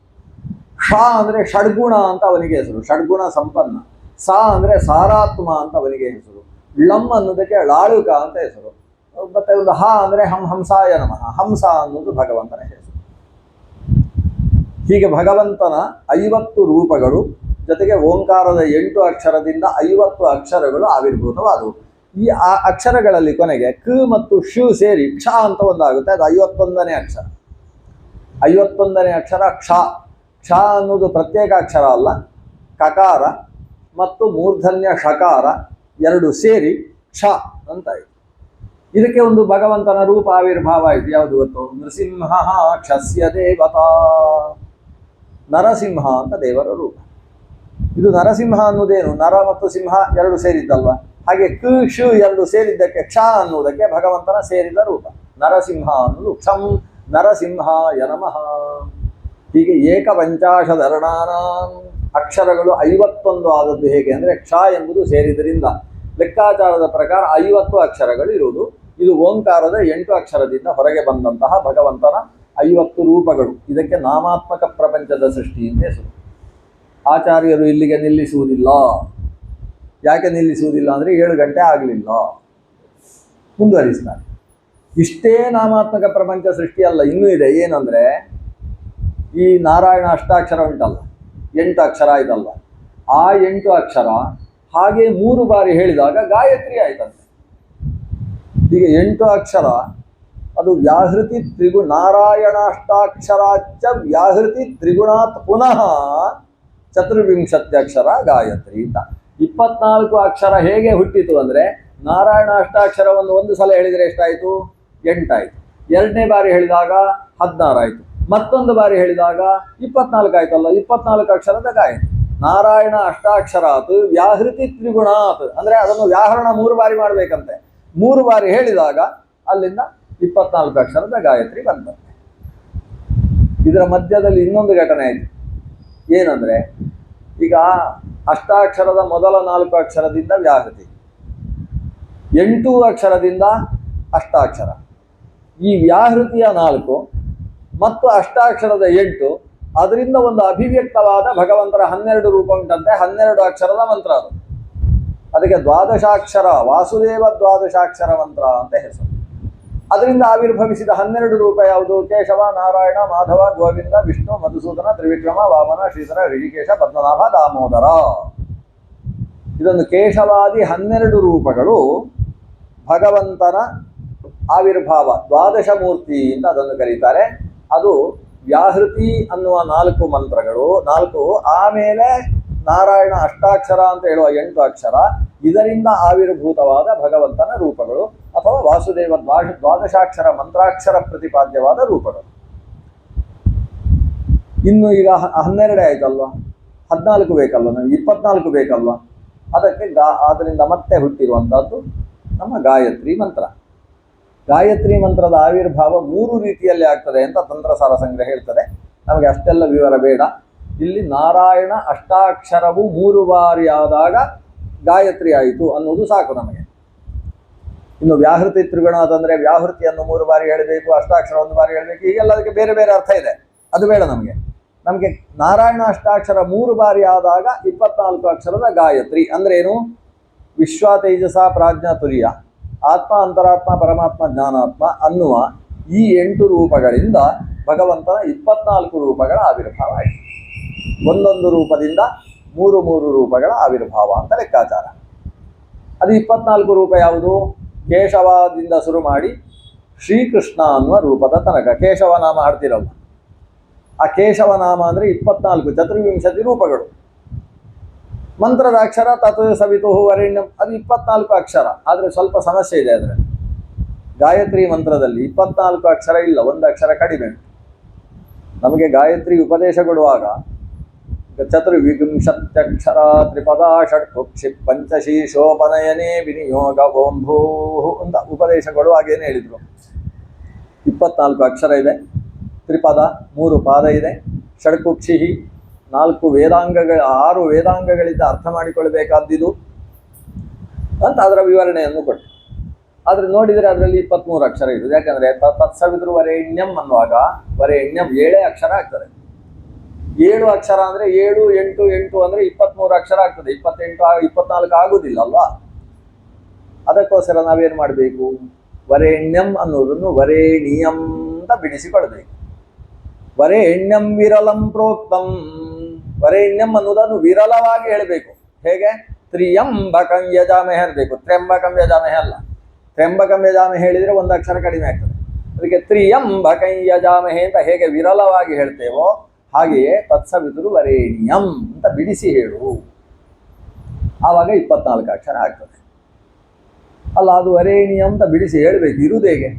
ಷ ಅಂದರೆ ಷಡ್ಗುಣ ಅಂತ ಅವನಿಗೆ ಹೆಸರು, ಷಡ್ಗುಣ ಸಂಪನ್ನ. ಸ ಅಂದರೆ ಸಾರಾತ್ಮ ಅಂತ ಅವನಿಗೆ ಹೆಸರು. ಲಂ ಅನ್ನೋದಕ್ಕೆ ಲಾಳುಕ ಅಂತ ಹೆಸರು. ಮತ್ತೆ ಒಂದು ಹ ಅಂದರೆ ಹಂಸಾಯ ನಮಃ, ಹಂಸ ಅನ್ನೋದು ಭಗವಂತನ ಹೆಸರು. ಹೀಗೆ ಭಗವಂತನ 50 ರೂಪಗಳು ಜೊತೆಗೆ ಓಂಕಾರದ 8 ಅಕ್ಷರದಿಂದ 50 ಅಕ್ಷರಗಳು ಆವಿರ್ಭೂತವಾದವು. ಈ ಅಕ್ಷರಗಳಲ್ಲಿ ಕೊನೆಗೆ ಕ ಮತ್ತು ಶು ಸೇರಿ ಕ್ಷ ಅಂತ ಒಂದಾಗುತ್ತೆ. ಅದು 51ನೇ ಅಕ್ಷರ. 51ನೇ ಅಕ್ಷರ ಕ್ಷ. ಕ್ಷ ಅನ್ನೋದು ಪ್ರತ್ಯೇಕ ಅಕ್ಷರ ಅಲ್ಲ, ಕಕಾರ ಮತ್ತು ಮೂರ್ಧನ್ಯ ಷಕಾರ ಎರಡು ಸೇರಿ ಕ್ಷ ಅಂತಾಯಿತು. ಇದಕ್ಕೆ ಒಂದು ಭಗವಂತನ ರೂಪ ಆವಿರ್ಭಾವ ಆಯಿತು. ಯಾವುದು ಗೊತ್ತು? ನೃಸಿಂಹ ಕ್ಷಸ್ಯ ದೇವತಾ. ನರಸಿಂಹ ಅಂತ ದೇವರ ರೂಪ. ಇದು ನರಸಿಂಹ ಅನ್ನೋದೇನು? ನರ ಮತ್ತು ಸಿಂಹ ಎರಡು ಸೇರಿದ್ದಲ್ವ? ಹಾಗೆ ಕ ಶು ಎರಡು ಸೇರಿದ್ದಕ್ಕೆ ಕ್ಷ ಅನ್ನುವುದಕ್ಕೆ ಭಗವಂತನ ಸೇರಿದ ರೂಪ ನರಸಿಂಹ ಅನ್ನೋದು. ಕ್ಷಂ ನರಸಿಂಹಾಯ ನಮಃ. ಹೀಗೆ ಏಕಪಂಚಾಶದರ್ಣಾನ ಅಕ್ಷರಗಳು 51 ಆದದ್ದು ಹೇಗೆ ಅಂದರೆ ಕ್ಷ ಎಂಬುದು ಸೇರಿದರಿಂದ ಲೆಕ್ಕಾಚಾರದ ಪ್ರಕಾರ 50 ಅಕ್ಷರಗಳು ಇರುವುದು. ಇದು ಓಂಕಾರದ 8 ಅಕ್ಷರದಿಂದ ಹೊರಗೆ ಬಂದಂತಹ ಭಗವಂತನ 50 ರೂಪಗಳು. ಇದಕ್ಕೆ ನಾಮಾತ್ಮಕ ಪ್ರಪಂಚದ ಸೃಷ್ಟಿ ಅಂತ ಹೆಸರು. ಆಚಾರ್ಯರು ಇಲ್ಲಿಗೆ ನಿಲ್ಲಿಸುವುದಿಲ್ಲ. ಯಾಕೆ ನಿಲ್ಲಿಸುವುದಿಲ್ಲ ಅಂದರೆ 7 ಗಂಟೆ ಆಗಲಿಲ್ಲ, ಮುಂದುವರಿಸ್ತಾರೆ. ಇಷ್ಟೇ ನಾಮಾತ್ಮಕ ಪ್ರಪಂಚ ಸೃಷ್ಟಿ ಅಲ್ಲ, ಇನ್ನೂ ಇದೆ. ಏನಂದರೆ ಈ ನಾರಾಯಣ ಅಷ್ಟಾಕ್ಷರ ಉಂಟಲ್ಲ, 8 ಅಕ್ಷರ ಆಯ್ತಲ್ಲ, ಆ 8 ಅಕ್ಷರ ಹಾಗೆ 3 ಬಾರಿ ಹೇಳಿದಾಗ ಗಾಯತ್ರಿ ಆಯ್ತಂತೆ. ಈಗ 8 ಅಕ್ಷರ ಅದು ವ್ಯಾಹೃತಿ ನಾರಾಯಣ ಅಷ್ಟಾಕ್ಷರಾಚ ವ್ಯಾಹೃತಿ ತ್ರಿಗುಣಾತ್ ಪುನಃ ಚತುರ್ವಿಂಶತ್ಯಕ್ಷರ ಗಾಯತ್ರಿ ಅಂತ. 24 ಅಕ್ಷರ ಹೇಗೆ ಹುಟ್ಟಿತು ಅಂದರೆ ನಾರಾಯಣ ಅಷ್ಟಾಕ್ಷರವನ್ನು ಒಂದು ಸಲ ಹೇಳಿದರೆ ಎಷ್ಟಾಯಿತು? 8 ಆಯಿತು. ಎರಡನೇ ಬಾರಿ ಹೇಳಿದಾಗ 16 ಆಯಿತು. ಮತ್ತೊಂದು ಬಾರಿ ಹೇಳಿದಾಗ 24 ಆಯ್ತಲ್ಲ. 24 ಅಕ್ಷರದ ಗಾಯತ್ರಿ. ನಾರಾಯಣ ಅಷ್ಟಾಕ್ಷರಾತ್ ವ್ಯಾಹೃತಿ ತ್ರಿಗುಣಾತ್ ಅಂದರೆ ಅದನ್ನು ವ್ಯಾಹರಣ 3 ಬಾರಿ ಮಾಡಬೇಕಂತೆ. 3 ಬಾರಿ ಹೇಳಿದಾಗ ಅಲ್ಲಿಂದ 24 ಅಕ್ಷರದ ಗಾಯತ್ರಿ ಬಂದಂತೆ. ಇದರ ಮಧ್ಯದಲ್ಲಿ ಇನ್ನೊಂದು ಘಟನೆ ಆಯಿತು. ಏನಂದರೆ ಈಗ ಅಷ್ಟಾಕ್ಷರದ ಮೊದಲ 4 ಅಕ್ಷರದಿಂದ ವ್ಯಾಹೃತಿ, 8 ಅಕ್ಷರದಿಂದ ಅಷ್ಟಾಕ್ಷರ. ಈ ವ್ಯಾಹೃತಿಯ 4 ಮತ್ತು ಅಷ್ಟಾಕ್ಷರದ 8 ಅದರಿಂದ ಒಂದು ಅಭಿವ್ಯಕ್ತವಾದ ಭಗವಂತರ 12 ರೂಪ ಉಂಟಂತೆ. 12 ಅಕ್ಷರದ ಮಂತ್ರ ಅದು. ಅದಕ್ಕೆ ದ್ವಾದಶಾಕ್ಷರ ವಾಸುದೇವ ದ್ವಾದಶಾಕ್ಷರ ಮಂತ್ರ ಅಂತ ಹೆಸರು. ಅದರಿಂದ ಆವಿರ್ಭವಿಸಿದ 12 ರೂಪ ಯಾವುದು? ಕೇಶವ, ನಾರಾಯಣ, ಮಾಧವ, ಗೋವಿಂದ, ವಿಷ್ಣು, ಮಧುಸೂದನ, ತ್ರಿವಿಕ್ರಮ, ವಾಮನ, ಶ್ರೀಧರ, ಋಷಿಕೇಶ, ಪದ್ಮನಾಭ, ದಾಮೋದರ. ಇದೊಂದು ಕೇಶವಾದಿ 12 ರೂಪಗಳು ಭಗವಂತನ ಆವಿರ್ಭಾವ. ದ್ವಾದಶ ಮೂರ್ತಿ ಅಂತ ಅದನ್ನು ಕರೀತಾರೆ. ಅದು ವ್ಯಾಹೃತಿ ಅನ್ನುವ 4 ಮಂತ್ರಗಳು 4, ಆಮೇಲೆ ನಾರಾಯಣ ಅಷ್ಟಾಕ್ಷರ ಅಂತ ಹೇಳುವ 8 ಅಕ್ಷರ, ಇದರಿಂದ ಆವಿರ್ಭೂತವಾದ ಭಗವಂತನ ರೂಪಗಳು ಅಥವಾ ವಾಸುದೇವ ದ್ವಾದಶಾಕ್ಷರ ಮಂತ್ರಾಕ್ಷರ ಪ್ರತಿಪಾದ್ಯವಾದ ರೂಪಗಳು. ಇನ್ನು ಈಗ 12 ಆಯ್ತಲ್ವ, 14 ಬೇಕಲ್ವ, ನಮಗೆ 24 ಬೇಕಲ್ವ. ಅದಕ್ಕೆ ಅದರಿಂದ ಮತ್ತೆ ಹುಟ್ಟಿರುವಂಥದ್ದು ನಮ್ಮ ಗಾಯತ್ರಿ ಮಂತ್ರ. ಗಾಯತ್ರಿ ಮಂತ್ರದ ಆವಿರ್ಭಾವ 3 ರೀತಿಯಲ್ಲಿ ಆಗ್ತದೆ ಅಂತ ತಂತ್ರಸಾರ ಸಂಗ್ರಹ ಹೇಳ್ತದೆ. ನಮಗೆ ಅಷ್ಟೆಲ್ಲ ವಿವರ ಬೇಡ. ಇಲ್ಲಿ ನಾರಾಯಣ ಅಷ್ಟಾಕ್ಷರವು 3 ಬಾರಿ ಆದಾಗ ಗಾಯತ್ರಿ ಆಯಿತು ಅನ್ನೋದು ಸಾಕು ನಮಗೆ. ಇನ್ನು ವ್ಯಾಹೃತಿ ತ್ರಿಗುಣ ಅಂತಂದರೆ ವ್ಯಾಹೃತಿಯನ್ನು 3 ಬಾರಿ ಹೇಳಬೇಕು, ಅಷ್ಟಾಕ್ಷರ 1 ಬಾರಿ ಹೇಳಬೇಕು, ಹೀಗೆಲ್ಲ ಅದಕ್ಕೆ ಬೇರೆ ಬೇರೆ ಅರ್ಥ ಇದೆ. ಅದು ಬೇಡ ನಮಗೆ. ನಮಗೆ ನಾರಾಯಣ ಅಷ್ಟಾಕ್ಷರ 3 ಬಾರಿ ಆದಾಗ 24 ಅಕ್ಷರದ ಗಾಯತ್ರಿ ಅಂದರೆ ಏನು? ವಿಶ್ವ ತೇಜಸ ಪ್ರಾಜ್ಞಾ ತುರ್ಯ ಆತ್ಮ ಅಂತರಾತ್ಮ ಪರಮಾತ್ಮ ಜ್ಞಾನಾತ್ಮ ಅನ್ನುವ ಈ 8 ರೂಪಗಳಿಂದ ಭಗವಂತನ 24 ರೂಪಗಳ ಆವಿರ್ಭಾವ ಆಯಿತು. ಒಂದೊಂದು ರೂಪದಿಂದ 3 ರೂಪಗಳ ಆವಿರ್ಭಾವ ಅಂತ ಲೆಕ್ಕಾಚಾರ. ಅದು 24 ರೂಪ ಯಾವುದು? ಕೇಶವದಿಂದ ಶುರು ಮಾಡಿ ಶ್ರೀಕೃಷ್ಣ ಅನ್ನುವ ರೂಪದ ತನಕ ಕೇಶವನಾಮ ಹಾಡ್ತಿರಲ್ಲ, ಆ ಕೇಶವನಾಮ ಅಂದರೆ 24 ಚತುರ್ವಿಂಶತಿ ರೂಪಗಳು. ಮಂತ್ರದ ಅಕ್ಷರ ತತ್ ಸವಿತು ವರೆಣ್ಯಂ ಅದು 24 ಅಕ್ಷರ. ಆದರೆ ಸ್ವಲ್ಪ ಸಮಸ್ಯೆ ಇದೆ. ಅದರಲ್ಲಿ ಗಾಯತ್ರಿ ಮಂತ್ರದಲ್ಲಿ 24 ಅಕ್ಷರ ಇಲ್ಲ, 1 ಅಕ್ಷರ ಕಡಿಮೆ. ನಮಗೆ ಗಾಯತ್ರಿ ಉಪದೇಶ ಕೊಡುವಾಗ ಚತುರ್ವಿಂಶತ್ಯಕ್ಷರ ತ್ರಿಪದ ಷಟ್ಪುಕ್ಷಿ ಪಂಚಶೀರ್ಷೋಪನಯನೇ ವಿನಿಯೋಗ ಓಂಭೂ ಅಂತ ಉಪದೇಶ ಕೊಡುವಾಗ ಏನು ಹೇಳಿದರು? 24 ಅಕ್ಷರ ಇದೆ, ತ್ರಿಪದ 3 ಪಾದ ಇದೆ, ಷಡ್ಕುಕ್ಷಿ 4 ವೇದಾಂಗಗಳ 6 ವೇದಾಂಗಗಳಿಂದ ಅರ್ಥ ಮಾಡಿಕೊಳ್ಬೇಕಾದ್ದಿದು ಅಂತ ಅದರ ವಿವರಣೆಯನ್ನು ಕೊಟ್ಟು. ಆದರೆ ನೋಡಿದರೆ ಅದರಲ್ಲಿ 23 ಅಕ್ಷರ ಇರುವುದು. ಯಾಕಂದರೆ ತತ್ಸವಿತೃ ವರೆಣ್ಯಂ ಅನ್ನುವಾಗ ವರೆಣ್ಯಂ 7 ಅಕ್ಷರ ಆಗ್ತದೆ. 7 ಅಕ್ಷರ ಅಂದರೆ 7, 8, 8 ಅಂದರೆ 23 ಅಕ್ಷರ ಆಗ್ತದೆ. 28, 24 ಆಗುವುದಿಲ್ಲ ಅಲ್ವಾ? ಅದಕ್ಕೋಸ್ಕರ ನಾವೇನು ಮಾಡಬೇಕು? ವರೆಣ್ಯಂ ಅನ್ನೋದನ್ನು ವರೇಣಿಯಂ ಅಂತ ಬಿಡಿಸಿಕೊಳ್ಬೇಕು. ವರೆಣ್ಯಂ ವಿರಲಂ ಪ್ರೋಕ್ತಂ ವರೇಣ್ಯಂ ಅನ್ನೋದನ್ನು ವಿರಳವಾಗಿ ಹೇಳಬೇಕು. ಹೇಗೆ? ತ್ರಿಯಂಬಕಂ ಯಜಾಮಹೆ ಅನ್ಬೇಕು, ತ್ರ್ಯಂಬಕಂ ಯಜಾಮಹೆ ಅಲ್ಲ. ತ್ರ್ಯಂಬಕಂ ಯಜಾಮಹೆ ಹೇಳಿದ್ರೆ ಒಂದು ಅಕ್ಷರ ಕಡಿಮೆ ಆಗ್ತದೆ. ಅದಕ್ಕೆ ತ್ರಿಯಂಬಕಂ ಯಜಾಮಹೆ ಅಂತ ಹೇಗೆ ವಿರಳವಾಗಿ ಹೇಳ್ತೇವೋ ಹಾಗೆಯೇ ತತ್ಸವಿತುರು ವರೇಣ್ಯಂ ಅಂತ ಬಿಡಿಸಿ ಹೇಳು. ಆವಾಗ 24 ಅಕ್ಷರ ಆಗ್ತದೆ. ಅಲ್ಲ, ಅದು ವರೇಣ್ಯಂ ಅಂತ ಬಿಡಿಸಿ ಹೇಳಬೇಕು. ಇರುವುದು ಹೇಗೆ?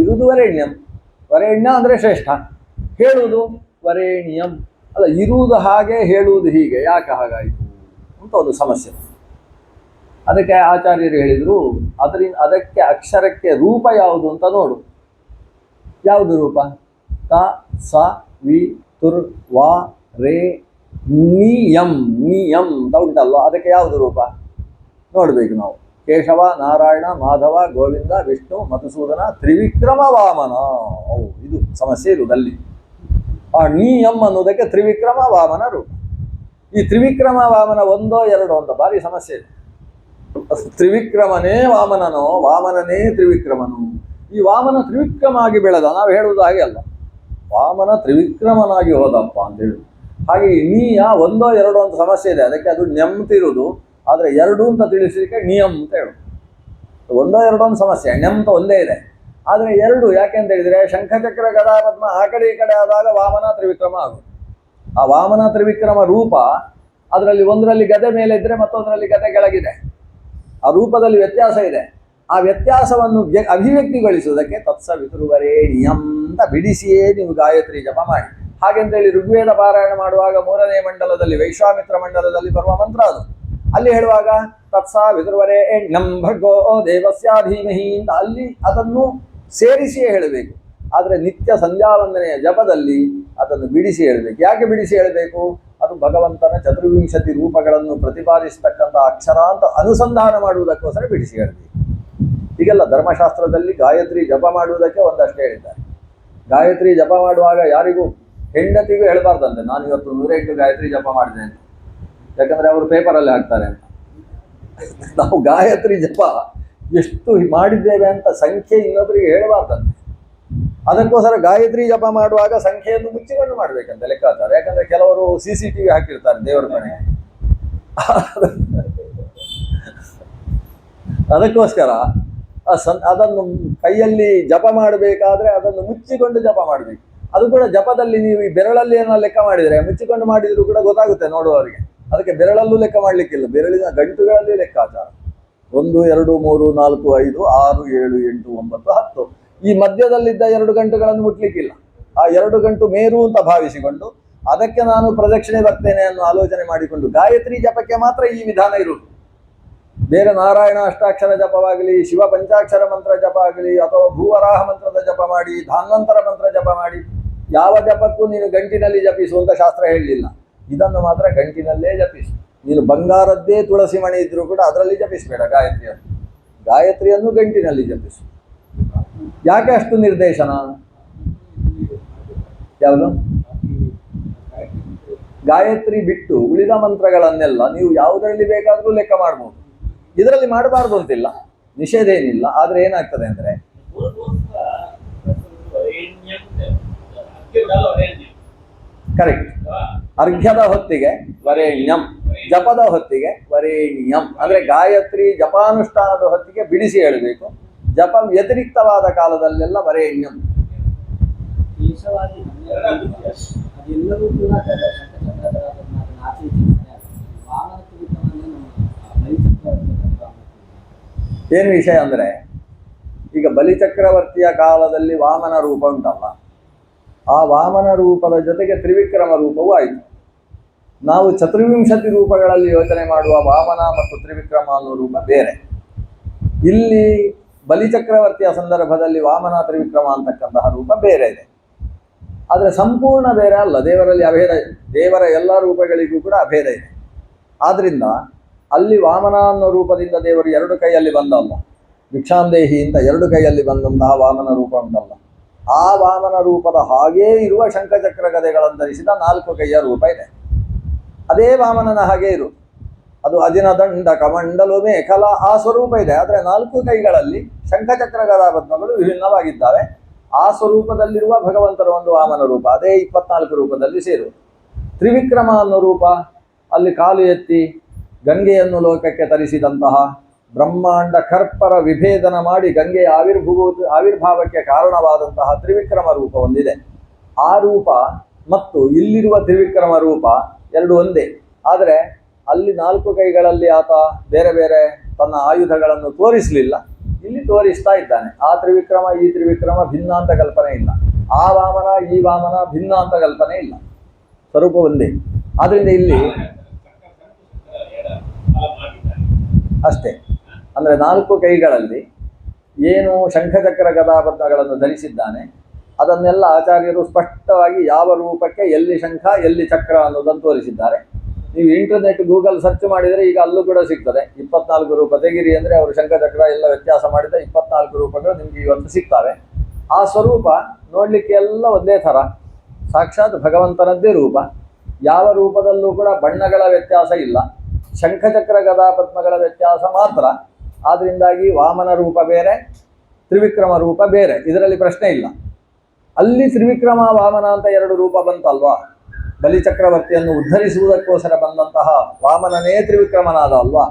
ಇರುವುದು ವರೇಣ್ಯಂ. ವರೇಣ್ಯ ಅಂದರೆ ಶ್ರೇಷ್ಠ, ಹೇಳುವುದು ವರೇಣ್ಯಂ ಅಲ್ಲ. ಇರುವುದು ಹಾಗೆ, ಹೇಳುವುದು ಹೀಗೆ, ಯಾಕೆ ಹಾಗಾಯಿತು ಅಂತ ಒಂದು ಸಮಸ್ಯೆ. ಅದಕ್ಕೆ ಆಚಾರ್ಯರು ಹೇಳಿದರು, ಅದಕ್ಕೆ ಅಕ್ಷರಕ್ಕೆ ರೂಪ ಯಾವುದು ಅಂತ ನೋಡು. ಯಾವುದು ರೂಪ? ತ ಸ ವಿ ತುರ್ ವಾ ರೇ ನಿಯಂ ನಿಯಂ ಅಂತ ಉಂಟಲ್ವ, ಅದಕ್ಕೆ ಯಾವುದು ರೂಪ ನೋಡಬೇಕು ನಾವು. ಕೇಶವ, ನಾರಾಯಣ, ಮಾಧವ, ಗೋವಿಂದ, ವಿಷ್ಣು, ಮಧುಸೂದನ, ತ್ರಿವಿಕ್ರಮ ವಾಮನ. ಇದು ಸಮಸ್ಯೆ ಇರುವುದಲ್ಲಿ. ಆ ನಿಯಂ ಅನ್ನೋದಕ್ಕೆ ತ್ರಿವಿಕ್ರಮ ವಾಮನ ರೂಪ. ಈ ತ್ರಿವಿಕ್ರಮ ವಾಮನ ಒಂದೋ ಎರಡೋ ಅಂತ ಭಾರಿ ಸಮಸ್ಯೆ ಇದೆ. ತ್ರಿವಿಕ್ರಮನೇ ವಾಮನನೋ, ವಾಮನನೇ ತ್ರಿವಿಕ್ರಮನು. ಈ ವಾಮನ ತ್ರಿವಿಕ್ರಮ ಆಗಿ ಬೆಳೆದ, ನಾವು ಹೇಳುವುದು ಹಾಗೆ ಅಲ್ಲ. ವಾಮನ ತ್ರಿವಿಕ್ರಮನಾಗಿ ಹೋದಪ್ಪ ಅಂತ ಹೇಳಿ. ಹಾಗೆ ನೀಯ ಒಂದೋ ಎರಡೋ ಅಂತ ಸಮಸ್ಯೆ ಇದೆ. ಅದಕ್ಕೆ ಅದು ನೆಮ್ತಿರುವುದು. ಆದರೆ ಎರಡು ಅಂತ ತಿಳಿಸಲಿಕ್ಕೆ ನಿಯಮ್ ಅಂತ ಹೇಳು. ಒಂದೋ ಎರಡೋ ಒಂದು ಸಮಸ್ಯೆ, ನೆಮ್ತ ಒಂದೇ ಇದೆ. ಆದರೆ ಎರಡು ಯಾಕೆ ಅಂತ ಹೇಳಿದರೆ, ಶಂಖಚಕ್ರ ಗದಾ ಪದ್ಮ ಆ ಕಡೆ ಈ ಕಡೆ ಆದಾಗ ವಾಮನ ತ್ರಿವಿಕ್ರಮ ಆಗುತ್ತೆ. ಆ ವಾಮನ ತ್ರಿವಿಕ್ರಮ ರೂಪ ಅದರಲ್ಲಿ ಒಂದರಲ್ಲಿ ಗದೆ ಮೇಲೆ ಇದ್ದರೆ ಮತ್ತೊಂದರಲ್ಲಿ ಗದೆ ಕೆಳಗಿದೆ. ಆ ರೂಪದಲ್ಲಿ ವ್ಯತ್ಯಾಸ ಇದೆ. ಆ ವ್ಯತ್ಯಾಸವನ್ನು ಅಭಿವ್ಯಕ್ತಿಗೊಳಿಸುವುದಕ್ಕೆ ತತ್ಸವಿತುರ್ವರೇಣ್ಯಂ ಅಂತ ಬಿಡಿಸಿಯೇ ನೀವು ಗಾಯತ್ರಿ ಜಪ ಮಾಡಿ. ಹಾಗೆಂತೇಳಿ ಋಗ್ವೇದ ಪಾರಾಯಣ ಮಾಡುವಾಗ 3ನೇ ಮಂಡಲದಲ್ಲಿ, ವೈಶ್ವಾಮಿತ್ರ ಮಂಡಲದಲ್ಲಿ ಬರುವ ಮಂತ್ರ ಅದು. ಅಲ್ಲಿ ಹೇಳುವಾಗ ತತ್ಸವಿತುರ್ವರೇಣ್ಯಂ ಭರ್ಗೋ ದೇವಸ್ಯ ಧೀಮಹಿ ಅಂತ ಅಲ್ಲಿ ಅದನ್ನು ಸೇರಿಸಿಯೇ ಹೇಳಬೇಕು. ಆದರೆ ನಿತ್ಯ ಸಂಧ್ಯಾವಂದನೆಯ ಜಪದಲ್ಲಿ ಅದನ್ನು ಬಿಡಿಸಿ ಹೇಳಬೇಕು. ಯಾಕೆ ಬಿಡಿಸಿ ಹೇಳಬೇಕು? ಅದು ಭಗವಂತನ 24 ರೂಪಗಳನ್ನು ಪ್ರತಿಪಾದಿಸತಕ್ಕಂಥ ಅಕ್ಷರ ಅಂತ ಅನುಸಂಧಾನ ಮಾಡುವುದಕ್ಕೋಸ್ಕರ ಬಿಡಿಸಿ ಹೇಳಬೇಕು. ಹೀಗೆಲ್ಲ ಧರ್ಮಶಾಸ್ತ್ರದಲ್ಲಿ ಗಾಯತ್ರಿ ಜಪ ಮಾಡುವುದಕ್ಕೆ ಒಂದಷ್ಟು ಹೇಳಿದ್ದಾರೆ. ಗಾಯತ್ರಿ ಜಪ ಮಾಡುವಾಗ ಯಾರಿಗೂ ಹೆಂಡತಿಗೂ ಹೇಳಬಾರ್ದಂತೆ, ನಾನು ಇವತ್ತು 108 ಗಾಯತ್ರಿ ಜಪ ಮಾಡಿದೆ ಅಂತ. ಯಾಕಂದರೆ ಅವರು ಪೇಪರಲ್ಲಿ ಹಾಕ್ತಾರೆ ಅಂತ. ನಾವು ಗಾಯತ್ರಿ ಜಪ ಎಷ್ಟು ಮಾಡಿದ್ದೇವೆ ಅಂತ ಸಂಖ್ಯೆ ಇನ್ನೊಬ್ಬರಿಗೆ ಹೇಳಬಾರ್ದಂತೆ. ಅದಕ್ಕೋಸ್ಕರ ಗಾಯತ್ರಿ ಜಪ ಮಾಡುವಾಗ ಸಂಖ್ಯೆಯನ್ನು ಮುಚ್ಚಿಕೊಂಡು ಮಾಡಬೇಕಂತ ಲೆಕ್ಕಾಚಾರ. ಯಾಕಂದರೆ ಕೆಲವರು CCTV ಹಾಕಿರ್ತಾರೆ ದೇವರ ಮನೆ. ಅದಕ್ಕೋಸ್ಕರ ಅದನ್ನು ಕೈಯಲ್ಲಿ ಜಪ ಮಾಡಬೇಕಾದ್ರೆ ಅದನ್ನು ಮುಚ್ಚಿಕೊಂಡು ಜಪ ಮಾಡಬೇಕು. ಅದು ಕೂಡ ಜಪದಲ್ಲಿ ನೀವು ಈ ಬೆರಳಲ್ಲಿ ಏನೋ ಲೆಕ್ಕ ಮಾಡಿದರೆ, ಮುಚ್ಚಿಕೊಂಡು ಮಾಡಿದರೂ ಕೂಡ ಗೊತ್ತಾಗುತ್ತೆ ನೋಡುವವರಿಗೆ. ಅದಕ್ಕೆ ಬೆರಳಲ್ಲೂ ಲೆಕ್ಕ ಮಾಡಲಿಕ್ಕಿಲ್ಲ, ಬೆರಳಿನ ಗಂಟುಗಳಲ್ಲಿ ಲೆಕ್ಕಾಚಾರ. 1 2 3 4 5 6 7 8 9 10. ಈ ಮಧ್ಯದಲ್ಲಿದ್ದ 2 ಗಂಟುಗಳನ್ನು ಮುಟ್ಲಿಕ್ಕಿಲ್ಲ. ಆ 2 ಗಂಟು ಮೇರು ಅಂತ ಭಾವಿಸಿಕೊಂಡು ಅದಕ್ಕೆ ನಾನು ಪ್ರದಕ್ಷಿಣೆ ಬರ್ತೇನೆ ಅನ್ನೋ ಆಲೋಚನೆ ಮಾಡಿಕೊಂಡು ಗಾಯತ್ರಿ ಜಪಕ್ಕೆ ಮಾತ್ರ ಈ ವಿಧಾನ ಇರುವುದು. ಬೇರೆ ನಾರಾಯಣ ಅಷ್ಟಾಕ್ಷರ ಜಪವಾಗಲಿ, ಶಿವ ಪಂಚಾಕ್ಷರ ಮಂತ್ರ ಜಪ ಆಗಲಿ, ಅಥವಾ ಭೂವರಾಹ ಮಂತ್ರದ ಜಪ ಮಾಡಿ, ಧಾನ್ವಂತರ ಮಂತ್ರ ಜಪ ಮಾಡಿ, ಯಾವ ಜಪಕ್ಕೂ ನೀನು ಗಂಟಿನಲ್ಲಿ ಜಪಿಸುವಂತ ಶಾಸ್ತ್ರ ಹೇಳಲಿಲ್ಲ. ಇದನ್ನು ಮಾತ್ರ ಗಂಟಿನಲ್ಲೇ ಜಪಿಸು. ನೀನು ಬಂಗಾರದ್ದೇ ತುಳಸಿ ಮಣಿ ಇದ್ರೂ ಕೂಡ ಅದರಲ್ಲಿ ಜಪಿಸಬೇಡ ಗಾಯತ್ರಿಯನ್ನು. ಗಾಯತ್ರಿಯನ್ನು ಗಂಟಿನಲ್ಲಿ ಜಪಿಸು. ಯಾಕೆ ಅಷ್ಟು ನಿರ್ದೇಶನ? ಯಾವುದು? ಗಾಯತ್ರಿ ಬಿಟ್ಟು ಉಳಿದ ಮಂತ್ರಗಳನ್ನೆಲ್ಲ ನೀವು ಯಾವುದರಲ್ಲಿ ಬೇಕಾದರೂ ಲೆಕ್ಕ ಮಾಡ್ಬೋದು. ಇದರಲ್ಲಿ ಮಾಡಬಾರ್ದು ಅಂತಿಲ್ಲ, ನಿಷೇಧ ಏನಿಲ್ಲ. ಆದರೆ ಏನಾಗ್ತದೆ ಅಂದರೆ, ಕರೆಕ್ಟ್, ಅರ್ಘ್ಯದ ಹೊತ್ತಿಗೆ ವರೇಣ್ಯಂ, ಜಪದ ಹೊತ್ತಿಗೆ ವರೇಣ್ಯಂ. ಅಂದರೆ ಗಾಯತ್ರಿ ಜಪಾನುಷ್ಠಾನದ ಹೊತ್ತಿಗೆ ಬಿಡಿಸಿ ಹೇಳಬೇಕು. ಜಪ ವ್ಯತಿರಿಕ್ತವಾದ ಕಾಲದಲ್ಲೆಲ್ಲ ವರೇಣ್ಯಂ. ಏನು ವಿಷಯ ಅಂದರೆ, ಈಗ ಬಲಿಚಕ್ರವರ್ತಿಯ ಕಾಲದಲ್ಲಿ ವಾಮನ ರೂಪ ಉಂಟಲ್ಲ, ಆ ವಾಮನ ರೂಪದ ಜೊತೆಗೆ ತ್ರಿವಿಕ್ರಮ ರೂಪವೂ ಆಯಿತು. ನಾವು 24 ರೂಪಗಳಲ್ಲಿ ಯೋಚನೆ ಮಾಡುವ ವಾಮನ ಮತ್ತು ತ್ರಿವಿಕ್ರಮ ಅನ್ನೋ ರೂಪ ಬೇರೆ. ಇಲ್ಲಿ ಬಲಿಚಕ್ರವರ್ತಿಯ ಸಂದರ್ಭದಲ್ಲಿ ವಾಮನ ತ್ರಿವಿಕ್ರಮ ಅಂತಕ್ಕಂತಹ ರೂಪ ಬೇರೆ ಇದೆ. ಆದರೆ ಸಂಪೂರ್ಣ ಬೇರೆ ಅಲ್ಲ, ದೇವರಲ್ಲಿ ಅಭೇದ. ದೇವರ ಎಲ್ಲ ರೂಪಗಳಿಗೂ ಕೂಡ ಅಭೇದ ಇದೆ. ಆದ್ದರಿಂದ ಅಲ್ಲಿ ವಾಮನ ಅನ್ನೋ ರೂಪದಿಂದ ದೇವರು 2 ಕೈಯಲ್ಲಿ ಬಂದಲ್ಲ, ಭಿಕ್ಷಾಂದೇಹಿ ಅಂತ 2 ಕೈಯಲ್ಲಿ ಬಂದಂತಹ ವಾಮನ ರೂಪ ಉಂಟಲ್ಲ, ಆ ವಾಮನ ರೂಪದ ಹಾಗೇ ಇರುವ ಶಂಖಚಕ್ರ ಗದೆಗಳನ್ನು ಧರಿಸಿದ 4 ಕೈಯ ರೂಪ ಇದೆ. ಅದೇ ವಾಮನನ ಹಾಗೇ ಇರು. ಅದು ಅಜಿನ ದಂಡ ಕಮಂಡಲು ಮೇಖಲ ಆ ಸ್ವರೂಪ ಇದೆ. ಆದರೆ 4 ಕೈಗಳಲ್ಲಿ ಶಂಖಚಕ್ರ ಗದಾ ಪದ್ಮಗಳು ವಿಭಿನ್ನವಾಗಿದ್ದಾವೆ. ಆ ಸ್ವರೂಪದಲ್ಲಿರುವ ಭಗವಂತನ ಒಂದು ವಾಮನ ರೂಪ, ಅದೇ 24 ರೂಪದಲ್ಲಿ ಸೇರುವುದು. ತ್ರಿವಿಕ್ರಮ ಅನ್ನೋ ರೂಪ ಅಲ್ಲಿ ಕಾಲು ಎತ್ತಿ ಗಂಗೆಯನ್ನು ಲೋಕಕ್ಕೆ ತರಿಸಿದಂತಹ, ಬ್ರಹ್ಮಾಂಡ ಕರ್ಪರ ವಿಭೇದನ ಮಾಡಿ ಗಂಗೆಯ ಆವಿರ್ಭಾವಕ್ಕೆ ಕಾರಣವಾದಂತಹ ತ್ರಿವಿಕ್ರಮ ರೂಪ ಒಂದಿದೆ. ಆ ರೂಪ ಮತ್ತು ಇಲ್ಲಿರುವ ತ್ರಿವಿಕ್ರಮ ರೂಪ ಎರಡು ಒಂದೇ. ಆದರೆ ಅಲ್ಲಿ 4 ಕೈಗಳಲ್ಲಿ ಆತ ಬೇರೆ ಬೇರೆ ತನ್ನ ಆಯುಧಗಳನ್ನು ತೋರಿಸಲಿಲ್ಲ, ಇಲ್ಲಿ ತೋರಿಸ್ತಾ ಇದ್ದಾನೆ. ಆ ತ್ರಿವಿಕ್ರಮ ಈ ತ್ರಿವಿಕ್ರಮ ಭಿನ್ನ ಅಂತ ಕಲ್ಪನೆ ಇಲ್ಲ, ಆ ವಾಮನ ಈ ವಾಮನ ಭಿನ್ನ ಅಂತ ಕಲ್ಪನೆ ಇಲ್ಲ, ಸ್ವರೂಪ ಒಂದೇ. ಆದ್ರಿಂದ ಇಲ್ಲಿ ಅಷ್ಟೇ, ಅಂದ್ರೆ 4 ಕೈಗಳಲ್ಲಿ ಏನು ಶಂಖಚಕ್ರ ಗದಾಪದ್ಮಗಳನ್ನು ಧರಿಸಿದ್ದಾನೆ ಅದನ್ನೆಲ್ಲ ಆಚಾರ್ಯರು ಸ್ಪಷ್ಟವಾಗಿ ಯಾವ ರೂಪಕ್ಕೆ ಎಲ್ಲಿ ಶಂಖ ಎಲ್ಲಿ ಚಕ್ರ ಅನ್ನೋದನ್ನು ತೋರಿಸಿದ್ದಾರೆ. ನೀವು ಇಂಟರ್ನೆಟ್ ಗೂಗಲ್ ಸರ್ಚ್ ಮಾಡಿದರೆ ಈಗ ಅಲ್ಲೂ ಕೂಡ ಸಿಗ್ತದೆ. 24 ರೂಪ ತೆಗಿರಿ ಅಂದರೆ ಅವರು ಶಂಖಚಕ್ರ ಎಲ್ಲ ವ್ಯತ್ಯಾಸ ಮಾಡಿದ 24 ರೂಪಗಳು ನಿಮ್ಗೆ ಇವತ್ತು ಸಿಗ್ತವೆ. ಆ ಸ್ವರೂಪ ನೋಡ್ಲಿಕ್ಕೆ ಎಲ್ಲ ಒಂದೇ ಥರ, ಸಾಕ್ಷಾತ್ ಭಗವಂತನದ್ದೇ ರೂಪ. ಯಾವ ರೂಪದಲ್ಲೂ ಕೂಡ ಬಣ್ಣಗಳ ವ್ಯತ್ಯಾಸ ಇಲ್ಲ, ಶಂಖಚಕ್ರ ಗದಾಪದ್ಮಗಳ ವ್ಯತ್ಯಾಸ ಮಾತ್ರ. ಆದ್ರಿಂದಾಗಿ ವಾಮನ ರೂಪ ಬೇರೆ, ತ್ರಿವಿಕ್ರಮ ರೂಪ ಬೇರೆ, ಇದರಲ್ಲಿ ಪ್ರಶ್ನೆ ಇಲ್ಲ. ಅಲ್ಲಿ ತ್ರಿವಿಕ್ರಮ ವಾಮನ ಅಂತ 2 ರೂಪ ಬಂತಲ್ವಾ, ಬಲಿಚಕ್ರವರ್ತಿಯನ್ನು ಉದ್ಧರಿಸುವುದಕ್ಕೋಸ್ಕರ ಬಂದಂತಹ ವಾಮನನೇ ತ್ರಿವಿಕ್ರಮನಾದ ಅಲ್ವಾ.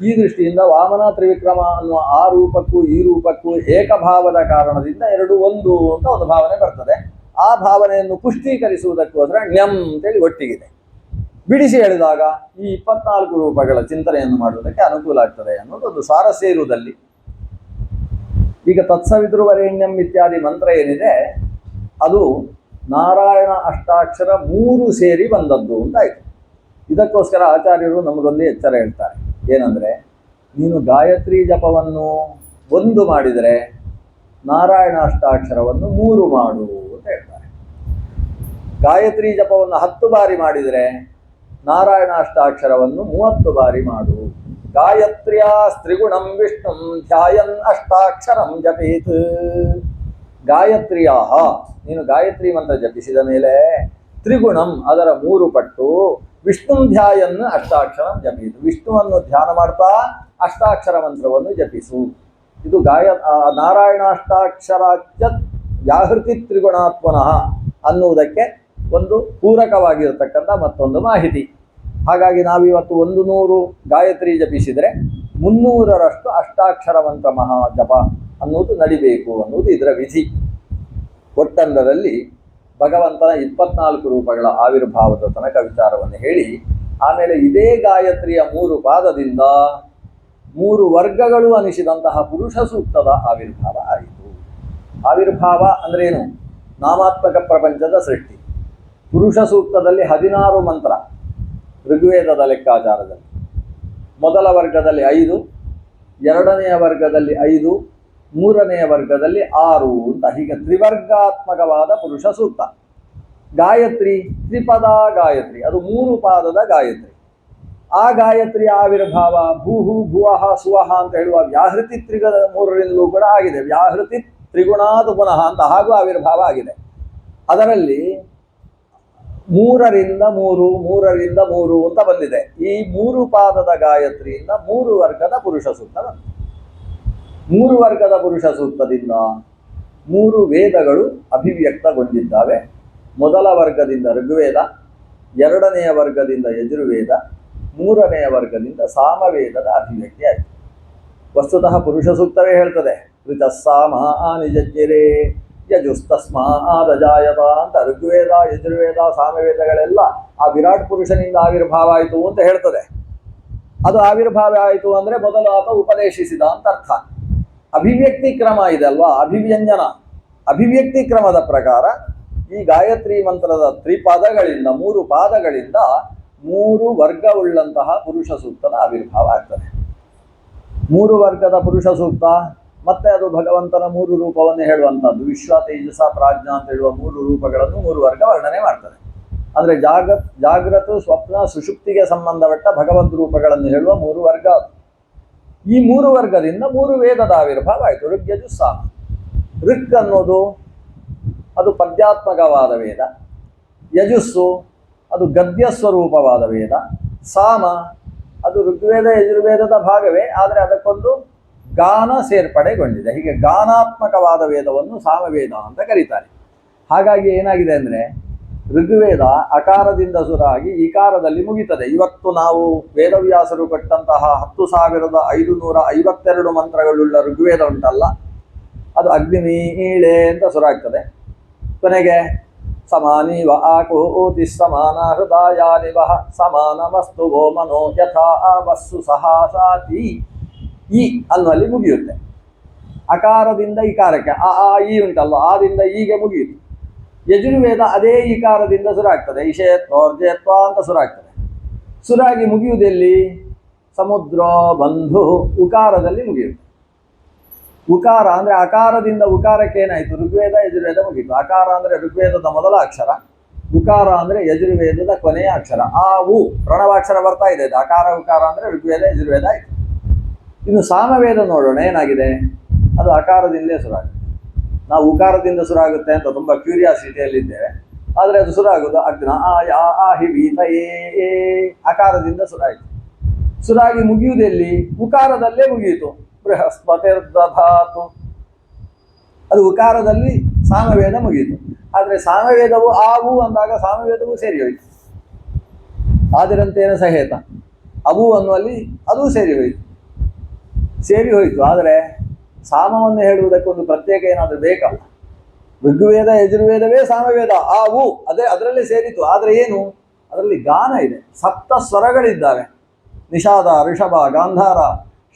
ಈ ದೃಷ್ಟಿಯಿಂದ ವಾಮನ ತ್ರಿವಿಕ್ರಮ ಅನ್ನುವ ಆ ರೂಪಕ್ಕೂ ಈ ರೂಪಕ್ಕೂ ಏಕಭಾವದ ಕಾರಣದಿಂದ 2 ಒಂದು ಅಂತ ಒಂದು ಭಾವನೆ ಬರ್ತದೆ. ಆ ಭಾವನೆಯನ್ನು ಪುಷ್ಟೀಕರಿಸುವುದಕ್ಕೋಸ್ಕರ ಣ್ಯಂ ಅಂತೇಳಿ ಒಟ್ಟಿಗಿದೆ. ಬಿಡಿಸಿ ಹೇಳಿದಾಗ ಈ 24 ರೂಪಗಳ ಚಿಂತನೆಯನ್ನು ಮಾಡುವುದಕ್ಕೆ ಅನುಕೂಲ ಆಗ್ತದೆ ಅನ್ನೋದು ಒಂದು ಸ್ವಾರಸ್ಯ ಇರುವುದಲ್ಲಿ. ಈಗ ತತ್ಸವಿತೃವರೆಣ್ಯಂ ಇತ್ಯಾದಿ ಮಂತ್ರ ಏನಿದೆ ಅದು ನಾರಾಯಣ ಅಷ್ಟಾಕ್ಷರ 3 ಸೇರಿ ಬಂದದ್ದು ಅಂತಾಯಿತು. ಇದಕ್ಕೋಸ್ಕರ ಆಚಾರ್ಯರು ನಮಗೊಂದು ಎಚ್ಚರ ಹೇಳ್ತಾರೆ. ಏನಂದರೆ, ನೀನು ಗಾಯತ್ರಿ ಜಪವನ್ನು 1 ಮಾಡಿದರೆ ನಾರಾಯಣ ಅಷ್ಟಾಕ್ಷರವನ್ನು 3 ಮಾಡು ಅಂತ ಹೇಳ್ತಾರೆ. ಗಾಯತ್ರಿ ಜಪವನ್ನು 10 ಬಾರಿ ಮಾಡಿದರೆ ನಾರಾಯಣ ಅಷ್ಟಾಕ್ಷರವನ್ನು 30 ಬಾರಿ ಮಾಡು. ಗಾಯತ್ರ್ಯಾ ಸ್ತ್ರಿಗುಣಂ ವಿಷ್ಣುಂ ಧ್ಯಾಯನ್ ಅಷ್ಟಾಕ್ಷರಂ ಜಪೇತ್. ಗಾಯತ್ರಿಯಾ, ನೀನು ಗಾಯತ್ರಿ ಮಂತ್ರ ಜಪಿಸಿದ ಮೇಲೆ ತ್ರಿಗುಣಂ ಅದರ 3 ಪಟ್ಟು ವಿಷ್ಣು ಧ್ಯಾಯನ್ ಅಷ್ಟಾಕ್ಷರಂ ಜಪೀತು, ವಿಷ್ಣುವನ್ನು ಧ್ಯಾನ ಮಾಡ್ತಾ ಅಷ್ಟಾಕ್ಷರ ಮಂತ್ರವನ್ನು ಜಪಿಸು. ಇದು ನಾರಾಯಣ ಅಷ್ಟಾಕ್ಷರಾಚ್ಯ ವ್ಯಾಹೃತಿ ತ್ರಿಗುಣಾತ್ಮನಃ ಅನ್ನುವುದಕ್ಕೆ ಒಂದು ಪೂರಕವಾಗಿರತಕ್ಕಂಥ ಮತ್ತೊಂದು ಮಾಹಿತಿ. ಹಾಗಾಗಿ ನಾವಿವತ್ತು 100 ಗಾಯತ್ರಿ ಜಪಿಸಿದರೆ 300ರಷ್ಟು ಅಷ್ಟಾಕ್ಷರ ಮಂತ್ರ ಮಹಾ ಜಪ ಅನ್ನುವುದು ನಡಿಬೇಕು ಅನ್ನುವುದು ಇದರ ವಿಧಿ. ಒಟ್ಟಂದರಲ್ಲಿ ಭಗವಂತನ 24 ರೂಪಗಳ ಆವಿರ್ಭಾವದ ತನಕ ವಿಚಾರವನ್ನು ಹೇಳಿ, ಆಮೇಲೆ ಇದೇ ಗಾಯತ್ರಿಯ 3 ಪಾದದಿಂದ 3 ವರ್ಗಗಳು ಅನಿಸಿದಂತಹ ಪುರುಷ ಸೂಕ್ತದ ಆವಿರ್ಭಾವ ಆಯಿತು. ಆವಿರ್ಭಾವ ಅಂದ್ರೆ ಏನು? ನಾಮಾತ್ಮಕ ಪ್ರಪಂಚದ ಸೃಷ್ಟಿ. ಪುರುಷ ಸೂಕ್ತದಲ್ಲಿ 16 ಮಂತ್ರ ಋಗ್ವೇದದ ಲೆಕ್ಕಾಚಾರದಲ್ಲಿ. ಮೊದಲ ವರ್ಗದಲ್ಲಿ 5, ಎರಡನೆಯ ವರ್ಗದಲ್ಲಿ 5, ಮೂರನೆಯ ವರ್ಗದಲ್ಲಿ 6 ಅಂತ ಹೀಗೆ ತ್ರಿವರ್ಗಾತ್ಮಕವಾದ ಪುರುಷ ಸೂಕ್ತ. ಗಾಯತ್ರಿ ತ್ರಿಪದ ಗಾಯತ್ರಿ, ಅದು 3 ಪಾದದ ಗಾಯತ್ರಿ. ಆ ಗಾಯತ್ರಿ ಆವಿರ್ಭಾವ ಭೂಹು ಭುವಃ ಸುವಹ ಅಂತ ಹೇಳುವ ವ್ಯಾಹೃತಿ ತ್ರಿಗದ 3ರಿಂದಲೂ ಕೂಡ ಆಗಿದೆ. ವ್ಯಾಹೃತಿ ತ್ರಿಗುಣಾದ ಪುನಃ ಅಂತ ಹಾಗೂ ಆವಿರ್ಭಾವ ಆಗಿದೆ. ಅದರಲ್ಲಿ 3ರಿಂದ 3, 3ರಿಂದ 3 ಅಂತ ಬಂದಿದೆ. ಈ 3 ಪಾದದ ಗಾಯತ್ರಿಯಿಂದ 3 ವರ್ಗದ ಪುರುಷ ಸೂಕ್ತ ಬಂದಿದೆ. 3 ವರ್ಗದ ಪುರುಷ ಸೂಕ್ತದಿಂದ 3 ವೇದಗಳು ಅಭಿವ್ಯಕ್ತಗೊಂಡಿದ್ದಾವೆ. ಮೊದಲ ವರ್ಗದಿಂದ ಋಗ್ವೇದ, ಎರಡನೆಯ ವರ್ಗದಿಂದ ಯಜುರ್ವೇದ, ಮೂರನೆಯ ವರ್ಗದಿಂದ ಸಾಮವೇದದ ಅಭಿವ್ಯಕ್ತಿ ಆಯಿತು. ವಸ್ತುತಃ ಪುರುಷ ಸೂಕ್ತವೇ ಹೇಳ್ತದೆ, ಋತಸ್ಸಾಮ ನಿಜಜ್ಞರೇ ಯಜುಸ್ತಸ್ಮಾ ಆದಜಾಯತ ಅಂತ. ಋಗ್ವೇದ, ಯಜುರ್ವೇದ, ಸಾಮವೇದಗಳೆಲ್ಲ ಆ ವಿರಾಟ್ ಪುರುಷನಿಂದ ಆವಿರ್ಭಾವ ಆಯಿತು ಅಂತ ಹೇಳ್ತದೆ. ಅದು ಆವಿರ್ಭಾವ ಆಯಿತು ಅಂದರೆ ಮೊದಲು ಆತ ಉಪದೇಶಿಸಿದ ಅಂತ ಅರ್ಥ. ಅಭಿವ್ಯಕ್ತಿ ಕ್ರಮ ಇದೆ ಅಲ್ವಾ, ಅಭಿವ್ಯಂಜನ. ಅಭಿವ್ಯಕ್ತಿ ಕ್ರಮದ ಪ್ರಕಾರ ಈ ಗಾಯತ್ರಿ ಮಂತ್ರದ 3 ಪಾದಗಳಿಂದ 3 ಪಾದಗಳಿಂದ 3 ವರ್ಗವುಳ್ಳಂತಹ ಪುರುಷ ಸೂಕ್ತದ ಆವಿರ್ಭಾವ ಆಗ್ತದೆ. 3 ವರ್ಗದ ಪುರುಷ ಸೂಕ್ತ ಮತ್ತೆ ಅದು ಭಗವಂತನ 3 ರೂಪವನ್ನು ಹೇಳುವಂಥದ್ದು. ವಿಶ್ವ, ತೇಜಸ, ಪ್ರಾಜ್ಞಾ ಅಂತ ಹೇಳುವ 3 ರೂಪಗಳನ್ನು 3 ವರ್ಗ ವರ್ಣನೆ ಮಾಡ್ತದೆ. ಅಂದರೆ ಜಾಗೃತ, ಸ್ವಪ್ನ, ಸುಷುಪ್ತಿಗೆ ಸಂಬಂಧಪಟ್ಟ ಭಗವಂತ ರೂಪಗಳನ್ನು ಹೇಳುವ 3 ವರ್ಗ. ಈ 3 ವರ್ಗದಿಂದ 3 ವೇದದ ಆವಿರ್ಭಾವ ಆಯಿತು. ಋಗ್ಯಜು ಸಾಮ. ಋಕ್ ಅನ್ನೋದು ಅದು ಪದ್ಯಾತ್ಮಕವಾದ ವೇದ. ಯಜುಸ್ಸು ಅದು ಗದ್ಯ ಸ್ವರೂಪವಾದ ವೇದ. ಸಾಮ ಅದು ಋಗ್ವೇದ ಯಜುರ್ವೇದದ ಭಾಗವೇ, ಆದರೆ ಅದಕ್ಕೊಂದು ಗಾನ ಸೇರ್ಪಡೆಗೊಂಡಿದೆ. ಹೀಗೆ ಗಾನಾತ್ಮಕವಾದ ವೇದವನ್ನು ಸಾಮವೇದ ಅಂತ ಕರೀತಾರೆ. ಹಾಗಾಗಿ ಏನಾಗಿದೆ ಅಂದರೆ ಋಗ್ವೇದ ಅಕಾರದಿಂದ ಶುರುವಾಗಿ ಈಕಾರದಲ್ಲಿ ಮುಗಿತದೆ. ಇವತ್ತು ನಾವು ವೇದವ್ಯಾಸರು ಕೊಟ್ಟಂತಹ 10,552 ಮಂತ್ರಗಳುಳ್ಳ ಋಗ್ವೇದ ಉಂಟಲ್ಲ, ಅದು ಅಗ್ನಿಮೀಳೆ ಅಂತ ಶುರುವಾಗ್ತದೆ. ಕೊನೆಗೆ ಸಮಾನೀವ ಆಕುಹೂತಿ ಸಮಾನ ಹೃದಯಾನಿವ ಸಮಾನಮಸ್ತು ವೋ ಮನೋ ಯಥಾ ವಸ್ಸು ಸಹಾಸಾತಿ ಈ ಅನ್ನುವಲ್ಲಿ ಮುಗಿಯುತ್ತೆ. ಅಕಾರದಿಂದ ಇಕಾರಕ್ಕೆ ಆ ಈ ಉಂಟಲ್ಲ, ಆದಿಂದ ಈಗೆ ಮುಗಿಯಿತು. ಯಜುರ್ವೇದ ಅದೇ ಈಕಾರದಿಂದ ಶುರುವಾಗ್ತದೆ, ಇಷೇತ್ವರ್ಜೇತ್ವ ಅಂತ ಶುರುವಾಗ್ತದೆ. ಶುರುವಾಗಿ ಮುಗಿಯುವುದೆಲ್ಲಿ? ಸಮುದ್ರ ಬಂಧು ಉಕಾರದಲ್ಲಿ ಮುಗಿಯುತ್ತೆ. ಉಕಾರ ಅಂದರೆ ಅಕಾರದಿಂದ ಉಕಾರಕ್ಕೆ ಏನಾಯಿತು? ಋಗ್ವೇದ ಯಜುರ್ವೇದ ಮುಗೀತು. ಅಕಾರ ಅಂದರೆ ಋಗ್ವೇದದ ಮೊದಲ ಅಕ್ಷರ, ಉಕಾರ ಅಂದರೆ ಯಜುರ್ವೇದದ ಕೊನೆಯ ಅಕ್ಷರ. ಆ ಉ ಪ್ರಣವಾಕ್ಷರ ಬರ್ತಾ ಇದೆ. ಅಕಾರ ಉಕಾರ ಅಂದರೆ ಋಗ್ವೇದ ಯಜುರ್ವೇದ ಆಯಿತು. ಇನ್ನು ಸಾಮವೇದ ನೋಡೋಣ, ಏನಾಗಿದೆ? ಅದು ಅಕಾರದಿಂದಲೇ ಶುರುವಾಗುತ್ತೆ. ನಾವು ಉಕಾರದಿಂದ ಶುರುವಾಗುತ್ತೆ ಅಂತ ತುಂಬ ಕ್ಯೂರಿಯಾಸಿಟಿಯಲ್ಲಿದ್ದೇವೆ, ಆದರೆ ಅದು ಶುರುವಾಗೋದು ಅಗ್ನ ಆಹಿ ವೀತ ಏ ಅಕಾರದಿಂದ ಶುರುವಾಯಿತು. ಶುರುವಾಗಿ ಮುಗಿಯುವುದೆಲ್ಲಿ? ಉಕಾರದಲ್ಲೇ ಮುಗಿಯಿತು. ಬೃಹಸ್ಪತಿರ್ದಧಾತು, ಅದು ಉಕಾರದಲ್ಲಿ ಸಾಮವೇದ ಮುಗಿಯಿತು. ಆದರೆ ಸಾಮವೇದವು ಆವು ಅಂದಾಗ ಸಾಮವೇದವು ಸೇರಿ ಹೋಯಿತು. ಆದಿರಂತೇನ ಸಹೇತ ಅವು ಅನ್ನುವಲ್ಲಿ ಅದು ಸೇರಿ ಹೋಯಿತು. ಆದರೆ ಸಾಮವನ್ನು ಹೇಳುವುದಕ್ಕೊಂದು ಪ್ರತ್ಯೇಕ ಏನಾದರೂ ಬೇಕಲ್ಲ. ಋಗ್ವೇದ ಯಜುರ್ವೇದವೇ ಸಾಮವೇದ, ಆವು ಅದರಲ್ಲೇ ಸೇರಿತು. ಆದರೆ ಏನು? ಅದರಲ್ಲಿ ಗಾನ ಇದೆ, ಸಪ್ತ ಸ್ವರಗಳಿದ್ದಾವೆ. ನಿಷಾದ, ಋಷಭ, ಗಾಂಧಾರ,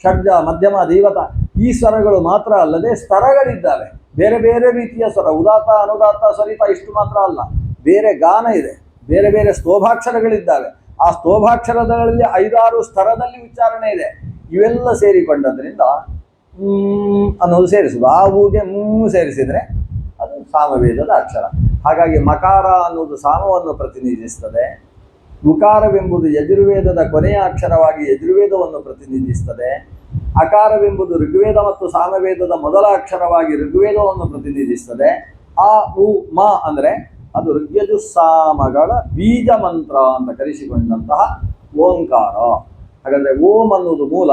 ಷಡ್ಜ, ಮಧ್ಯಮ, ದೀವತ. ಈ ಸ್ವರಗಳು ಮಾತ್ರ ಅಲ್ಲದೆ ಸ್ತರಗಳಿದ್ದಾವೆ, ಬೇರೆ ಬೇರೆ ರೀತಿಯ ಸ್ವರ, ಉದಾತ್ತ, ಅನುದಾತ್ತ, ಸ್ವರಿತ. ಇಷ್ಟು ಮಾತ್ರ ಅಲ್ಲ, ಬೇರೆ ಗಾನ ಇದೆ, ಬೇರೆ ಬೇರೆ ಸ್ತೋಭಾಕ್ಷರಗಳಿದ್ದಾವೆ. ಆ ಸ್ತೋಭಾಕ್ಷರಗಳಲ್ಲಿ 5-6 ಸ್ತರದಲ್ಲಿ ಉಚ್ಚಾರಣೆ ಇದೆ. ಇವೆಲ್ಲ ಸೇರಿಕೊಂಡದ್ರಿಂದ ಅನ್ನೋದು ಸೇರಿಸುವುದು. ಆ ಹೂಗೆ ಸೇರಿಸಿದರೆ ಅದು ಸಾಮವೇದದ ಅಕ್ಷರ. ಹಾಗಾಗಿ ಮಕಾರ ಅನ್ನೋದು ಸಾಮವನ್ನು ಪ್ರತಿನಿಧಿಸ್ತದೆ, ಉಕಾರವೆಂಬುದು ಯಜುರ್ವೇದದ ಕೊನೆಯ ಅಕ್ಷರವಾಗಿ ಯಜುರ್ವೇದವನ್ನು ಪ್ರತಿನಿಧಿಸ್ತದೆ, ಅಕಾರವೆಂಬುದು ಋಗ್ವೇದ ಮತ್ತು ಸಾಮವೇದದ ಮೊದಲ ಅಕ್ಷರವಾಗಿ ಋಗ್ವೇದವನ್ನು ಪ್ರತಿನಿಧಿಸ್ತದೆ. ಆ ಉ ಮ ಅಂದರೆ ಅದು ಋಗ್ಯಜುಸ್ಸಾಮಗಳ ಬೀಜ ಮಂತ್ರ ಅಂತ ಕರೆಸಿಕೊಂಡಂತಹ ಓಂಕಾರ. ಹಾಗಾದರೆ ಓಂ ಅನ್ನುವುದು ಮೂಲ,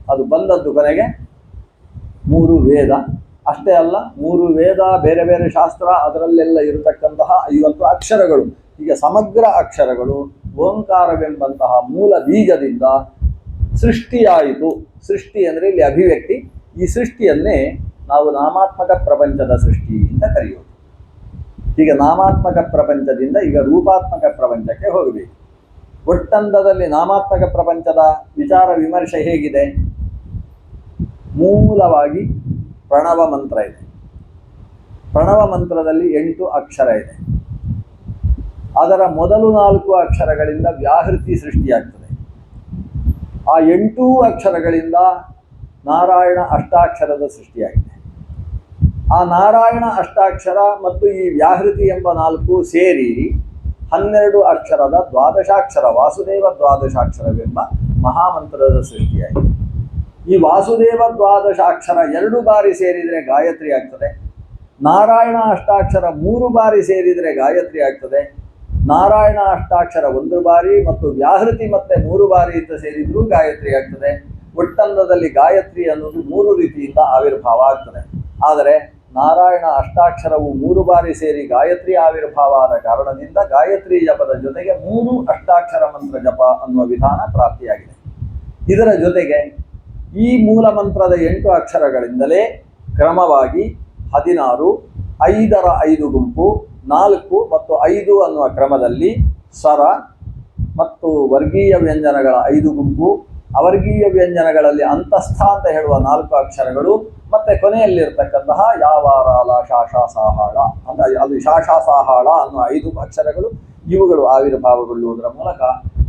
ಅದು ಬಂದದ್ದು ಕೊನೆಗೆ 3 ವೇದ. ಅಷ್ಟೇ ಅಲ್ಲ, 3 ವೇದ, ಬೇರೆ ಬೇರೆ ಶಾಸ್ತ್ರ, ಅದರಲ್ಲೆಲ್ಲ ಇರತಕ್ಕಂತಹ 50 ಅಕ್ಷರಗಳು. ಹೀಗೆ ಸಮಗ್ರ ಅಕ್ಷರಗಳು ಓಂಕಾರವೆಂಬಂತಹ ಮೂಲ ಬೀಜದಿಂದ ಸೃಷ್ಟಿಯಾಯಿತು. ಸೃಷ್ಟಿ ಅಂದರೆ ಇಲ್ಲಿ ಅಭಿವ್ಯಕ್ತಿ. ಈ ಸೃಷ್ಟಿಯನ್ನೇ ನಾವು ನಾಮಾತ್ಮಕ ಪ್ರಪಂಚದ ಸೃಷ್ಟಿ ಅಂತ ಕರೆಯುವುದು. ಹೀಗೆ ನಾಮಾತ್ಮಕ ಪ್ರಪಂಚದಿಂದ ಈಗ ರೂಪಾತ್ಮಕ ಪ್ರಪಂಚಕ್ಕೆ ಹೋಗಬೇಕು. ಒಟ್ಟಂದದಲ್ಲಿ ನಾಮಾತ್ಮಕ ಪ್ರಪಂಚದ ವಿಚಾರ ವಿಮರ್ಶೆ ಹೇಗಿದೆ? ಮೂಲವಾಗಿ ಪ್ರಣವ ಮಂತ್ರ ಇದೆ. ಪ್ರಣವ ಮಂತ್ರದಲ್ಲಿ 8 ಅಕ್ಷರ ಇದೆ. ಅದರ ಮೊದಲು 4 ಅಕ್ಷರಗಳಿಂದ ವ್ಯಾಹೃತಿ ಸೃಷ್ಟಿಯಾಗ್ತದೆ. ಆ 8 ಅಕ್ಷರಗಳಿಂದ ನಾರಾಯಣ ಅಷ್ಟಾಕ್ಷರದ ಸೃಷ್ಟಿಯಾಗಿದೆ. ಆ ನಾರಾಯಣ ಅಷ್ಟಾಕ್ಷರ ಮತ್ತು ಈ ವ್ಯಾಹೃತಿ ಎಂಬ 4 ಸೇರಿ 12 ಅಕ್ಷರದ ದ್ವಾದಶಾಕ್ಷರ, ವಾಸುದೇವ ದ್ವಾದಶಾಕ್ಷರವೆಂಬ ಮಹಾಮಂತ್ರದ ಸೃಷ್ಟಿಯಾಗಿದೆ. ಈ ವಾಸುದೇವ ದ್ವಾದಶಾಕ್ಷರ 2 ಬಾರಿ ಸೇರಿದರೆ ಗಾಯತ್ರಿ ಆಗ್ತದೆ. ನಾರಾಯಣ ಅಷ್ಟಾಕ್ಷರ 3 ಬಾರಿ ಸೇರಿದರೆ ಗಾಯತ್ರಿ ಆಗ್ತದೆ. ನಾರಾಯಣ ಅಷ್ಟಾಕ್ಷರ 1 ಬಾರಿ ಮತ್ತು ವ್ಯಾಹೃತಿ ಮತ್ತೆ 3 ಬಾರಿ ಅಂತ ಸೇರಿದ್ರೂ ಗಾಯತ್ರಿ ಆಗ್ತದೆ. ಒಟ್ಟಂದದಲ್ಲಿ ಗಾಯತ್ರಿ ಅನ್ನೋದು 3 ರೀತಿಯಿಂದ ಆವಿರ್ಭಾವ ಆಗ್ತದೆ. ಆದರೆ ನಾರಾಯಣ ಅಷ್ಟಾಕ್ಷರವು 3 ಬಾರಿ ಸೇರಿ ಗಾಯತ್ರಿ ಆವಿರ್ಭಾವ ಆದ ಕಾರಣದಿಂದ ಗಾಯತ್ರಿ ಜಪದ ಜೊತೆಗೆ 3 ಅಷ್ಟಾಕ್ಷರ ಮಂತ್ರ ಜಪ ಅನ್ನುವ ವಿಧಾನ ಪ್ರಾಪ್ತಿಯಾಗಿದೆ. ಇದರ ಜೊತೆಗೆ ಈ ಮೂಲ ಮಂತ್ರದ 8 ಅಕ್ಷರಗಳಿಂದಲೇ ಕ್ರಮವಾಗಿ 16, 5ರ 5 ಗುಂಪು, 4 ಮತ್ತು 5 ಅನ್ನುವ ಕ್ರಮದಲ್ಲಿ ಸ್ವರ ಮತ್ತು ವರ್ಗೀಯ ವ್ಯಂಜನಗಳ 5 ಗುಂಪು, ಅವರ್ಗೀಯ ವ್ಯಂಜನಗಳಲ್ಲಿ ಅಂತಸ್ಥ ಅಂತ ಹೇಳುವ 4 ಅಕ್ಷರಗಳು, ಮತ್ತೆ ಕೊನೆಯಲ್ಲಿರ್ತಕ್ಕಂತಹ ಯಾವಾರಾಲ ಶಾಷಾಸಾಹಾಳ ಅಂತ ಅದು ಶಾಷಾಸಾಹಾಳ ಅನ್ನುವ 5 ಅಕ್ಷರಗಳು, ಇವುಗಳು ಆವಿರ್ಭಾವಗೊಳ್ಳುವುದರ ಮೂಲಕ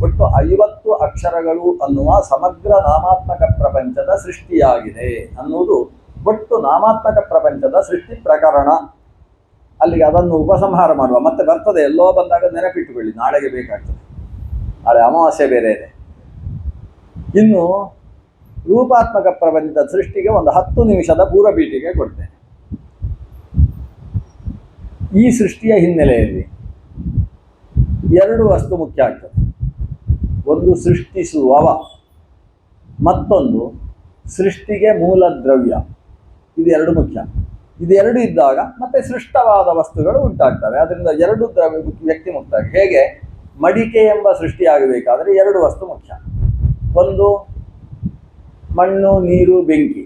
ಒಟ್ಟು 50 ಅಕ್ಷರಗಳು ಅನ್ನುವ ಸಮಗ್ರ ನಾಮಾತ್ಮಕ ಪ್ರಪಂಚದ ಸೃಷ್ಟಿಯಾಗಿದೆ ಅನ್ನುವುದು ಒಟ್ಟು ನಾಮಾತ್ಮಕ ಪ್ರಪಂಚದ ಸೃಷ್ಟಿ ಪ್ರಕರಣ. ಅಲ್ಲಿಗೆ ಅದನ್ನು ಉಪಸಂಹಾರ ಮಾಡುವ. ಮತ್ತೆ ಬರ್ತದೆ, ಎಲ್ಲೋ ಬಂದಾಗ ನೆನಪಿಟ್ಟುಕೊಳ್ಳಿ, ನಾಳೆಗೆ ಬೇಕಾಗ್ತದೆ, ನಾಳೆ ಅಮಾವಾಸ್ಯೆ ಬೇರೆ ಇದೆ. ಇನ್ನು ರೂಪಾತ್ಮಕ ಪ್ರಪಂಚದ ಸೃಷ್ಟಿಗೆ ಒಂದು 10 ನಿಮಿಷದ ಪೂರ್ವಪೀಠಿಕೆ ಕೊಡ್ತೇನೆ. ಈ ಸೃಷ್ಟಿಯ ಹಿನ್ನೆಲೆಯಲ್ಲಿ 2 ವಸ್ತು ಮುಖ್ಯ ಆಗ್ತದೆ. ಒಂದು ಸೃಷ್ಟಿಸುವವ, ಮತ್ತೊಂದು ಸೃಷ್ಟಿಗೆ ಮೂಲ ದ್ರವ್ಯ. ಇದು 2 ಮುಖ್ಯ. ಇದೆರಡು ಇದ್ದಾಗ ಮತ್ತೆ ಸೃಷ್ಟವಾದ ವಸ್ತುಗಳು ಉಂಟಾಗ್ತವೆ. ಅದರಿಂದ ಎರಡು ವ್ಯಕ್ತಿ ಮುಕ್ತ. ಹೇಗೆ ಮಡಿಕೆ ಎಂಬ ಸೃಷ್ಟಿಯಾಗಬೇಕಾದ್ರೆ ಎರಡು ವಸ್ತು ಮುಖ್ಯ. ಒಂದು ಮಣ್ಣು, ನೀರು, ಬೆಂಕಿ.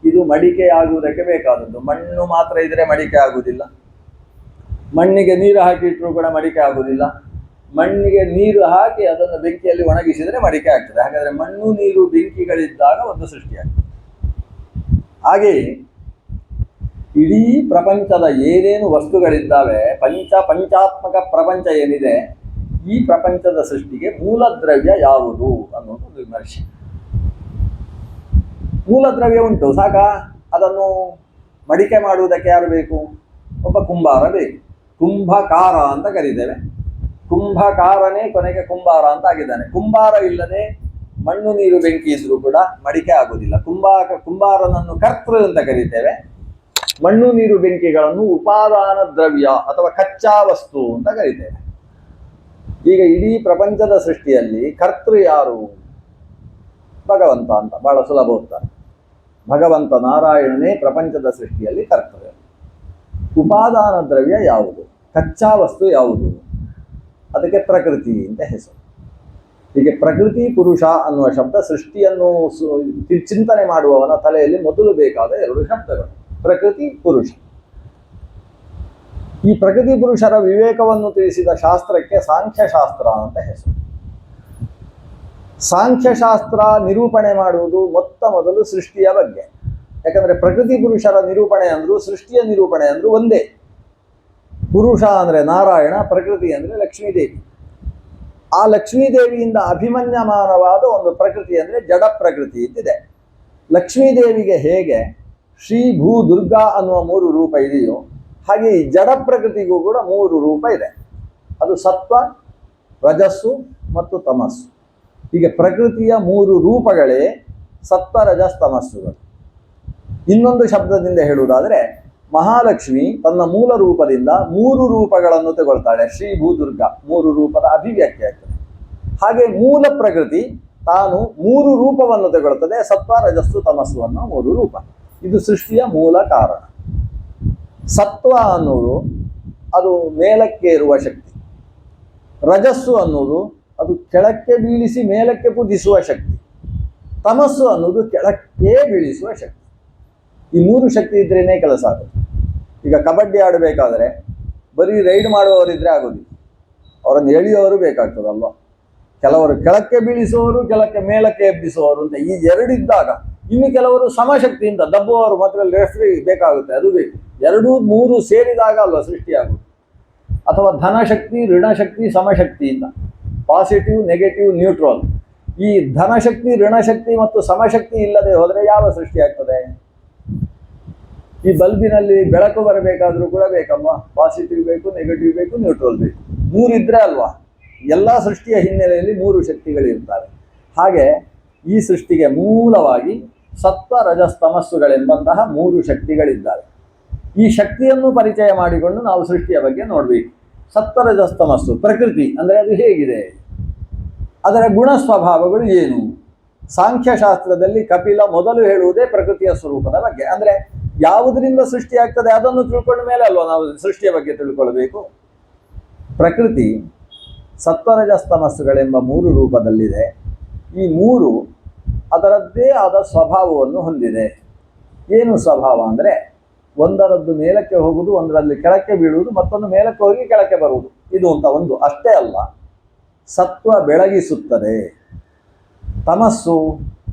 ಇದು ಮಡಿಕೆ ಆಗುವುದಕ್ಕೆ ಬೇಕಾದದ್ದು. ಮಣ್ಣು ಮಾತ್ರ ಇದ್ರೆ ಮಡಿಕೆ ಆಗುವುದಿಲ್ಲ. ಮಣ್ಣಿಗೆ ನೀರು ಹಾಕಿಟ್ರೂ ಕೂಡ ಮಡಿಕೆ ಆಗುವುದಿಲ್ಲ. ಮಣ್ಣಿಗೆ ನೀರು ಹಾಕಿ ಅದನ್ನು ಬೆಂಕಿಯಲ್ಲಿ ಒಣಗಿಸಿದರೆ ಮಡಿಕೆ ಆಗ್ತದೆ. ಹಾಗಾದ್ರೆ ಮಣ್ಣು, ನೀರು, ಬೆಂಕಿಗಳಿದ್ದಾಗ ಒಂದು ಸೃಷ್ಟಿಯಾಗ್ತದೆ. ಹಾಗೆಯೇ ಇಡೀ ಪ್ರಪಂಚದ ಏನೇನು ವಸ್ತುಗಳಿದ್ದಾವೆ, ಪಂಚಾತ್ಮಕ ಪ್ರಪಂಚ ಏನಿದೆ, ಈ ಪ್ರಪಂಚದ ಸೃಷ್ಟಿಗೆ ಮೂಲ ದ್ರವ್ಯ ಯಾವುದು ಅನ್ನೋದು ಒಂದು ವಿಮರ್ಶೆ. ಮೂಲ ದ್ರವ್ಯ ಉಂಟು, ಸಾಕ. ಅದನ್ನು ಮಡಿಕೆ ಮಾಡುವುದಕ್ಕೆ ಯಾರು ಬೇಕು? ಒಬ್ಬ ಕುಂಬಾರ ಬೇಕು. ಕುಂಭಕಾರ ಅಂತ ಕರೀತೇವೆ. ಕುಂಭಕಾರನೇ ಕೊನೆಗೆ ಕುಂಬಾರ ಅಂತ ಆಗಿದ್ದಾನೆ. ಕುಂಬಾರ ಇಲ್ಲದೆ ಮಣ್ಣು, ನೀರು, ಬೆಂಕಿ ಇದ್ರೂ ಕೂಡ ಮಡಿಕೆ ಆಗುವುದಿಲ್ಲ. ಕುಂಬಾರನನ್ನು ಕರ್ತೃ ಅಂತ ಕರೀತೇವೆ. ಮಣ್ಣು, ನೀರು, ಬೆಂಕಿಗಳನ್ನು ಉಪಾದಾನ ದ್ರವ್ಯ ಅಥವಾ ಕಚ್ಚಾ ವಸ್ತು ಅಂತ ಕರೀತೇವೆ. ಈಗ ಇಡೀ ಪ್ರಪಂಚದ ಸೃಷ್ಟಿಯಲ್ಲಿ ಕರ್ತೃ ಯಾರು? ಭಗವಂತ ಅಂತ ಬಹಳ ಸುಲಭ ಉತ್ತರ. ಭಗವಂತ ನಾರಾಯಣನೇ ಪ್ರಪಂಚದ ಸೃಷ್ಟಿಯಲ್ಲಿ ಕರ್ತೃ. ಉಪಾದಾನ ದ್ರವ್ಯ ಯಾವುದು? ಕಚ್ಚಾ ವಸ್ತು ಯಾವುದು? ಅದಕ್ಕೆ ಪ್ರಕೃತಿ ಅಂತ ಹೆಸರು. ಹೀಗೆ ಪ್ರಕೃತಿ ಪುರುಷ ಅನ್ನುವ ಶಬ್ದ ಸೃಷ್ಟಿಯನ್ನು ಚಿಂತನೆ ಮಾಡುವವನ ತಲೆಯಲ್ಲಿ ಮೊದಲು ಬೇಕಾದ ಎರಡು ಶಬ್ದಗಳು, ಪ್ರಕೃತಿ ಪುರುಷ. ಈ ಪ್ರಕೃತಿ ಪುರುಷರ ವಿವೇಕವನ್ನು ತಿಳಿಸಿದ ಶಾಸ್ತ್ರಕ್ಕೆ ಸಾಂಖ್ಯಶಾಸ್ತ್ರ ಅಂತ ಹೆಸರು. ಸಾಂಖ್ಯಶಾಸ್ತ್ರ ನಿರೂಪಣೆ ಮಾಡುವುದು ಮೊದಲು ಸೃಷ್ಟಿಯ ಬಗ್ಗೆ. ಯಾಕಂದ್ರೆ ಪ್ರಕೃತಿ ಪುರುಷರ ನಿರೂಪಣೆ ಅಂದ್ರು ಸೃಷ್ಟಿಯ ನಿರೂಪಣೆ ಅಂದ್ರು ಒಂದೇ. ಪುರುಷ ಅಂದ್ರೆ ನಾರಾಯಣ, ಪ್ರಕೃತಿ ಅಂದ್ರೆ ಲಕ್ಷ್ಮೀದೇವಿ. ಆ ಲಕ್ಷ್ಮೀದೇವಿಯಿಂದ ಅಭಿಮನ್ಯಮಾನವಾದ ಒಂದು ಪ್ರಕೃತಿ ಅಂದ್ರೆ ಜಡ ಪ್ರಕೃತಿ ಅಂತಿದೆ. ಲಕ್ಷ್ಮೀದೇವಿಗೆ ಹೇಗೆ ಶ್ರೀ ಭೂ ದುರ್ಗಾ ಅನ್ನುವ 3 ರೂಪ ಇದೆಯೋ, ಹಾಗೆ ಈ ಜಡ ಪ್ರಕೃತಿಗೂ ಕೂಡ 3 ರೂಪ ಇದೆ. ಅದು ಸತ್ವ, ರಜಸ್ಸು ಮತ್ತು ತಮಸ್ಸು. ಹೀಗೆ ಪ್ರಕೃತಿಯ 3 ರೂಪಗಳೇ ಸತ್ವ, ರಜಸ್, ತಮಸ್ಸುಗಳು. ಇನ್ನೊಂದು ಶಬ್ದದಿಂದ ಹೇಳುವುದಾದರೆ, ಮಹಾಲಕ್ಷ್ಮಿ ತನ್ನ ಮೂಲ ರೂಪದಿಂದ 3 ರೂಪಗಳನ್ನು ತಗೊಳ್ತಾಳೆ. ಶ್ರೀ ಭೂ ದುರ್ಗಾ 3 ರೂಪದ ಅಭಿವ್ಯಕ್ತಿ ಆಗ್ತದೆ. ಹಾಗೆ ಮೂಲ ಪ್ರಕೃತಿ ತಾನು 3 ರೂಪವನ್ನು ತಗೊಳ್ತದೆ, ಸತ್ವ, ರಜಸ್ಸು, ತಮಸ್ಸು ಅನ್ನೋ 3 ರೂಪ. ಇದು ಸೃಷ್ಟಿಯ ಮೂಲ ಕಾರಣ. ಸತ್ವ ಅನ್ನುವುದು ಅದು ಮೇಲಕ್ಕೆ ಇರುವ ಶಕ್ತಿ. ರಜಸ್ಸು ಅನ್ನುವುದು ಅದು ಕೆಳಕ್ಕೆ ಬೀಳಿಸಿ ಮೇಲಕ್ಕೆ ಕುದಿಸುವ ಶಕ್ತಿ. ತಮಸ್ಸು ಅನ್ನೋದು ಕೆಳಕ್ಕೆ ಬೀಳಿಸುವ ಶಕ್ತಿ. ಈ 3 ಶಕ್ತಿ ಇದ್ರೇನೆ ಕೆಲಸ ಆಗುತ್ತೆ. ಈಗ ಕಬಡ್ಡಿ ಆಡಬೇಕಾದ್ರೆ ಬರೀ ರೈಡ್ ಮಾಡುವವರಿದ್ರೆ ಆಗೋದಿಲ್ಲ, ಅವರನ್ನು ಎಳೆಯುವವರು ಬೇಕಾಗ್ತದಲ್ವ. ಕೆಲವರು ಕೆಳಕ್ಕೆ ಬೀಳಿಸುವವರು, ಕೆಳಕ್ಕೆ ಮೇಲಕ್ಕೆ ಎಬ್ಬಿಸುವವರು ಅಂತ ಈ 2 ಇದ್ದಾಗ, ಇನ್ನು ಕೆಲವರು ಸಮಶಕ್ತಿಯಿಂದ ದಬ್ಬುವವರು ಮಾತ್ರ ರೆಫ್ರಿ ಬೇಕಾಗುತ್ತೆ, ಅದು ಬೇಕು. 2, 3 ಸೇರಿದಾಗ ಅಲ್ವ ಸೃಷ್ಟಿಯಾಗುವುದು. ಅಥವಾ ಧನಶಕ್ತಿ, ಋಣಶಕ್ತಿ, ಸಮಶಕ್ತಿಯಿಂದ ಪಾಸಿಟಿವ್, ನೆಗೆಟಿವ್, ನ್ಯೂಟ್ರಲ್. ಈ ಧನಶಕ್ತಿ, ಋಣಶಕ್ತಿ ಮತ್ತು ಸಮಶಕ್ತಿ ಇಲ್ಲದೆ ಹೋದರೆ ಯಾವ ಸೃಷ್ಟಿ ಆಗ್ತದೆ? ಈ ಬಲ್ಬಿನಲ್ಲಿ ಬೆಳಕು ಬರಬೇಕಾದ್ರೂ ಕೂಡ ಬೇಕಲ್ವಾ? ಪಾಸಿಟಿವ್ ಬೇಕು, ನೆಗೆಟಿವ್ ಬೇಕು, ನ್ಯೂಟ್ರಲ್ ಬೇಕು. 3 ಇದ್ರೆ ಅಲ್ವಾ ಎಲ್ಲ ಸೃಷ್ಟಿಯ ಹಿನ್ನೆಲೆಯಲ್ಲಿ 3 ಶಕ್ತಿಗಳಿರ್ತಾರೆ. ಹಾಗೆ ಈ ಸೃಷ್ಟಿಗೆ ಮೂಲವಾಗಿ ಸತ್ವ, ರಜಸ್, ತಮಸ್ಸುಗಳೆಂಬಂತಹ 3 ಶಕ್ತಿಗಳಿದ್ದಾವೆ. ಈ ಶಕ್ತಿಯನ್ನು ಪರಿಚಯ ಮಾಡಿಕೊಂಡು ನಾವು ಸೃಷ್ಟಿಯ ಬಗ್ಗೆ ನೋಡಬೇಕು. ಸತ್ವ, ರಜಸ್, ತಮಸ್ಸು ಪ್ರಕೃತಿ ಅಂದರೆ ಅದು ಹೇಗಿದೆ, ಅದರ ಗುಣ ಸ್ವಭಾವಗಳು ಏನು? ಸಾಂಖ್ಯಶಾಸ್ತ್ರದಲ್ಲಿ ಕಪಿಲ ಮೊದಲು ಹೇಳುವುದೇ ಪ್ರಕೃತಿಯ ಸ್ವರೂಪದ ಬಗ್ಗೆ. ಅಂದರೆ ಯಾವುದರಿಂದ ಸೃಷ್ಟಿಯಾಗ್ತದೆ ಅದನ್ನು ತಿಳ್ಕೊಂಡ ಮೇಲೆ ಅಲ್ವಾ ನಾವು ಸೃಷ್ಟಿಯ ಬಗ್ಗೆ ತಿಳ್ಕೊಳ್ಬೇಕು. ಪ್ರಕೃತಿ ಸತ್ವರಜಸ್ ತಮಸ್ಸುಗಳೆಂಬ 3 ರೂಪದಲ್ಲಿದೆ. ಈ 3 ಅದರದ್ದೇ ಆದ ಸ್ವಭಾವವನ್ನು ಹೊಂದಿದೆ. ಏನು ಸ್ವಭಾವ ಅಂದರೆ, ಒಂದರದ್ದು ಮೇಲಕ್ಕೆ ಹೋಗುವುದು, ಒಂದರಲ್ಲಿ ಕೆಳಕ್ಕೆ ಬೀಳುವುದು, ಮತ್ತೊಂದು ಮೇಲಕ್ಕೆ ಹೋಗಿ ಕೆಳಕ್ಕೆ ಬರುವುದು. ಇದು ಅಂತ ಒಂದು ಅಷ್ಟೇ ಅಲ್ಲ. ಸತ್ವ ಬೆಳಗಿಸುತ್ತದೆ, ತಮಸ್ಸು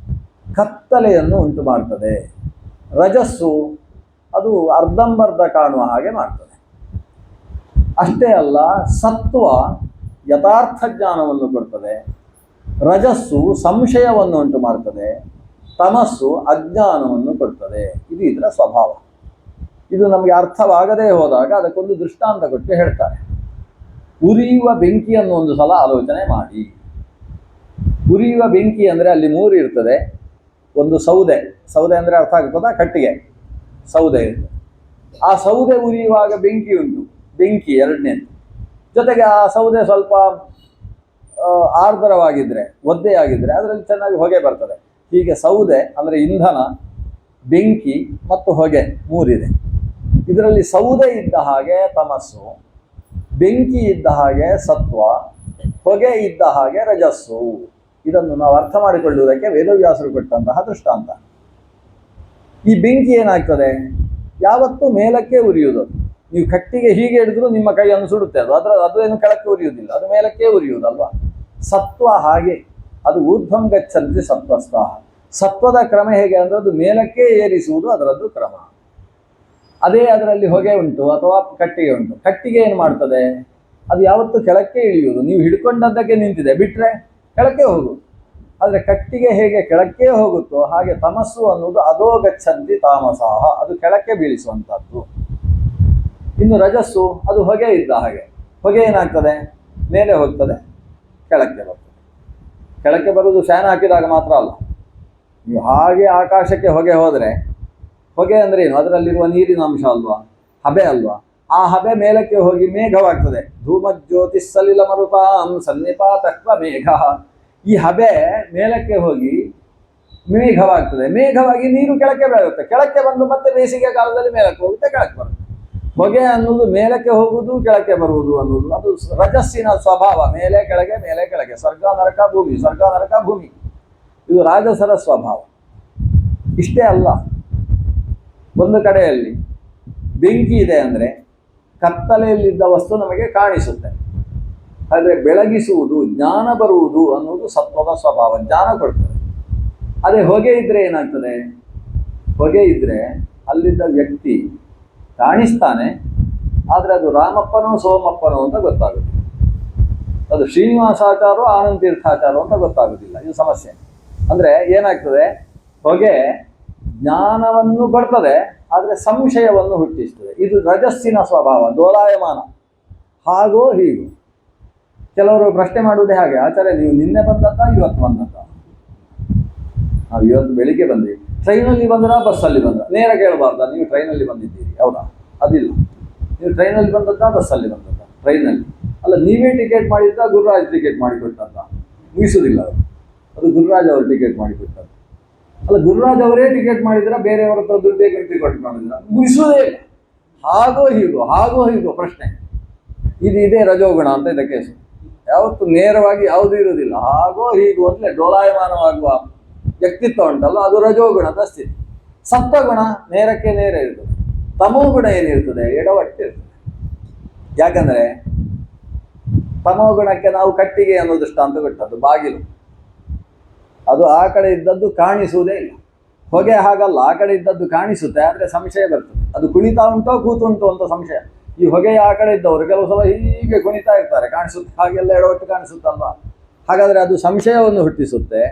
ಕತ್ತಲೆಯನ್ನು ಉಂಟು ಮಾಡ್ತದೆ, ರಜಸ್ಸು ಅದು ಅರ್ಧಂಬರ್ಧ ಕಾಣುವ ಹಾಗೆ ಮಾಡ್ತದೆ. ಅಷ್ಟೇ ಅಲ್ಲ, ಸತ್ವ ಯಥಾರ್ಥ ಜ್ಞಾನವನ್ನು ಕೊಡ್ತದೆ, ರಜಸ್ಸು ಸಂಶಯವನ್ನು ಉಂಟು ಮಾಡ್ತದೆ, ತಮಸ್ಸು ಅಜ್ಞಾನವನ್ನು ಕೊಡ್ತದೆ. ಇದು ಇದರ ಸ್ವಭಾವ. ಇದು ನಮಗೆ ಅರ್ಥವಾಗದೇ ಹೋದಾಗ ಅದಕ್ಕೊಂದು ದೃಷ್ಟಾಂತ ಕೊಟ್ಟು ಹೇಳ್ತಾರೆ. ಉರಿಯುವ ಬೆಂಕಿಯನ್ನು ಒಂದು ಸಲ ಆಲೋಚನೆ ಮಾಡಿ. ಉರಿಯುವ ಬೆಂಕಿ ಅಂದರೆ ಅಲ್ಲಿ 3 ಇರ್ತದೆ. ಒಂದು ಸೌದೆ ಅಂದರೆ ಅರ್ಥ ಆಗ್ತದ, ಕಟ್ಟಿಗೆ ಸೌದೆ ಇರ್ತದೆ. ಆ ಸೌದೆ ಉರಿಯುವಾಗ ಬೆಂಕಿ ಉಂಟು, ಬೆಂಕಿ 2ನೇ. ಜೊತೆಗೆ ಆ ಸೌದೆ ಸ್ವಲ್ಪ ಆರ್ದ್ರವಾಗಿದ್ದರೆ, ಒದ್ದೆಯಾಗಿದ್ದರೆ ಅದರಲ್ಲಿ ಚೆನ್ನಾಗಿ ಹೊಗೆ ಬರ್ತದೆ. ಹೀಗೆ ಸೌದೆ ಅಂದರೆ ಇಂಧನ, ಬೆಂಕಿ ಮತ್ತು ಹೊಗೆ ಮೂರಿದೆ. ಇದರಲ್ಲಿ ಸೌದೆ ಇದ್ದ ಹಾಗೆ ತಮಸ್ಸು, ಬೆಂಕಿ ಇದ್ದ ಹಾಗೆ ಸತ್ವ, ಹೊಗೆ ಇದ್ದ ಹಾಗೆ ರಜಸ್ಸು. ಇದನ್ನು ನಾವು ಅರ್ಥ ಮಾಡಿಕೊಳ್ಳುವುದಕ್ಕೆ ವೇದವ್ಯಾಸರು ಕೊಟ್ಟಂತಹ ದೃಷ್ಟಾಂತ. ಈ ಬೆಂಕಿ ಏನಾಗ್ತದೆ, ಯಾವತ್ತೂ ಮೇಲಕ್ಕೆ ಉರಿಯುವುದು. ನೀವು ಕಟ್ಟಿಗೆ ಹೀಗೆ ಹಿಡಿದ್ರು ನಿಮ್ಮ ಕೈಯನ್ನು ಸುಡುತ್ತೆ, ಅದು ಏನು ಕೆಳಕ್ಕೆ ಉರಿಯುವುದಿಲ್ಲ, ಅದು ಮೇಲಕ್ಕೆ ಉರಿಯುವುದಲ್ವಾ. ಸತ್ವ ಹಾಗೆ, ಅದು ಊರ್ಧ್ವಂ ಗಚ್ಚಂತಿ ಸತ್ವಸ್ಥಃ. ಸತ್ವದ ಕ್ರಮ ಹೇಗೆ ಅಂದರೆ ಅದು ಮೇಲಕ್ಕೆ ಏರಿಸುವುದು ಅದರದ್ದು ಕ್ರಮ. ಅದೇ ಅದರಲ್ಲಿ ಹೊಗೆ ಉಂಟು ಅಥವಾ ಕಟ್ಟಿಗೆ ಉಂಟು, ಕಟ್ಟಿಗೆ ಏನು ಮಾಡ್ತದೆ, ಅದು ಯಾವತ್ತೂ ಕೆಳಕ್ಕೆ ಇಳಿಯುವುದು. ನೀವು ಹಿಡ್ಕೊಂಡದ್ದಕ್ಕೆ ನಿಂತಿದೆ, ಬಿಟ್ಟರೆ ಕೆಳಕ್ಕೆ ಹೋಗು. ಆದರೆ ಕಟ್ಟಿಗೆ ಹೇಗೆ ಕೆಳಕ್ಕೆ ಹೋಗುತ್ತೋ ಹಾಗೆ ತಮಸ್ಸು ಅನ್ನೋದು ಅದೋ ಗಚ್ಚಂತಿ ತಾಮಸಾಹ, ಅದು ಕೆಳಕ್ಕೆ ಬೀಳಿಸುವಂಥದ್ದು. ಇನ್ನು ರಜಸ್ಸು ಅದು ಹೊಗೆ ಇದ್ದ ಹಾಗೆ, ಹೊಗೆ ಏನಾಗ್ತದೆ, ಮೇಲೆ ಹೋಗ್ತದೆ, ಕೆಳಕ್ಕೆ ಬರ್ತದೆ. ಕೆಳಕ್ಕೆ ಬರುವುದು ಫ್ಯಾನ್ ಹಾಕಿದಾಗ ಮಾತ್ರ ಅಲ್ಲ. ನೀವು ಹಾಗೆ ಆಕಾಶಕ್ಕೆ ಹೊಗೆ ಹೋದರೆ, ಹೊಗೆ ಅಂದರೆ ಏನು, ಅದರಲ್ಲಿರುವ ನೀರಿನ ಅಂಶ ಅಲ್ವಾ, ಹಬೆ ಅಲ್ವಾ, ಆ ಹಬೆ ಮೇಲಕ್ಕೆ ಹೋಗಿ ಮೇಘವಾಗ್ತದೆ. ಧೂಮಜ್ಯೋತಿ ಸಲಿಲ ಮರುತಾಂ ಸನ್ನಿಪಾತಕ್ವ ಮೇಘ. ಈ ಹಬೆ ಮೇಲಕ್ಕೆ ಹೋಗಿ ಮೇಘವಾಗ್ತದೆ, ಮೇಘವಾಗಿ ನೀರು ಕೆಳಕ್ಕೆ ಬರುತ್ತೆ, ಕೆಳಕ್ಕೆ ಬಂದು ಮತ್ತೆ ಬೇಸಿಗೆ ಕಾಲದಲ್ಲಿ ಮೇಲಕ್ಕೆ ಹೋಗುತ್ತೆ, ಕೆಳಕ್ಕೆ ಬರುತ್ತೆ. ಹೊಗೆ ಅನ್ನೋದು ಮೇಲಕ್ಕೆ ಹೋಗುವುದು ಕೆಳಕ್ಕೆ ಬರುವುದು ಅನ್ನೋದು ಅದು ರಜಸ್ಸಿನ ಸ್ವಭಾವ. ಮೇಲೆ ಕೆಳಗೆ ಮೇಲೆ ಕೆಳಗೆ, ಸ್ವರ್ಗ ನರಕ ಭೂಮಿ, ಸ್ವರ್ಗ ನರಕ ಭೂಮಿ, ಇದು ರಾಜಸರ ಸ್ವಭಾವ. ಇಷ್ಟೇ ಅಲ್ಲ, ಒಂದು ಕಡೆಯಲ್ಲಿ ಬೆಂಕಿ ಇದೆ ಅಂದರೆ ಕತ್ತಲೆಯಲ್ಲಿದ್ದ ವಸ್ತು ನಮಗೆ ಕಾಣಿಸುತ್ತೆ. ಆದರೆ ಬೆಳಗಿಸುವುದು, ಜ್ಞಾನ ಬರುವುದು ಅನ್ನೋದು ಸತ್ವದ ಸ್ವಭಾವ, ಜ್ಞಾನ ಕೊಡ್ತದೆ. ಅದೇ ಹೊಗೆ ಇದ್ದರೆ ಏನಾಗ್ತದೆ, ಹೊಗೆ ಇದ್ದರೆ ಅಲ್ಲಿದ್ದ ವ್ಯಕ್ತಿ ಕಾಣಿಸ್ತಾನೆ, ಆದರೆ ಅದು ರಾಮಪ್ಪನೋ ಸೋಮಪ್ಪನೋ ಅಂತ ಗೊತ್ತಾಗೋದಿಲ್ಲ, ಅದು ಶ್ರೀನಿವಾಸಾಚಾರೋ ಆನಂದ ತೀರ್ಥಾಚಾರೋ ಅಂತ ಗೊತ್ತಾಗೋದಿಲ್ಲ. ಇದು ಸಮಸ್ಯೆ. ಅಂದರೆ ಏನಾಗ್ತದೆ, ಹೊಗೆ ಜ್ಞಾನವನ್ನು ಕೊಡ್ತದೆ, ಆದರೆ ಸಂಶಯವನ್ನು ಹುಟ್ಟಿಸ್ತದೆ. ಇದು ರಜಸ್ಸಿನ ಸ್ವಭಾವ, ಡೋಲಾಯಮಾನ, ಹಾಗೋ ಹೀಗೋ. ಕೆಲವರು ಪ್ರಶ್ನೆ ಮಾಡುವುದೇ ಹಾಗೆ, ಆಚಾರ್ಯ ನೀವು ನಿನ್ನೆ ಬಂದದ್ದ ಇವತ್ತು ಬಂದದ್ದ? ನಾವು ಇವತ್ತು ಬೆಳಿಗ್ಗೆ ಬಂದ್ವಿ. ಟ್ರೈನಲ್ಲಿ ಬಂದ್ರ ಬಸ್ಸಲ್ಲಿ ಬಂದ್ರ? ನೇರ ಕೇಳಬಾರ್ದ, ನೀವು ಟ್ರೈನಲ್ಲಿ ಬಂದಿದ್ದೀರಿ, ಹೌದಾ? ಅದಿಲ್ಲ. ನೀವು ಟ್ರೈನಲ್ಲಿ ಬಂದದ್ದ ಬಸ್ಸಲ್ಲಿ ಬಂದದ್ದ? ಟ್ರೈನಲ್ಲಿ ಅಲ್ಲ, ನೀವೇ ಟಿಕೆಟ್ ಮಾಡಿದ್ದ, ಗುರುರಾಜ್ ಟಿಕೆಟ್ ಮಾಡಿಕೊಟ್ಟದ್ದ? ಮುಗಿಸೋದಿಲ್ಲ, ಅದು ಗುರುರಾಜ್ ಅವರು ಟಿಕೆಟ್ ಮಾಡಿಕೊಟ್ಟದ್ದು. ಅಲ್ಲ, ಗುರುರಾಜ್ ಅವರೇ ಟಿಕೆಟ್ ಮಾಡಿದ್ರ, ಬೇರೆಯವರ ಹತ್ರ ದುಡ್ಡೇ ಟಿಕೆಟ್ ಮಾಡಿದ್ರ? ಮುಗಿಸೋದೇ ಇಲ್ಲ. ಹಾಗೋ ಹೀಗೋ, ಹಾಗೋ ಹೀಗೋ ಪ್ರಶ್ನೆ. ಇದೇ ರಜೋಗುಣ ಅಂತ ಇದಕ್ಕೆ ಹೆಸರು. ಯಾವತ್ತು ನೇರವಾಗಿ ಯಾವುದೂ ಇರುವುದಿಲ್ಲ, ಹಾಗೋ ಹೀಗೋ ಅಂತಲೇ ಡೋಲಾಯಮಾನವಾಗುವ ವ್ಯಕ್ತಿತ್ವ ಉಂಟಲ್ಲ, ಅದು ರಜೋಗುಣದ ಸ್ಥಿತಿ. ಸತ್ವಗುಣ ನೇರಕ್ಕೆ ನೇರ ಇರ್ತದೆ. ತಮೋಗುಣ ಏನಿರ್ತದೆ, ಎಡವಟ್ಟಿರ್ತದೆ. ಯಾಕಂದರೆ ತಮೋಗುಣಕ್ಕೆ ನಾವು ಕಟ್ಟಿಗೆ ಅನ್ನೋ ದೃಷ್ಟಾಂತ ಕೊಟ್ಟದ್ದು, ಬಾಗಿಲು. ಅದು ಆ ಕಡೆ ಇದ್ದದ್ದು ಕಾಣಿಸುವುದೇ ಇಲ್ಲ. ಹೊಗೆ ಹಾಗಲ್ಲ, ಆ ಕಡೆ ಇದ್ದದ್ದು ಕಾಣಿಸುತ್ತೆ, ಆದರೆ ಸಂಶಯ ಬರ್ತದೆ, ಅದು ಕುಣಿತಾ ಉಂಟೋ ಕೂತುಂಟು ಅಂತ ಸಂಶಯ. ಈ ಹೊಗೆಯ ಆ ಕಡೆ ಇದ್ದವರು ಕೆಲವು ಸಲ ಹೀಗೆ ಕುಣಿತಾ ಇರ್ತಾರೆ, ಕಾಣಿಸುತ್ತೆ, ಹಾಗೆಲ್ಲ ಎಡವಟ್ಟು ಕಾಣಿಸುತ್ತಲ್ವ. ಹಾಗಾದರೆ ಅದು ಸಂಶಯವನ್ನು ಹುಟ್ಟಿಸುತ್ತೆ.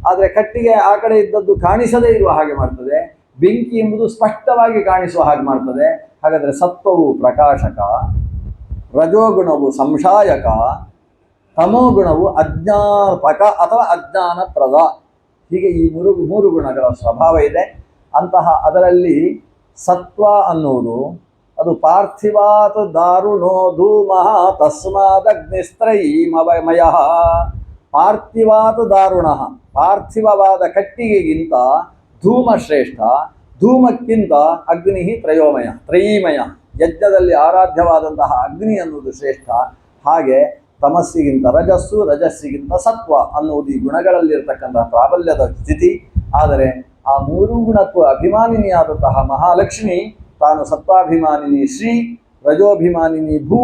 ಆದರೆ ಕಟ್ಟಿಗೆ ಆ ಕಡೆ ಇದ್ದದ್ದು ಕಾಣಿಸದೇ ಇರುವ ಹಾಗೆ ಮಾಡ್ತದೆ, ಬೆಂಕಿ ಎಂಬುದು ಸ್ಪಷ್ಟವಾಗಿ ಕಾಣಿಸುವ ಹಾಗೆ ಮಾಡ್ತದೆ. ಹಾಗಾದರೆ ಸತ್ವವು ಪ್ರಕಾಶಕ, ರಜೋಗುಣವು ಸಂಶಾಯಕ, ತಮೋಗುಣವು ಅಜ್ಞಾಪಕ ಅಥವಾ ಅಜ್ಞಾನಪ್ರದ. ಹೀಗೆ ಈ ಮೂರು ಗುಣಗಳ ಸ್ವಭಾವ ಇದೆ. ಅಂತಹ ಅದರಲ್ಲಿ ಸತ್ವ ಅನ್ನುವುದು ಅದು ಪಾರ್ಥಿವಾತ್ ದಾರುಣೋ ಧೂಮಃ ತಸ್ಮಾದಗ್ನಿಸ್ತ್ರಯೀಮಯ. ಪಾರ್ಥಿವಾತ್ ದಾರುಣ, ಪಾರ್ಥಿವವಾದ ಕಟ್ಟಿಗೆಗಿಂತ ಧೂಮ ಶ್ರೇಷ್ಠ, ಧೂಮಕ್ಕಿಂತ ಅಗ್ನಿ ತ್ರಯೀಮಯ. ಯಜ್ಞದಲ್ಲಿ ಆರಾಧ್ಯವಾದಂತಹ ಅಗ್ನಿ ಅನ್ನುವುದು ಶ್ರೇಷ್ಠ. ಹಾಗೆ ತಮಸ್ಸಿಗಿಂತ ರಜಸ್ಸು, ರಜಸ್ಸಿಗಿಂತ ಸತ್ವ ಅನ್ನುವುದು ಈ ಗುಣಗಳಲ್ಲಿರ್ತಕ್ಕಂತಹ ಪ್ರಾಬಲ್ಯದ ಸ್ಥಿತಿ. ಆದರೆ ಆ ಮೂರೂ ಗುಣಕ್ಕೂ ಅಭಿಮಾನಿನಿಯಾದಂತಹ ಮಹಾಲಕ್ಷ್ಮಿ ತಾನು ಸತ್ವಾಭಿಮಾನಿನಿ ಶ್ರೀ, ರಜೋಭಿಮಾನಿನಿ ಭೂ,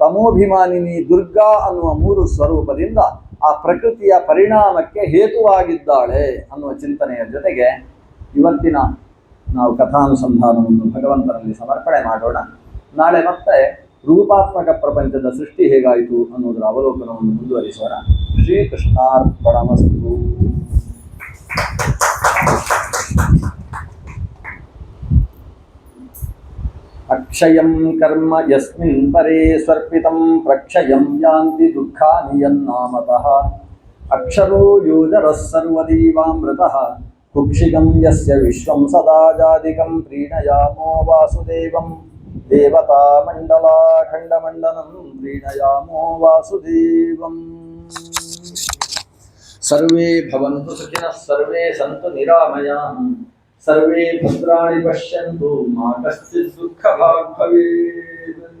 ತಮೋಭಿಮಾನಿನಿ ದುರ್ಗಾ ಅನ್ನುವ ಮೂರು ಸ್ವರೂಪದಿಂದ ಆ ಪ್ರಕೃತಿಯ ಪರಿಣಾಮಕ್ಕೆ ಹೇತುವಾಗಿದ್ದಾಳೆ ಅನ್ನುವ ಚಿಂತನೆಯ ಜೊತೆಗೆ ಇವತ್ತಿನ ನಾವು ಕಥಾನುಸಂಧಾನವನ್ನು ಭಗವಂತನಲ್ಲಿ ಸಮರ್ಪಣೆ ಮಾಡೋಣ. ನಾಳೆ ಮತ್ತೆ ರೂಪಾತ್ಮಕ ಪ್ರಪಂಚದ ಸೃಷ್ಟಿ ಹೇಗಾಯಿತು ಅನ್ನೋದರ ಅವಲೋಕನವನ್ನು ಮುಂದುವರಿಸೋಣ. ಶ್ರೀಕೃಷ್ಣಾರ್ಪಣಮಸ್ತು. ಅಕ್ಷಯಂ ಕರ್ಮ ಯಸ್ಮಿನ್ ಪರೇ ಸ್ವರ್ಪಿತಂ ಪ್ರಕ್ಷಯಂ ಯಾಂತಿ ದುಃಖಾನಿ ಯನ್ನಾಮತಃ. ಅಕ್ಷರೋ ಯೋಜರಃ ಸರ್ವದೇವಾಮೃತಃ ಕುಕ್ಷಿಗಂ ಯಸ್ಯ ವಿಶ್ವಂ ಸದಾ ಜಾದಿಕಂ ಪ್ರೀಣಯಾಮೋ ವಾಸುದೇವಂ ದೇವತಾ ಮಂಡಲಾಖಂಡಮಂಡಲಂ ಪ್ರೀಣಯಾಮೋ ವಾಸುದೇವಂ. ಸರ್ವೇ ಭವಂತು ಸುಖಿನಃ, ಸರ್ವೇ ಸಂತು ನಿರಾಮಯಾಃ, ಸರ್ವೇ ಭದ್ರಾಣಿ ಪಶ್ಯಂತು ಮಾ ಕಶ್ಚಿತ್ ದುಃಖ ಭಾಗ್ ಭವೇತ್.